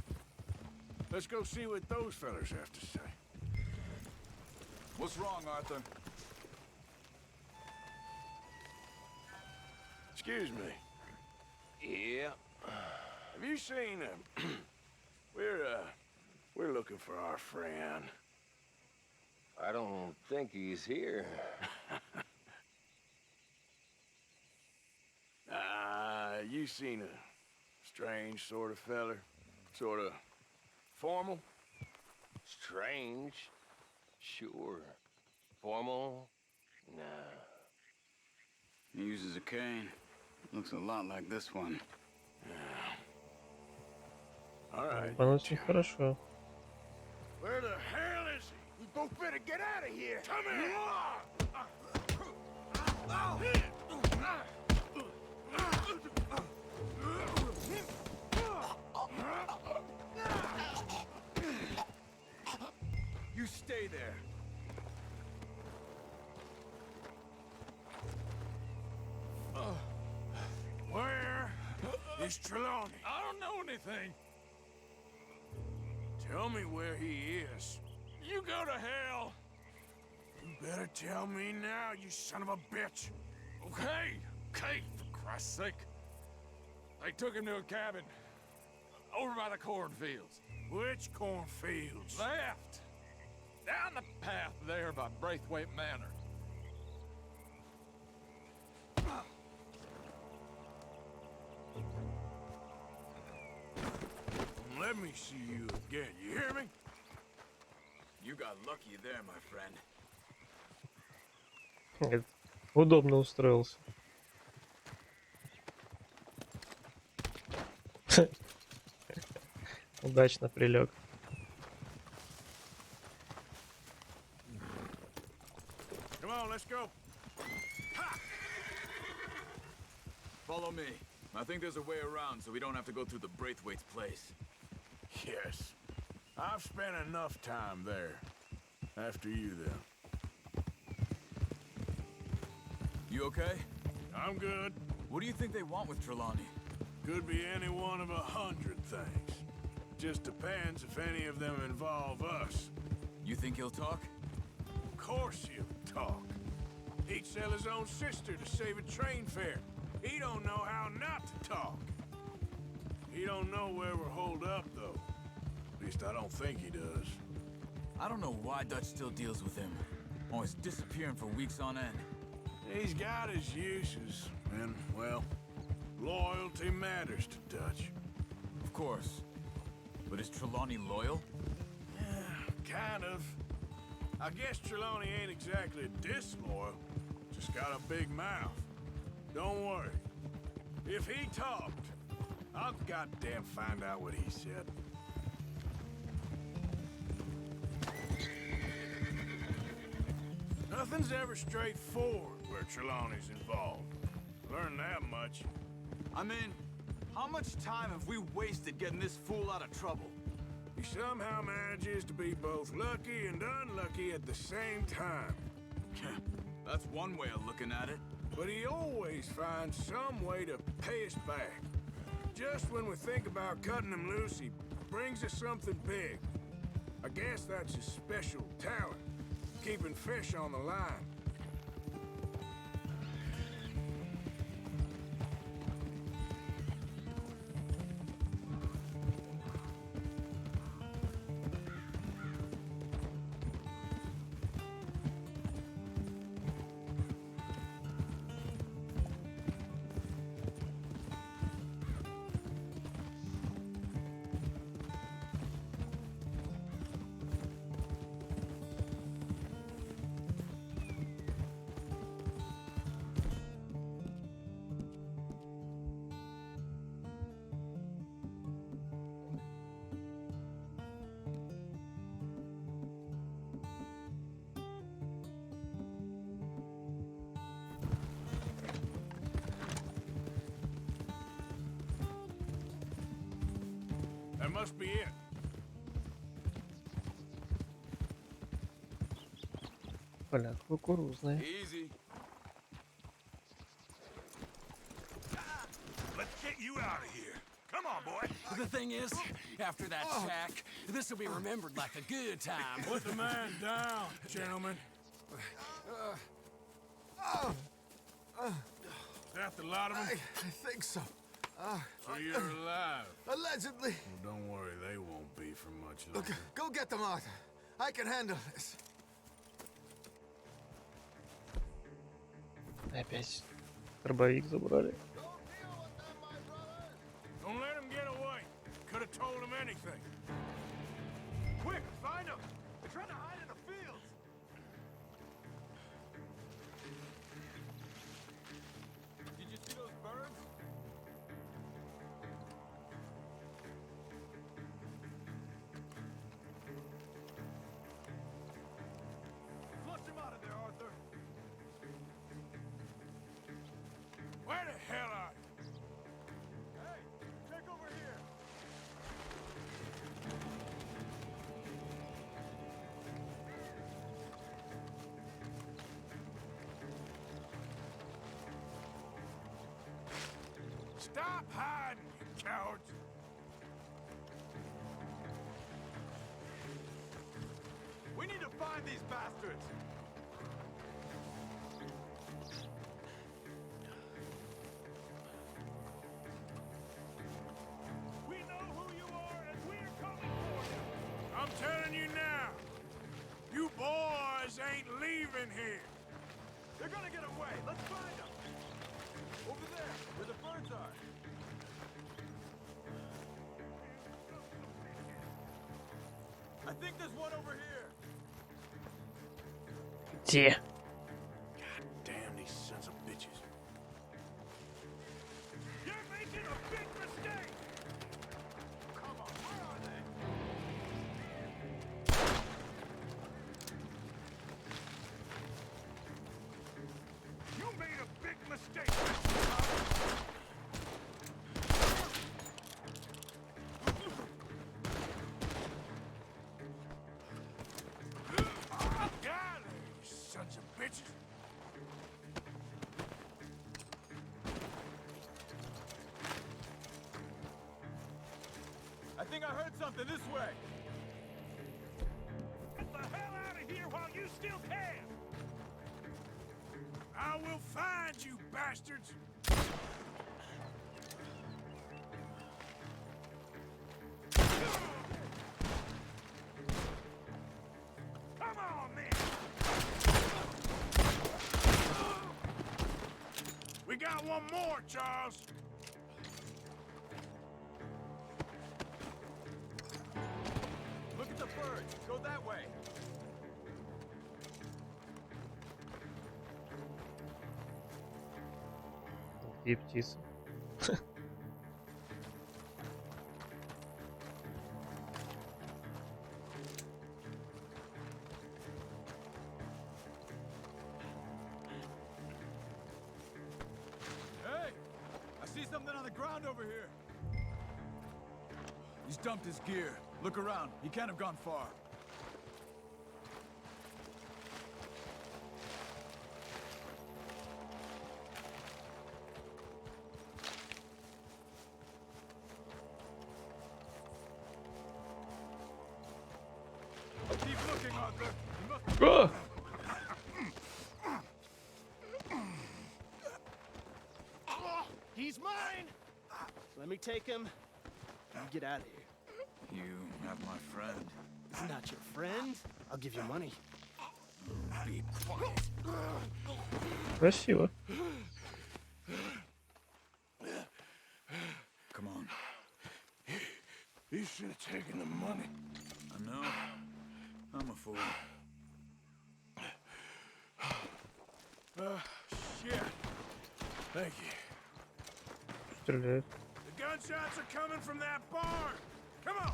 Let's go see what those fellas have to say. What's wrong, Arthur? Excuse me. Yeah. Have you seen him? We're looking for our friend. I don't think he's here. You seen a strange sort of feller? Sort of formal? Strange? Sure. Formal? Nah. He uses a cane. Looks a lot like this one. All right. Понос нехорошо. Where the hell is he? We both better get out of here. Come here. You stay there. Where is Trelawney? I don't know anything. Tell me where he is. You go to hell. You better tell me now, you son of a bitch. Okay, for Christ's sake. They took him to a cabin over by the cornfields. Which cornfields? Left. Down the path there by Braithwaite Manor. Let me see you again, you hear me? You got lucky there, my friend. Удобно устроился. Удачно прилег. Come on, let's go. Follow me. I think there's a way around so we don't have to go through the Braithwaite's place. Yes. I've spent enough time there. After you, then. You okay? I'm good. What do you think they want with Trelawney? Could be any one of 100 things. Just depends if any of them involve us. You think he'll talk? Of course he'll talk. He'd sell his own sister to save a train fare. He don't know how not to talk. He don't know where we're holed up, though. At least I don't think he does. I don't know why Dutch still deals with him. Always disappearing for weeks on end. He's got his uses, and, well, loyalty matters to Dutch. Of course. But is Trelawney loyal? Yeah, kind of. I guess Trelawney ain't exactly disloyal. Just got a big mouth. Don't worry. If he talked, I'll goddamn find out what he said. Nothing's ever straightforward where Trelawney's involved. Learned that much. I mean, how much time have we wasted getting this fool out of trouble? He somehow manages to be both lucky and unlucky at the same time. That's one way of looking at it. But he always finds some way to pay us back. Just when we think about cutting him loose, he brings us something big. I guess that's his special talent, keeping fish on the line. That must be it. Поляк кукурузный. Easy. Let's get you out of here. Come on, boy. The thing is, after that shack, this will be remembered like a good time. Put the man down, gentlemen. Is that the lot of them? I think so. So you're alive? Allegedly. Well, don't worry, they won't be for much longer. Look, go get them, Arthur. I can handle this. Опять дробовик забрали. Don't let him get away. Could have told him anything. Quick, find them! They're trying to hide in the fields! Did you see those birds? Flush them out of there, Arthur! Where the hell are you? Hey, check over here! Stop hiding, you cowards! We need to find these bastards! We know who you are, and we're coming for you! I'm telling you now, you boys ain't leaving here! They're gonna get away! Let's find them! Over there, where the birds are! I think there's one over here! Где? God damn these sons of bitches. You're making a big mistake! Come on, where are they? You made a big mistake! Got it, you sons of think I heard something this way. Get the hell out of here while you still can! I will find you, bastards! Come on, man! We got one more, Charles. Look at the birds. Go that way. И птицы. Hey! I see something on the ground over here. He's dumped his gear. Look around. He can't have gone far. Keep looking, Arthur. You must... Ah! He's mine! Let me take him. You get out of here. You have my friend. He's not your friend. I'll give you money. Be quiet. Красиво. Come on. You should have taken the money. I know. I'm a fool. Shit. Thank you. Стреляет. The gunshots are coming from that barn. Come on.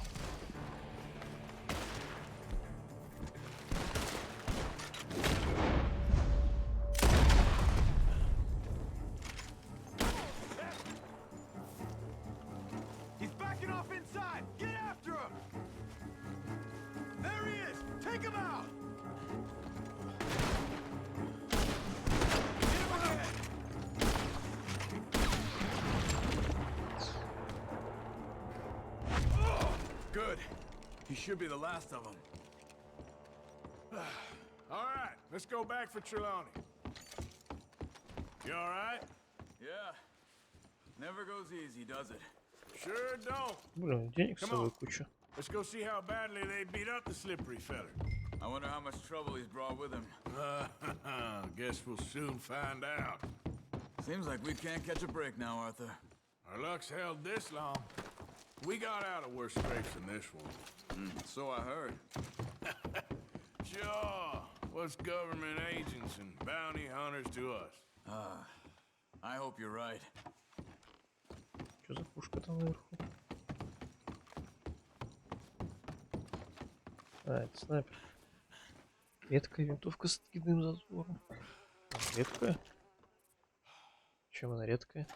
He's backing off inside! Get after him! There he is! Take him out! Get him ahead! Good. He should be the last of them. All right, let's go back for Trelawney. You all right? Yeah. Never goes easy, does it? Sure don't. Блин, денег с Come собой on. куча. Let's go see how badly they beat up the slippery feller. I wonder how much trouble he's brought with him. Guess we'll soon find out. Seems like we can't catch a break now, Arthur. Our luck's held this long. We got out of worse scrapes than this one. So I heard. Sure. What's government agents and bounty hunters to us? I hope you're right. Что за пушка там наверху? А, это снайпер. Редкая винтовка с откидным затвором. Редкая? Чем она редкая?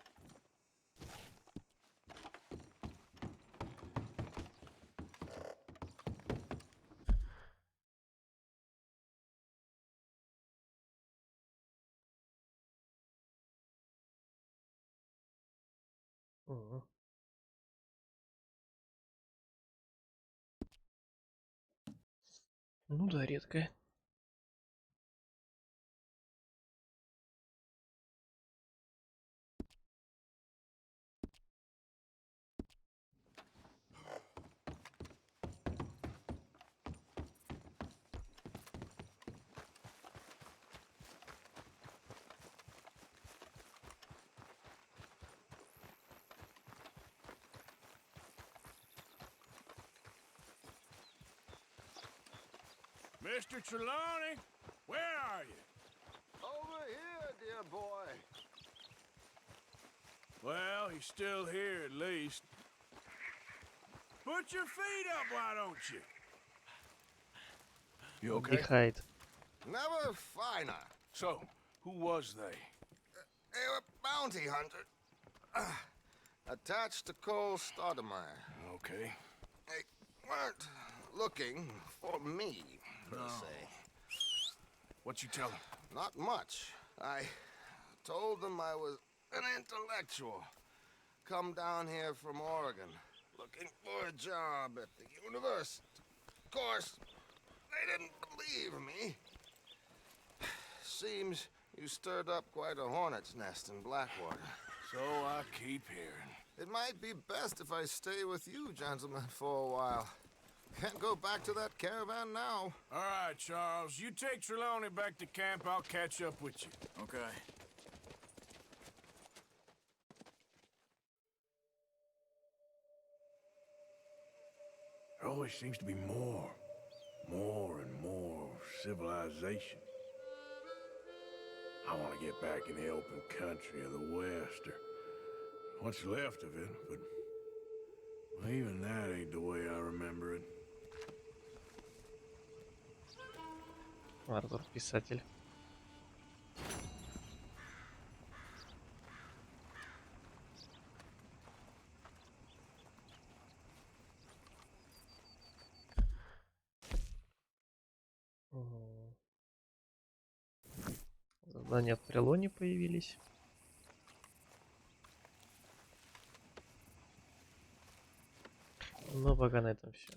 Ага. Ну да, редкая. Mr. Trelawney, where are you? Over here, dear boy. Well, he's still here at least. Put your feet up, why don't you? You okay? Отдыхает. Never finer. So, who was they? They were bounty hunters. Attached to Cole Stoudemire. Okay. They weren't looking for me, per se. What you tell them? Not much. I told them I was an intellectual. Come down here from Oregon. looking for a job at the university. Of course, they didn't believe me. Seems you stirred up quite a hornet's nest in Blackwater. So I keep hearing. It might be best if I stay with you, gentlemen, for a while. Can't go back to that caravan now. All right, Charles. You take Trelawney back to camp. I'll catch up with you. Okay. There always seems to be more and more civilization. I want to get back in the open country of the West, or what's left of it, but well, even that ain't the way I remember it. Артур, писатель. Задания от Трелони появились. Но пока на этом все.